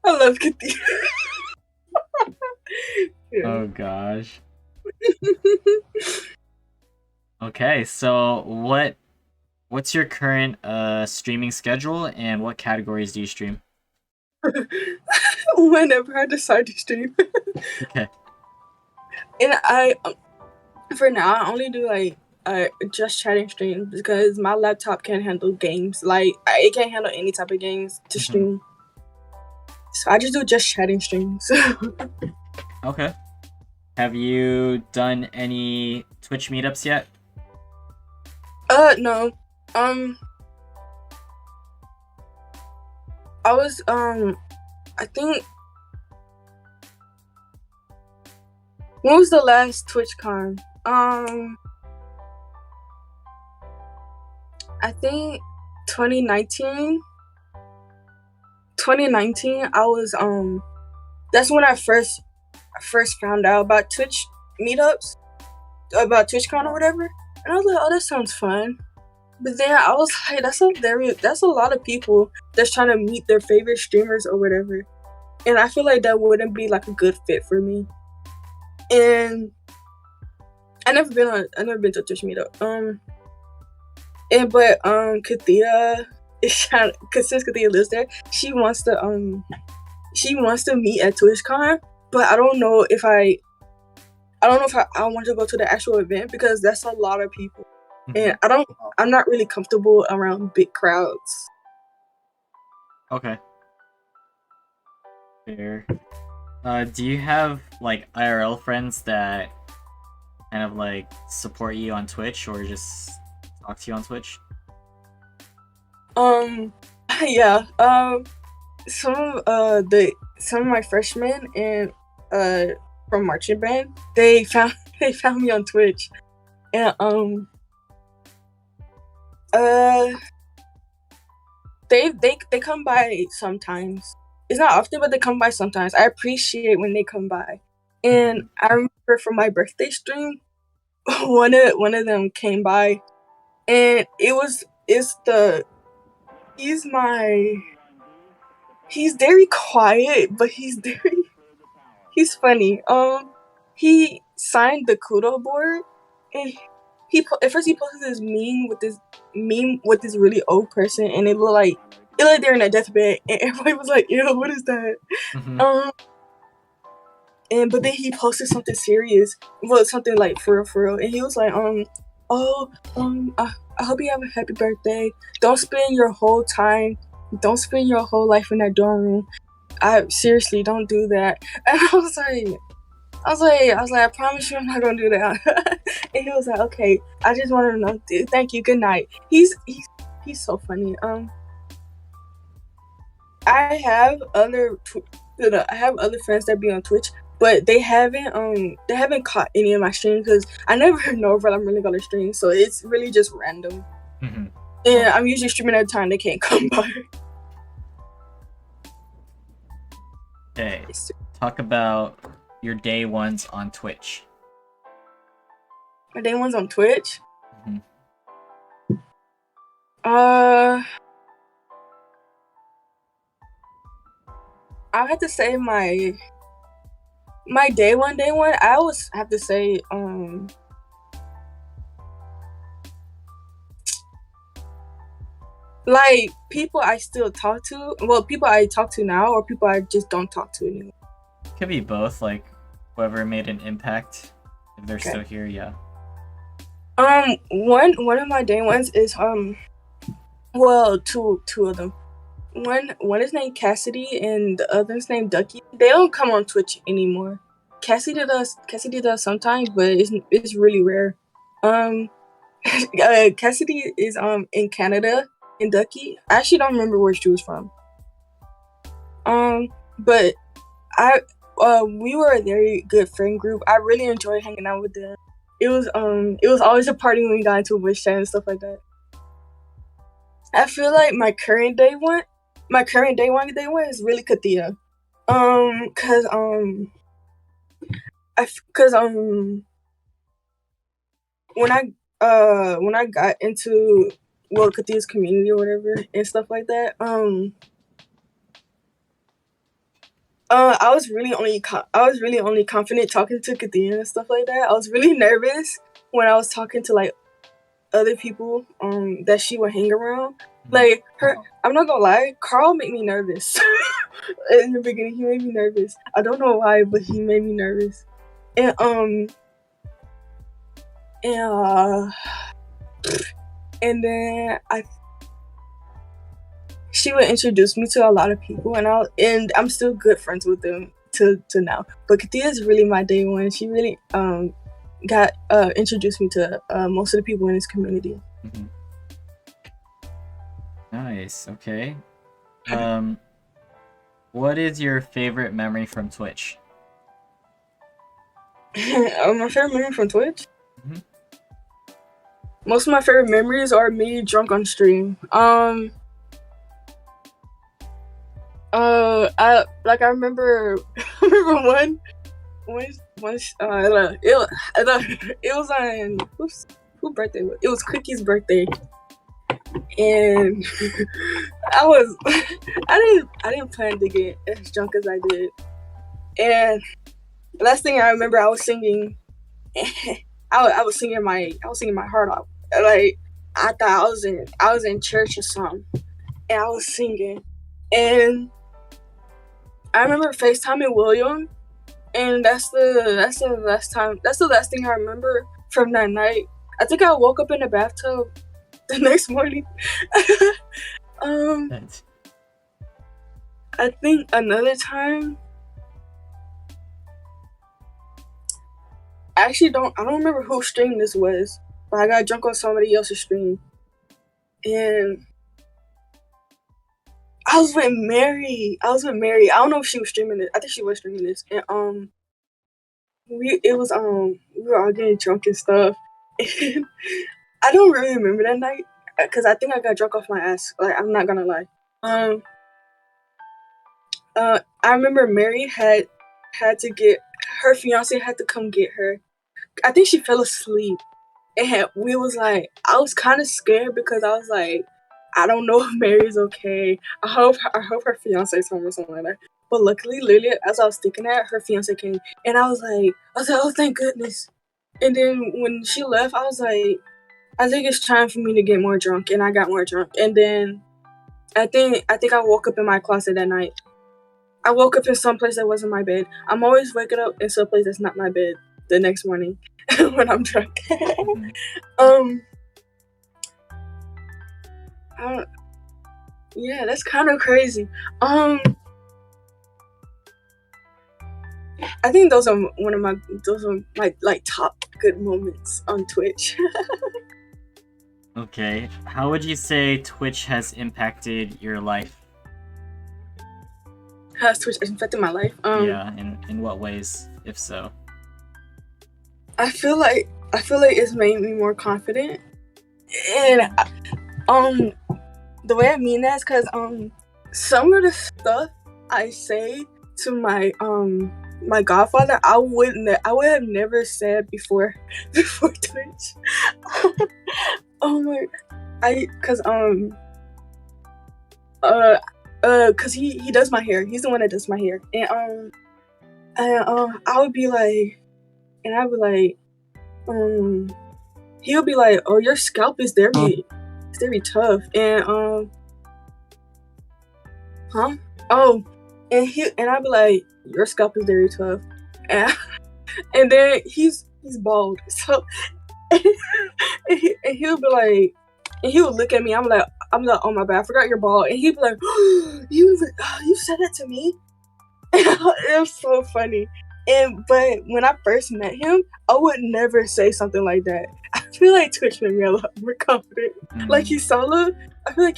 I love Katia. Yeah. Oh gosh. Okay, so what's your current streaming schedule, and what categories do you stream? Whenever I decide to stream. Okay. And I for now I only do like just chatting streams because my laptop can't handle games. Like it can't handle any type of games to stream. So I just do just chatting streams. Okay. Have you done any Twitch meetups yet? No. I was I think, when was the last TwitchCon? I think 2019. 2019, I was that's when I first found out about Twitch meetups, about TwitchCon or whatever. And I was like, oh, that sounds fun. But then I was like, that's a lot of people that's trying to meet their favorite streamers or whatever. And I feel like that wouldn't be like a good fit for me. And I never been to a Twitch meetup. Katia is trying, cause since Katia lives there, she wants to meet at TwitchCon, but I don't know if I want to go to the actual event because that's a lot of people. And I'm not really comfortable around big crowds. Okay. Fair. Do you have like IRL friends that kind of like support you on Twitch or just talk to you on Twitch? Yeah. Some of my freshmen and from marching band, they found me on Twitch, and they come by sometimes. It's not often, but they come by sometimes. I appreciate when they come by. And I remember from my birthday stream, one of them came by, and he's very quiet, but he's funny. He signed the Kudo board, and at first he posted this meme with this really old person, and it looked like they're in a deathbed, and everybody was like, "Ew, what is that?" But then he posted something serious, something like for real, and he was like, I hope you have a happy birthday. Don't spend your whole life in that dorm room. I seriously don't do that. And I was like, I promise you I'm not gonna do that. And he was like, okay, I just wanted to know. Thank you. Good night. He's so funny. I have other friends that be on Twitch, but they haven't caught any of my streams because I never know if I'm really gonna stream, so it's really just random. And I'm usually streaming at a time they can't come by. Okay, talk about your day ones on Twitch. My day ones on Twitch? I have to say my day one. I always have to say Like people I still talk to. Well, people I talk to now, or people I just don't talk to anymore. Could be both, like whoever made an impact. If they're Okay. still here, yeah. One of my day ones is well, two of them. One is named Cassidy and the other's named Ducky. They don't come on Twitch anymore. Cassidy does sometimes, but it's really rare. Cassidy is in Canada, and Ducky, I actually don't remember where she was from. But we were a very good friend group. I really enjoyed hanging out with them. It was always a party when we got into a voice chat and stuff like that. I feel like my current day one is really Katia. Cause when I got into Katia's community or whatever and stuff like that, I was really only confident talking to Katia and stuff like that. I was really nervous when I was talking to like other people that she would hang around. Like her, I'm not gonna lie, Carl made me nervous. In the beginning, he made me nervous. I don't know why, but he made me nervous. And then she would introduce me to a lot of people, and I'm still good friends with them to now. But Katia is really my day one. She really got introduced me to most of the people in this community. Mm-hmm. Nice. Okay. What is your favorite memory from Twitch? My favorite memory from Twitch? Mm-hmm. Most of my favorite memories are me drunk on stream. I remember once it was on whose birthday was it? It was Crickie's birthday. And I didn't plan to get as drunk as I did. And the last thing I remember, I was singing. I was singing my heart out. Like I thought I was in church or something, and I was singing. And I remember FaceTiming William, and that's the last thing I remember from that night. I think I woke up in the bathtub the next morning. I think another time, I don't remember whose stream this was, but I got drunk on somebody else's stream. And I was with Mary. I don't know if she was streaming it. I think she was streaming this. And we were all getting drunk and stuff. And I don't really remember that night because I think I got drunk off my ass. Like, I'm not gonna lie. I remember Mary had to get her fiance had to come get her. I think she fell asleep, and we was like, I was kind of scared because I was like, I don't know if Mary's okay. I hope her fiance's home or something like that. But luckily, literally, as I was thinking that, her fiance came, and I was like, oh, thank goodness. And then when she left, I was like, I think it's time for me to get more drunk, and I got more drunk. And then I think I woke up in my closet that night. I woke up in some place that wasn't my bed. I'm always waking up in some place that's not my bed the next morning when I'm drunk. Yeah, that's kind of crazy. I think those are my like top good moments on Twitch. Okay, how would you say Twitch has impacted your life? How has Twitch impacted my life? Yeah, in what ways, if so? I feel like it's made me more confident, and the way I mean that is because some of the stuff I say to my my godfather, I would have never said before Twitch. Cause he does my hair. He's the one that does my hair, and I would be like, he would be like, oh, your scalp is dirty, it's very tough. And oh, and I'd be like, your scalp is very tough, and then he's bald, so and he'll be like, and he would look at me. I'm like, oh my bad, I forgot you're bald, and he'd be like, you said that to me. It was so funny. But when I first met him, I would never say something like that. I feel like Twitch made me a lot more confident. Like Kisala, I feel like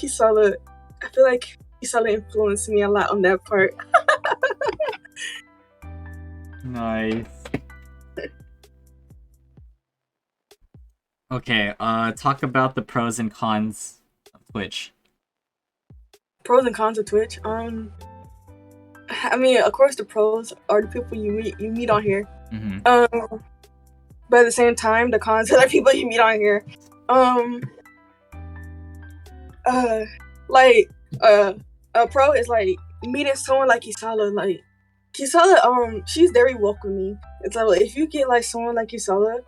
Kisala influenced me a lot on that part. Nice. Okay, talk about the pros and cons of Twitch. Pros and cons of Twitch. I mean, of course, the pros are the people you meet on here. Mm-hmm. But at the same time, the cons are the people you meet on here. A pro is like meeting someone like Kisala. Like Kisala, she's very welcoming. It's like if you get like someone like Kisala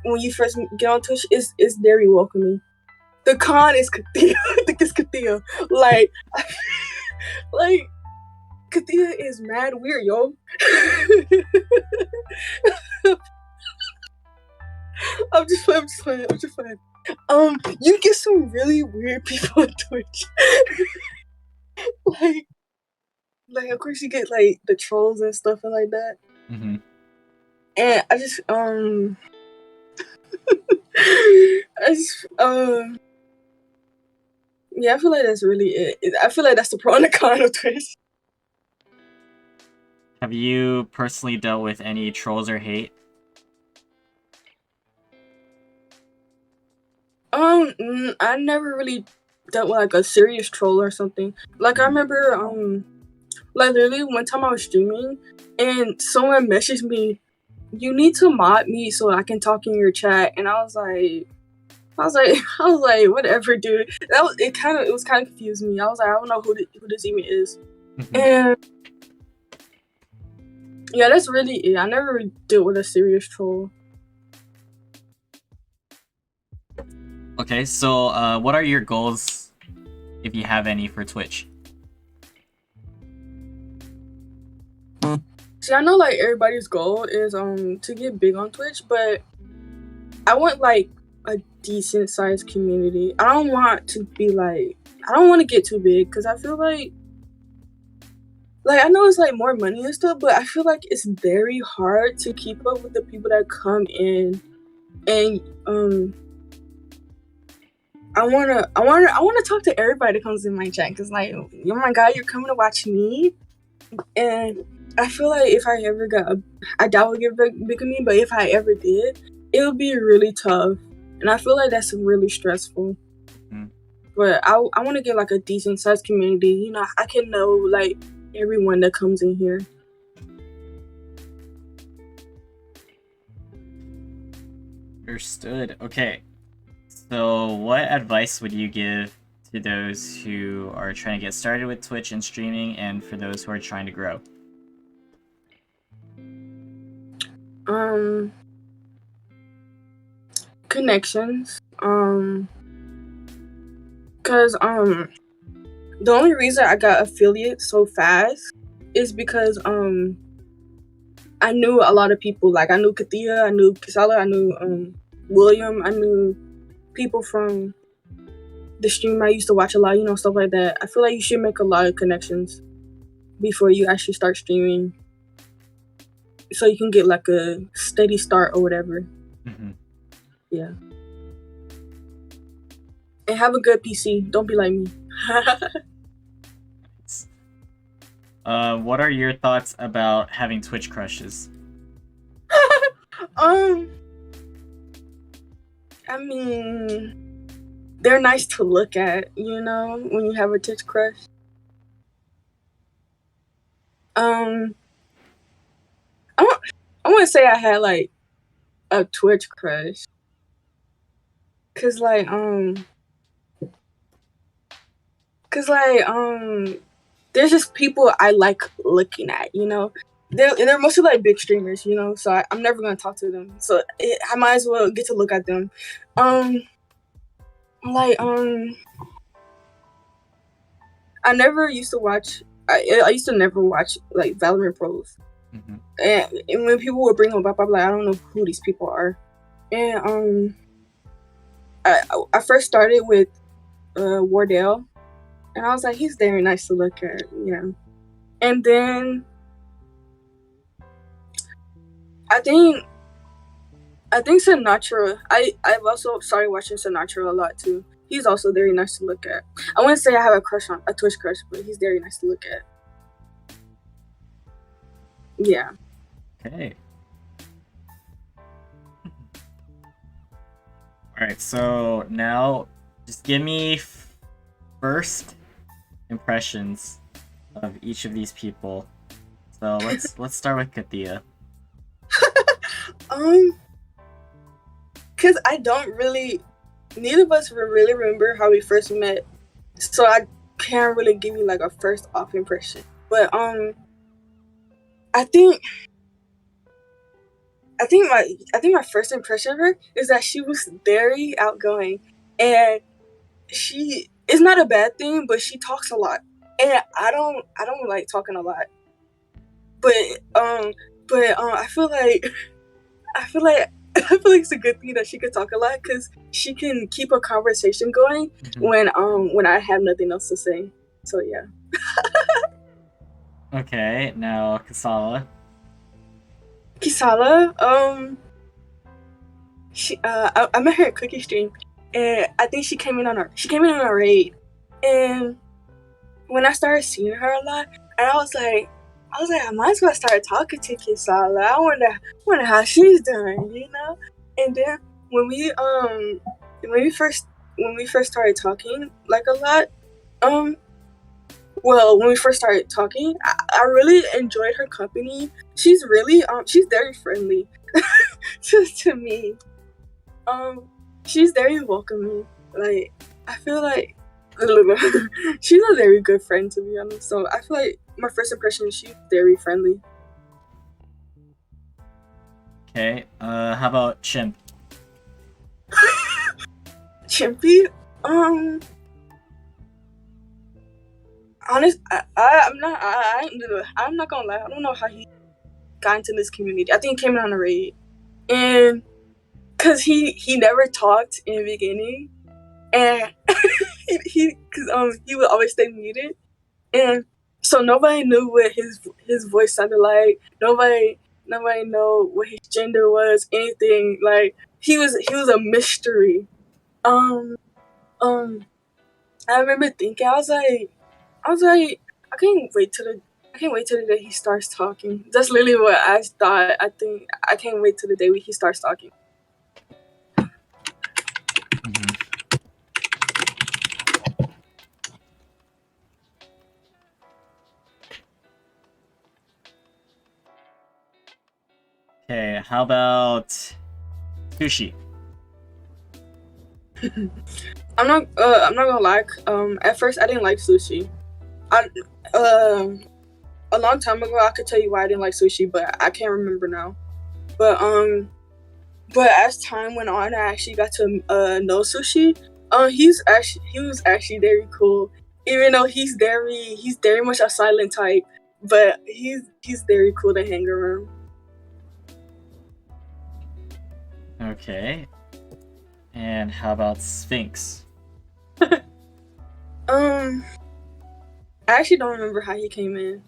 when you first get on Twitch, it's very welcoming. The con is Katia. I think it's Katia. Like Katia is mad weird, yo. I'm just playing. You get some really weird people on Twitch. like of course you get like the trolls and stuff and like that. Mm-hmm. And I just yeah, I feel like that's really it. I feel like that's the pro and the con of Twitch. Have you personally dealt with any trolls or hate? I never really dealt with like a serious troll or something. Like I remember, like literally one time I was streaming and someone messaged me, "You need to mod me so I can talk in your chat." And I was like, whatever, dude. It was kind of confusing me. I was like, I don't know who this even is. And yeah, that's really it. I never really dealt with a serious troll. Okay, so what are your goals, if you have any, for Twitch? See, I know like everybody's goal is to get big on Twitch, but I want like a decent sized community. I don't want to get too big because I feel like I know it's like more money and stuff, but I feel like it's very hard to keep up with the people that come in, and I wanna talk to everybody that comes in my chat because like, oh my god, you're coming to watch me, and I feel like if I ever I doubt we'll get big of me, but if I ever did, it would be really tough, and I feel like that's really stressful. But I want to get like a decent sized community. You know, I can know like everyone that comes in here. Understood. Okay. So what advice would you give to those who are trying to get started with Twitch and streaming, and for those who are trying to grow? Connections. Cause the only reason I got affiliate so fast is because I knew a lot of people. Like I knew Katia, I knew Kisala, I knew William, I knew people from the stream I used to watch a lot, you know, stuff like that. I feel like you should make a lot of connections before you actually start streaming, so you can get like a steady start or whatever. Yeah. And have a good PC. Don't be like me. What are your thoughts about having Twitch crushes? I mean, they're nice to look at, you know, when you have a Twitch crush. I wouldn't say I had like a Twitch crush, cause there's just people I like looking at, you know. They're mostly like big streamers, you know, so I'm never gonna talk to them. So I might as well get to look at them. Like I never used to watch. I used to never watch like Valorant pros, and when people would bring them up, I'm like, I don't know who these people are. And I first started with Wardell, and I was like, he's very nice to look at, yeah. And then I think Sinatra. I've also started watching Sinatra a lot too. He's also very nice to look at. I wouldn't say I have a Twitch crush, but he's very nice to look at. Yeah. Okay. Alright, so now just give me first impressions of each of these people. So let's start with Katia. Cause I don't really, neither of us really remember how we first met, so I can't really give you like a first off impression. But I think my first impression of her is that she was very outgoing, and she is not a bad thing, but she talks a lot, and I don't like talking a lot. But I feel like it's a good thing that she can talk a lot, because she can keep a conversation going when I have nothing else to say. So yeah. Okay, now Kasala. I met her at Cookie Stream, and I think she came in on a raid, and when I started seeing her a lot, and I was like, I might as well start talking to Kisala. I wonder how she's doing, you know. And then when we first started talking like a lot, well, when we first started talking, I really enjoyed her company. She's really she's very friendly to me. She's very welcoming. Like, I feel like she's a very good friend, to be honest. So I feel like my first impression is she's very friendly. Okay, how about Chimp? Chimpy? Honest, I'm not gonna lie. I don't know how he got into this community. I think he came in on a raid, and cause he never talked in the beginning, and he would always stay muted, and so nobody knew what his voice sounded like. Nobody know what his gender was. Anything. Like, he was a mystery. I remember thinking, I was like, I can't wait till the day he starts talking. That's literally what I thought. I think I can't wait till the day he starts talking. Okay, how about Sushi? I'm not gonna lie. At first I didn't like Sushi. A long time ago I could tell you why I didn't like Sushi, but I can't remember now. But as time went on, I actually got to know Sushi. He was actually very cool. Even though he's very much a silent type, but he's very cool to hang around. Okay. And how about Sphinx? I actually don't remember how he came in,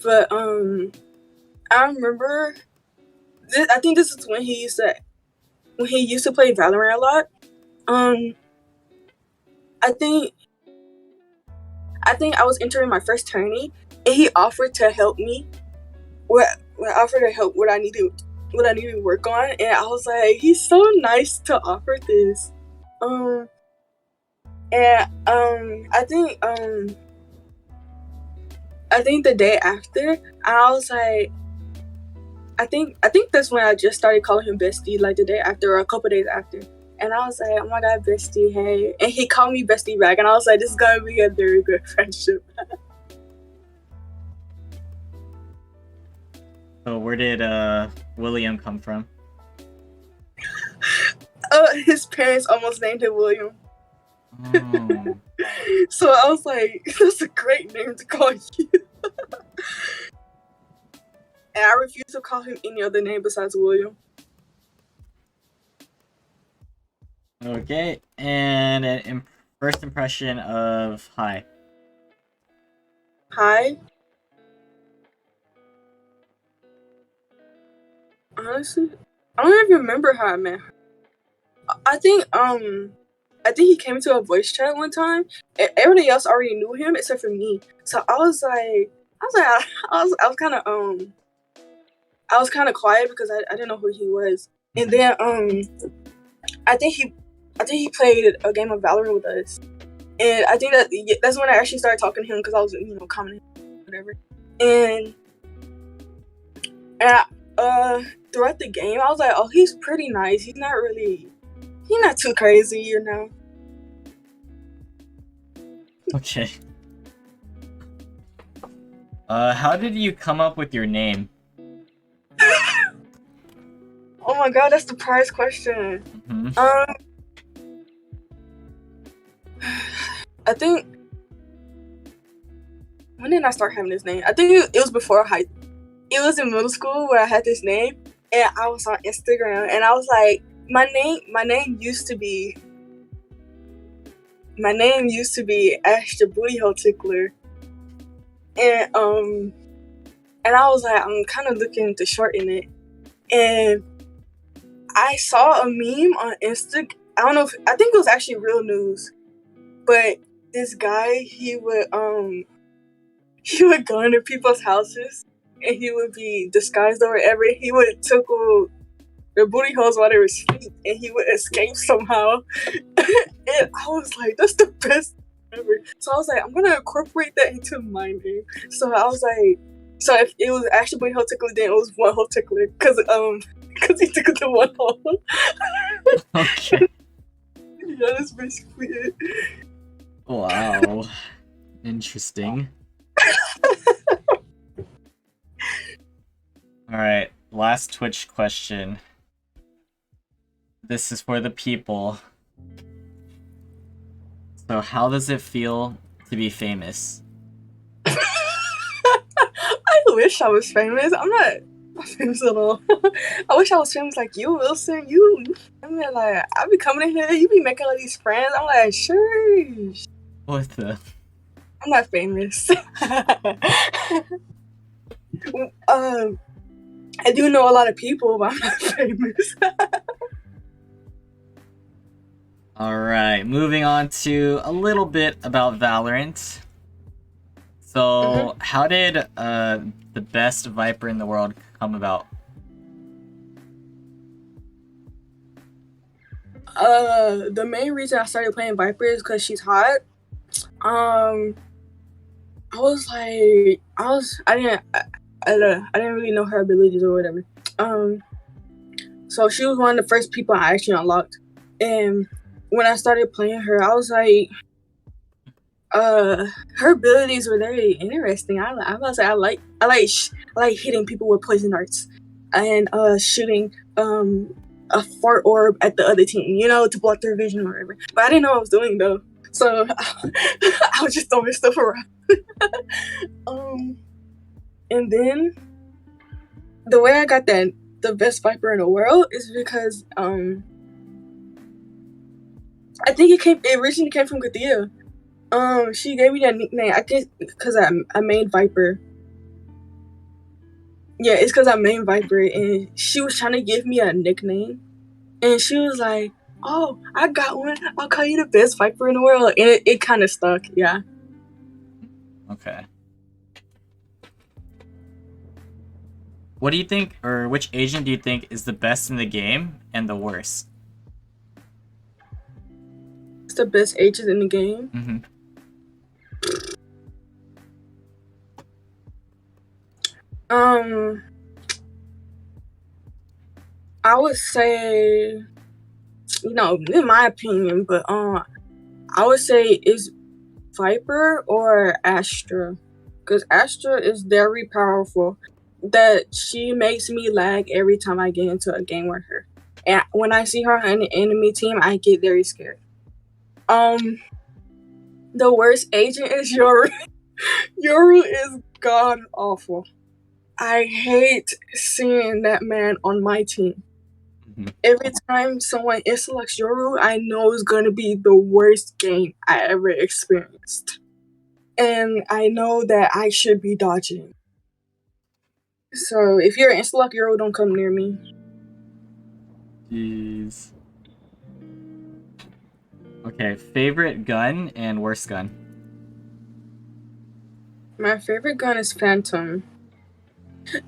but I remember. I think this is when he used to play Valorant a lot. I think I was entering my first tourney, and he offered to help me. Offered to help what I needed to work on, and I was like, he's so nice to offer this. And I think the day after, I was like, I think that's when I just started calling him bestie, like the day after or a couple days after. And I was like, oh my god, bestie, hey. And he called me bestie back, and I was like, this is gonna be a very good friendship. So where did William come from? His parents almost named him William. Oh. So I was like, that's a great name to call you. And I refuse to call him any other name besides William. Okay, and first impression of Hi. Hi. Honestly, I don't even remember how I met her. I think he came into a voice chat one time, and everybody else already knew him except for me. So I was kind of quiet because I didn't know who he was. And then I think he played a game of Valorant with us, and I think that's when I actually started talking to him because I was commenting whatever. And throughout the game, I was like, oh, he's pretty nice. He's not too crazy, you know. Okay. How did you come up with your name? Oh my god, that's the prize question. Mm-hmm. I think, when did I start having this name? I think it was before high. It was in middle school where I had this name, and I was on Instagram, and I was like, my name used to be Ash the Booty Hole Tickler, and I was like, I'm kind of looking to shorten it, and I saw a meme on Insta. I think it was actually real news, but this guy, he would go into people's houses and he would be disguised or whatever. He would tickle their booty holes while they were asleep, and he would escape somehow. And I was like, that's the best ever. So I was like, I'm gonna incorporate that into my name. So I was like, so if it was actually booty hole tickler, then it was one hole tickler, because he tickled the one hole. Okay. Yeah, that's basically it. Wow. Interesting. Alright, last Twitch question. This is for the people. So how does it feel to be famous? I wish I was famous. I'm not famous at all. I wish I was famous like you, Wilson. I mean, like, I be coming in here, you be making all these friends. I'm like, sure. What the? I'm not famous. I do know a lot of people, but I'm not famous. Alright, moving on to a little bit about Valorant. So, how did the best Viper in the world come about? The main reason I started playing Viper is because she's hot. I didn't really know her abilities or whatever. So she was one of the first people I actually unlocked. And when I started playing her, I was like, her abilities were very interesting. I like hitting people with poison darts and shooting a fart orb at the other team, to block their vision or whatever. But I didn't know what I was doing though, so I was just throwing stuff around. And then the way I got the best Viper in the world is because I think it originally came from Katia. She gave me that nickname. I guess because I made Viper. Yeah, it's because I made Viper, and she was trying to give me a nickname, and she was like, "Oh, I got one. I'll call you the best Viper in the world," and it kind of stuck. Yeah. Okay. What do you think, or which agent do you think is the best in the game and the worst? It's the best agent in the game. Mm-hmm. I would say, in my opinion, but I would say it's Viper or Astra, because Astra is very powerful. That she makes me lag every time I get into a game with her, and when I see her on the enemy team, I get very scared. The worst agent is Yoru. Yoru is god awful. I hate seeing that man on my team. Every time someone inselects Yoru, I know it's gonna be the worst game I ever experienced. And I know that I should be dodging. So if you're an inselect Yoru, don't come near me. Jeez. Okay, favorite gun and worst gun. My favorite gun is Phantom.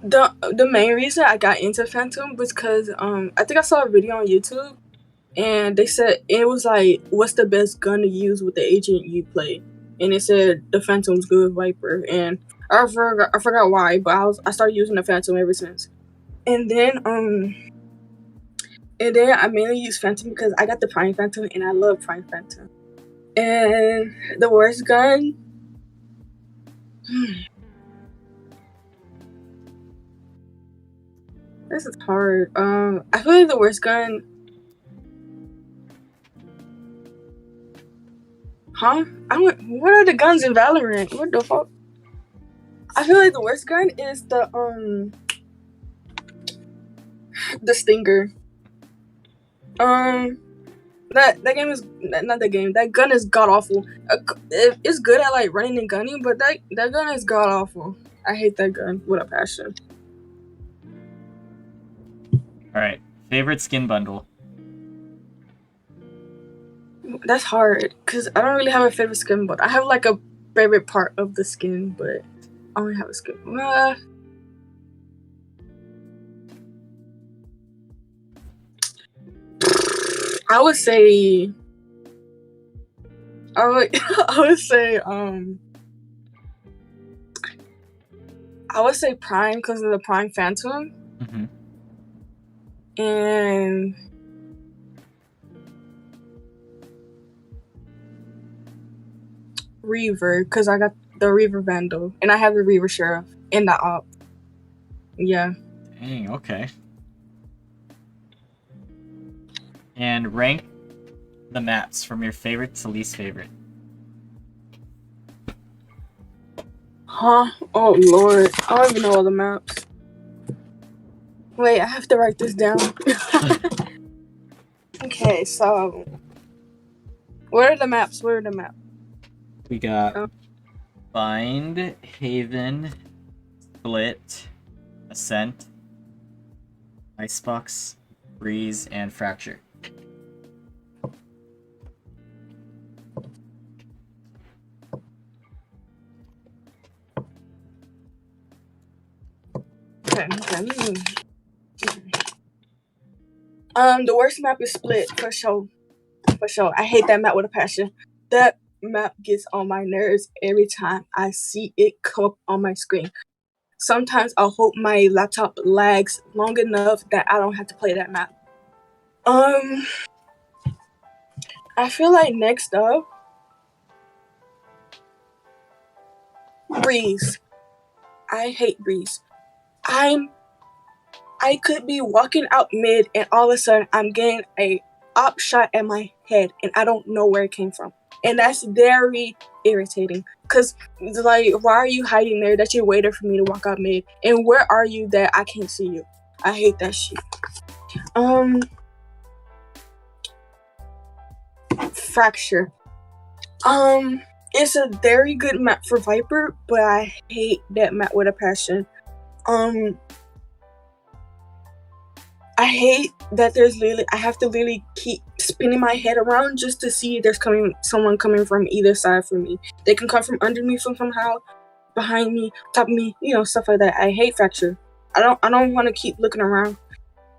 The main reason I got into Phantom was because I think I saw a video on YouTube and they said it was like, what's the best gun to use with the agent you play? And it said the Phantom's good with Viper, and I forgot why, but I started using the Phantom ever since. And then I mainly use Phantom because I got the Prime Phantom and I love Prime Phantom. And the worst gun. This is hard. I feel like the worst gun. Huh? What are the guns in Valorant? What the fuck? I feel like the worst gun is the Stinger. That game is not the game. That gun is god awful. It's good at like running and gunning, but that gun is god awful. I hate that gun with a passion. All right, favorite skin bundle. That's hard because I don't really have a favorite skin, but I have like a favorite part of the skin, but I don't have a skin. I would say Prime because of the Prime Phantom. Mm-hmm. And Reaver because I got the Reaver Vandal and I have the Reaver Sheriff in the op. Yeah. Dang, okay. And rank the maps from your favorite to least favorite. Huh? Oh lord, I don't even know all the maps. Wait, I have to write this down. Okay, so what are the maps? We got Bind, Haven, Split, Ascent, Icebox, Breeze, and Fracture. Okay. The worst map is Split for sure. I hate that map with a passion. That map gets on my nerves every time I see it come up on my screen. Sometimes I hope my laptop lags long enough that I don't have to play that map. I feel like next up, Breeze. I hate Breeze. I could be walking out mid and all of a sudden I'm getting a op shot at my head and I don't know where it came from. And that's very irritating because it's like, why are you hiding there that you're waiting for me to walk out mid? And where are you that I can't see you? I hate that shit. Fracture. It's a very good map for Viper, but I hate that map with a passion. I hate that I have to literally keep spinning my head around just to see if there's someone coming from either side for me. They can come from under me, from somehow, behind me, top of me, stuff like that. I hate Fracture. I don't want to keep looking around,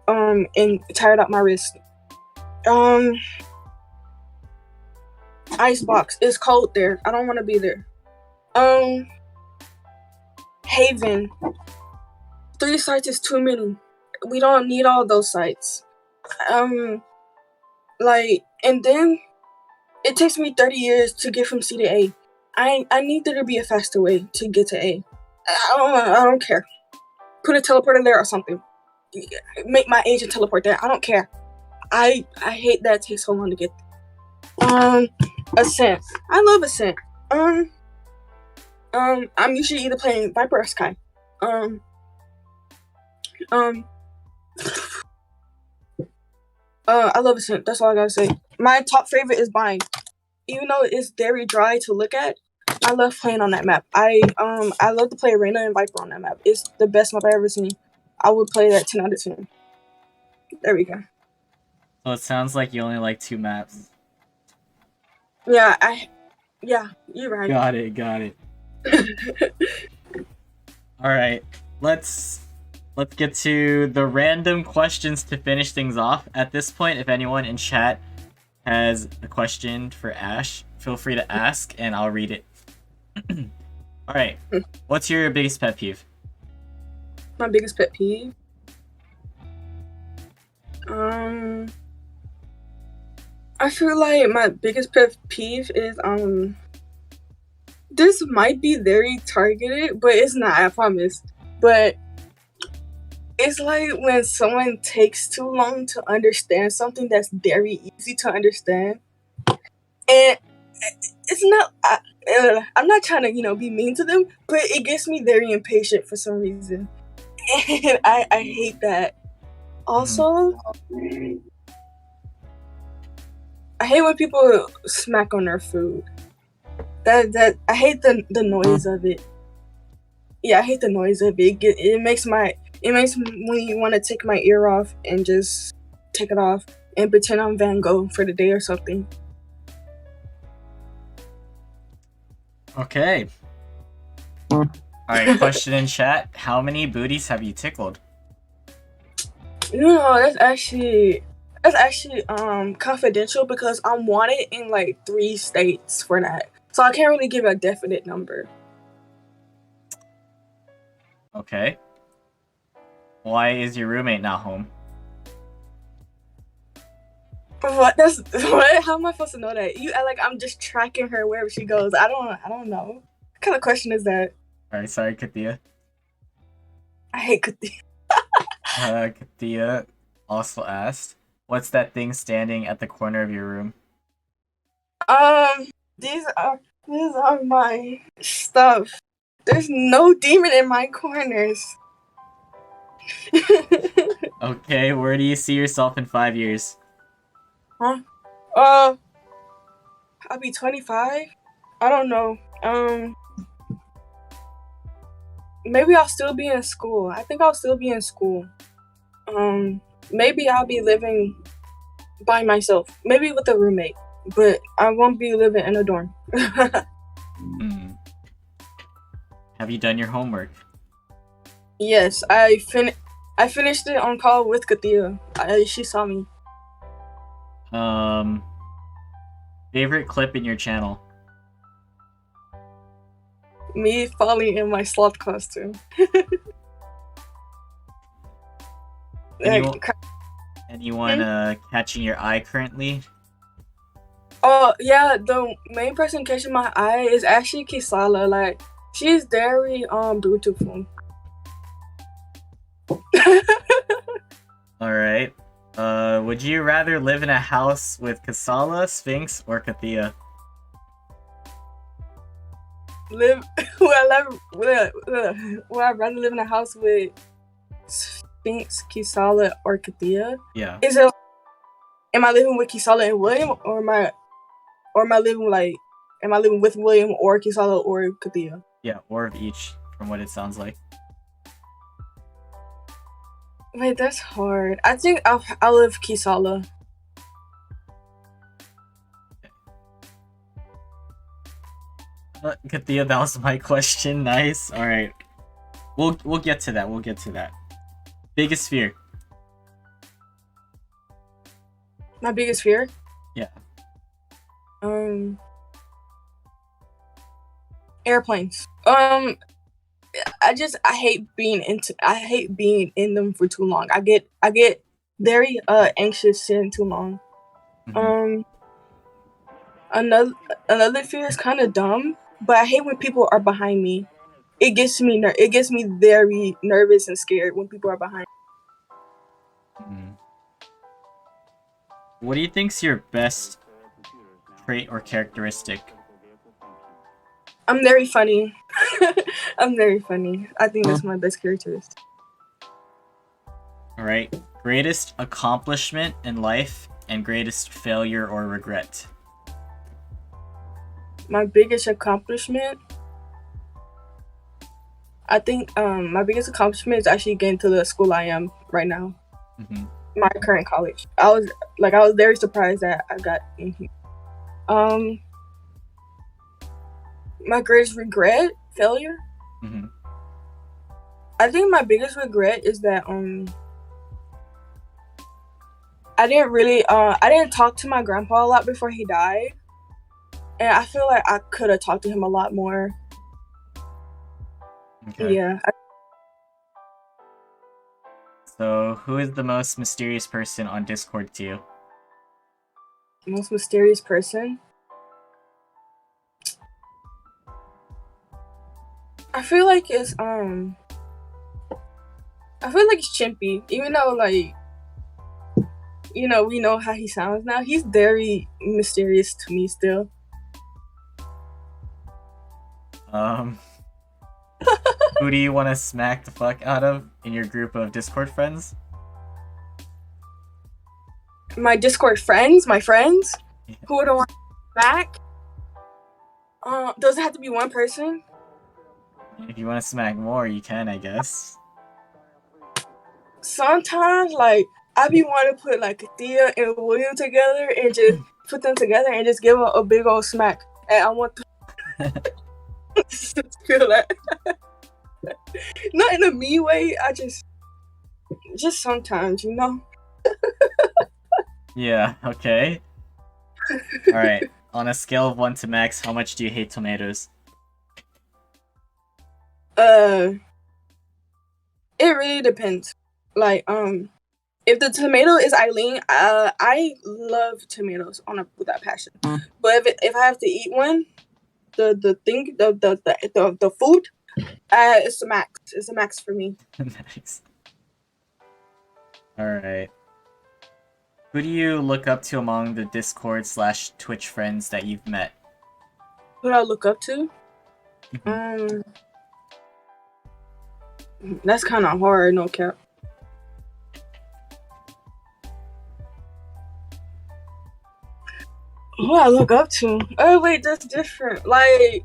and tired out my wrist. Icebox. It's cold there. I don't want to be there. Haven. 3 sites is too many. We don't need all those sites. And then it takes me 30 years to get from C to A. I need there to be a faster way to get to A. I don't care. Put a teleporter there or something. Make my agent teleport there. I don't care. I hate that it takes so long to get there. Ascent. I love Ascent. I'm usually either playing Viper or Sky. Um, I love Ascent. That's all I gotta say. My top favorite is Bind. Even though it's very dry to look at, I love playing on that map. I love to play Arena and Viper on that map. It's the best map I've ever seen. I would play that 10 out of 10. There we go. So it sounds like you only like 2 maps. Yeah, you're right. Got it. All right, let's get to the random questions to finish things off. At this point, if anyone in chat has a question for Ash, feel free to ask and I'll read it. All right, what's your biggest pet peeve? My biggest pet peeve? I feel like my biggest pet peeve is this might be very targeted, but it's not, I promise. But it's like when someone takes too long to understand something that's very easy to understand. And it's not, I'm not trying to, be mean to them, but it gets me very impatient for some reason. And I hate that. Also, I hate when people smack on their food. That I hate the noise of it. Yeah, I hate the noise of it. It makes me want to take my ear off and just take it off and pretend I'm Van Gogh for the day or something. Okay. All right, question in chat. How many booties have you tickled? That's actually confidential because I'm wanted in like 3 states for that. So I can't really give a definite number. Okay. Why is your roommate not home? What? What? How am I supposed to know that? You act like I'm just tracking her wherever she goes. I don't know. What kind of question is that? Alright, sorry, Katia. I hate Katia. Katia also asked, what's that thing standing at the corner of your room? These are my stuff. There's no demon in my corners. Okay, where do you see yourself in 5 years? Huh? I'll be 25. I don't know. Maybe I'll still be in school. I think I'll still be in school. Maybe I'll be living by myself. Maybe with a roommate. But I won't be living in a dorm. Have you done your homework? Yes, I finished it on call with Katia. She saw me. Favorite clip in your channel? Me falling in my sloth costume. Anyone catching your eye currently? Oh yeah, the main person catching my eye is actually Kisala. Like, she's very beautiful. Alright. Would you rather live in a house with Kasala, Sphinx, or Katia? Would I rather live in a house with Sphinx, Kisala, or Katia? Yeah. Am I living with Kisala and William, or am I living with William or Kisala or Katia? Yeah, or of each, from what it sounds like. Wait, that's hard. I think I'll live Kisala. Katia, that was my question. Nice. All right. We'll get to that. We'll get to that. Biggest fear. My biggest fear? Yeah. Airplanes. I hate being in them for too long. I get very anxious sitting too long. Mm-hmm. Another fear is kind of dumb, but I hate when people are behind me. It gets me very nervous and scared when people are behind me. What do you think's your best trait or characteristic? I'm very funny. I'm very funny. I think that's my best characteristic. All right. Greatest accomplishment in life and greatest failure or regret? My biggest accomplishment, I think my biggest accomplishment is actually getting to the school I am right now. Mm-hmm. My current college. I was very surprised that I got in here. My greatest regret, failure. Mm-hmm. I think my biggest regret is that I didn't talk to my grandpa a lot before he died, and I feel like I could have talked to him a lot more. Okay. Yeah. So, who is the most mysterious person on Discord to you? Most mysterious person. I feel like it's Chimpy, even though like, you know, we know how he sounds now. He's very mysterious to me still. Who do you want to smack the fuck out of in your group of Discord friends? My Discord friends, my friends. Yeah. Who would I want back? Does it have to be one person? If you want to smack more, you can, I guess. Sometimes, like, I be wanting to put like Thea and William together and just put them together and just give them a big old smack. And I want to feel that. Not in a mean way. I just sometimes, you know. Yeah. Okay. All right. On a scale of 1 to max, how much do you hate tomatoes? It really depends. Like, if the tomato is Eileen, I love tomatoes with that passion. But if I have to eat one, the food, it's a max. It's a max for me. Nice. All right. Who do you look up to among the Discord/Twitch friends that you've met? Who do I look up to? That's kind of hard, no cap. Who I look up to? Oh wait, that's different. Like,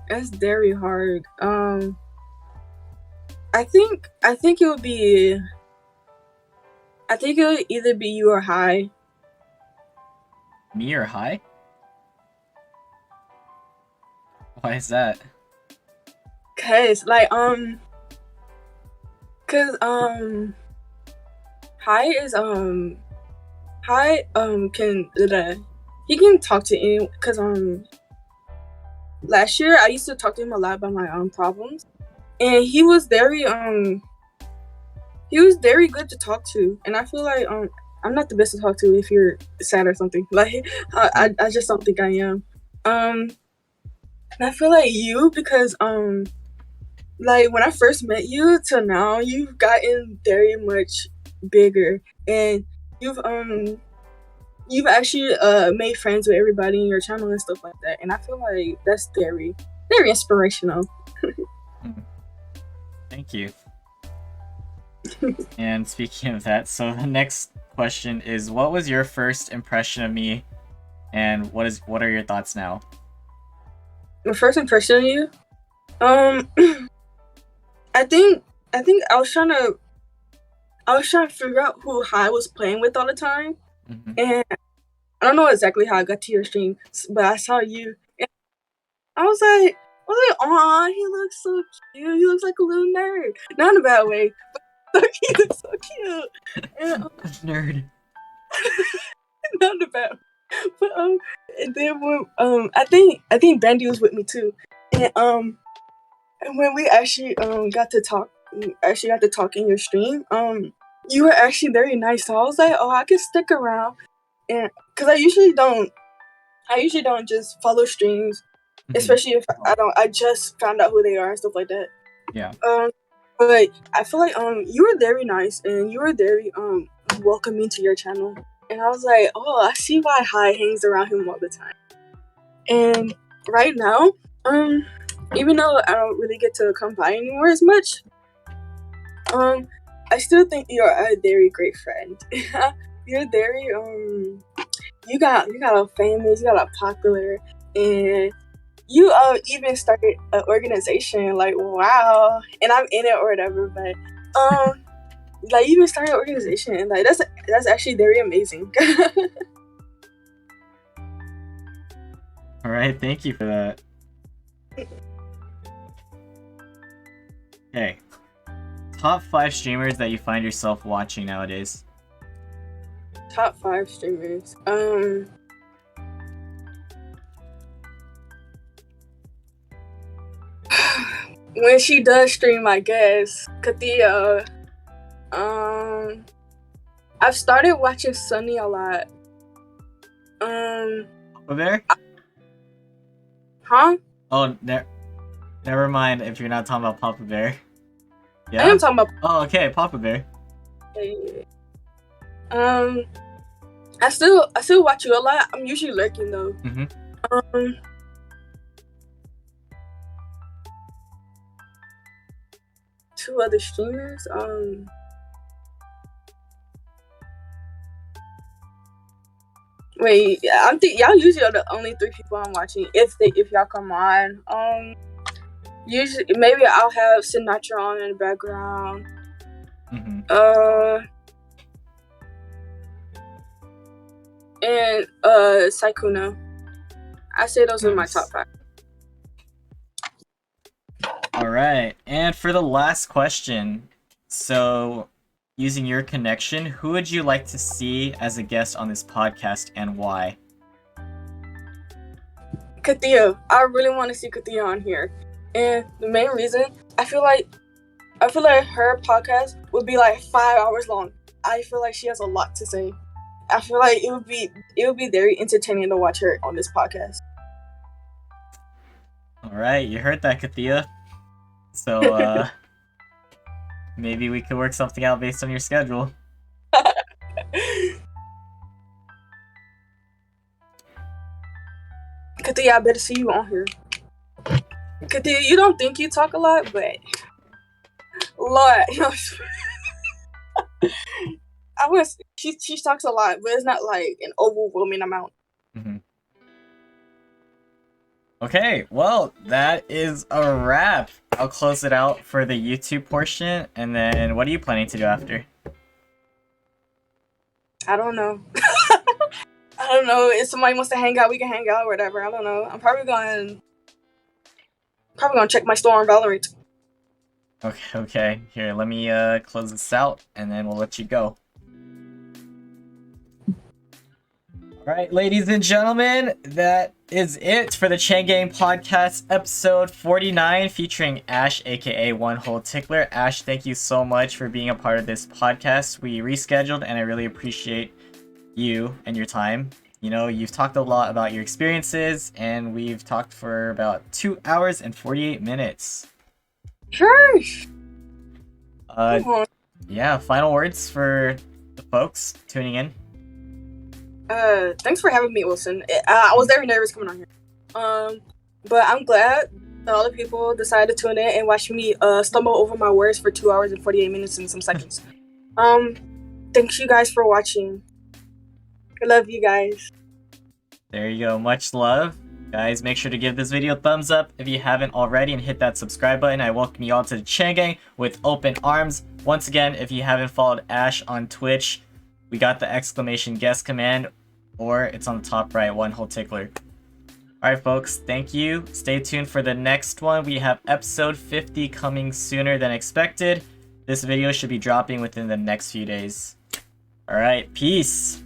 that's very hard. I think it would be. I think it would either be you or Hi. Me or Hi? Why is that? Cause Hi is he can talk to anyone. Cause last year I used to talk to him a lot about my problems, and he was very good to talk to. And I feel like I'm not the best to talk to if you're sad or something. Like I just don't think I am. And I feel like you, because like when I first met you till now, you've gotten very much bigger, and you've actually made friends with everybody in your channel and stuff like that. And I feel like that's very, very inspirational. Thank you. And speaking of that, so the next question is, what was your first impression of me, and what are your thoughts now? My first impression of you, I think I was trying to figure out who Hi was playing with all the time, and I don't know exactly how I got to your stream, but I saw you, and I was like, aw, he looks so cute. He looks like a little nerd, not in a bad way, but he looks so cute. And, nerd. Not in a bad way. But and then when I think Brandy was with me too, and when we actually got to talk in your stream, you were actually very nice. So I was like, oh, I can stick around, and because I usually don't just follow streams, especially if I just found out who they are and stuff like that. Yeah. But I feel like you were very nice and you were very welcoming to your channel. And I was like, oh, I see why High hangs around him all the time. And right now, even though I don't really get to come by anymore as much, I still think you're a very great friend. You're very you got a famous, you got a popular, and you even started an organization. Like, wow, and I'm in it or whatever, but like you even started an organization, and like that's actually very amazing. All right, thank you for that. Okay. Top 5 streamers that you find yourself watching nowadays. Top 5 streamers. When she does stream, I guess Katia. I've started watching Sunny a lot. Papa Bear? Huh? Oh, never mind if you're not talking about Papa Bear. I am talking about. Oh, okay, Papa Bear. I still watch you a lot. I'm usually lurking though. Mm-hmm. Two other streamers. Wait, I think y'all usually are the only 3 people I'm watching. If y'all come on, usually maybe I'll have Sinatra on in the background. Mm-hmm. And Saikuno. I say those are my top 5. All right, and for the last question, so using your connection, who would you like to see as a guest on this podcast and why? Katia. I really want to see Katia on here, and the main reason I feel like her podcast would be like 5 hours long. I feel like she has a lot to say. I feel like it would be very entertaining to watch her on this podcast. All right, you heard that, Katia. So maybe we could work something out based on your schedule. Katia, I better see you on here. Katia, you don't think you talk a lot, but Lord, she talks a lot, but it's not like an overwhelming amount. Mm-hmm. Okay, well, that is a wrap. I'll close it out for the YouTube portion, and then what are you planning to do after? I don't know. I don't know. If somebody wants to hang out, we can hang out or whatever. I don't know. I'm probably going to check my store on Valorant. Okay. Here, let me close this out, and then we'll let you go. Alright, ladies and gentlemen, that is it for the Chain Gang Podcast episode 49 featuring Ash, aka One Hole Tickler. Ash, thank you so much for being a part of this podcast. We rescheduled, and I really appreciate you and your time. You know, you've talked a lot about your experiences, and we've talked for about 2 hours and 48 minutes. Sure. Yeah, final words for the folks tuning in. Thanks for having me, Wilson. I was very nervous coming on here. But I'm glad that all the people decided to tune in and watch me stumble over my words for 2 hours and 48 minutes and some seconds. Thanks you guys for watching. I love you guys. There you go. Much love. Guys, make sure to give this video a thumbs up if you haven't already and hit that subscribe button. I welcome you all to the Chain Gang with open arms. Once again, if you haven't followed Ash on Twitch, we got the exclamation guest command, or it's on the top right, One Hole Tickler. Alright folks, thank you. Stay tuned for the next one. We have episode 50 coming sooner than expected. This video should be dropping within the next few days. Alright, peace.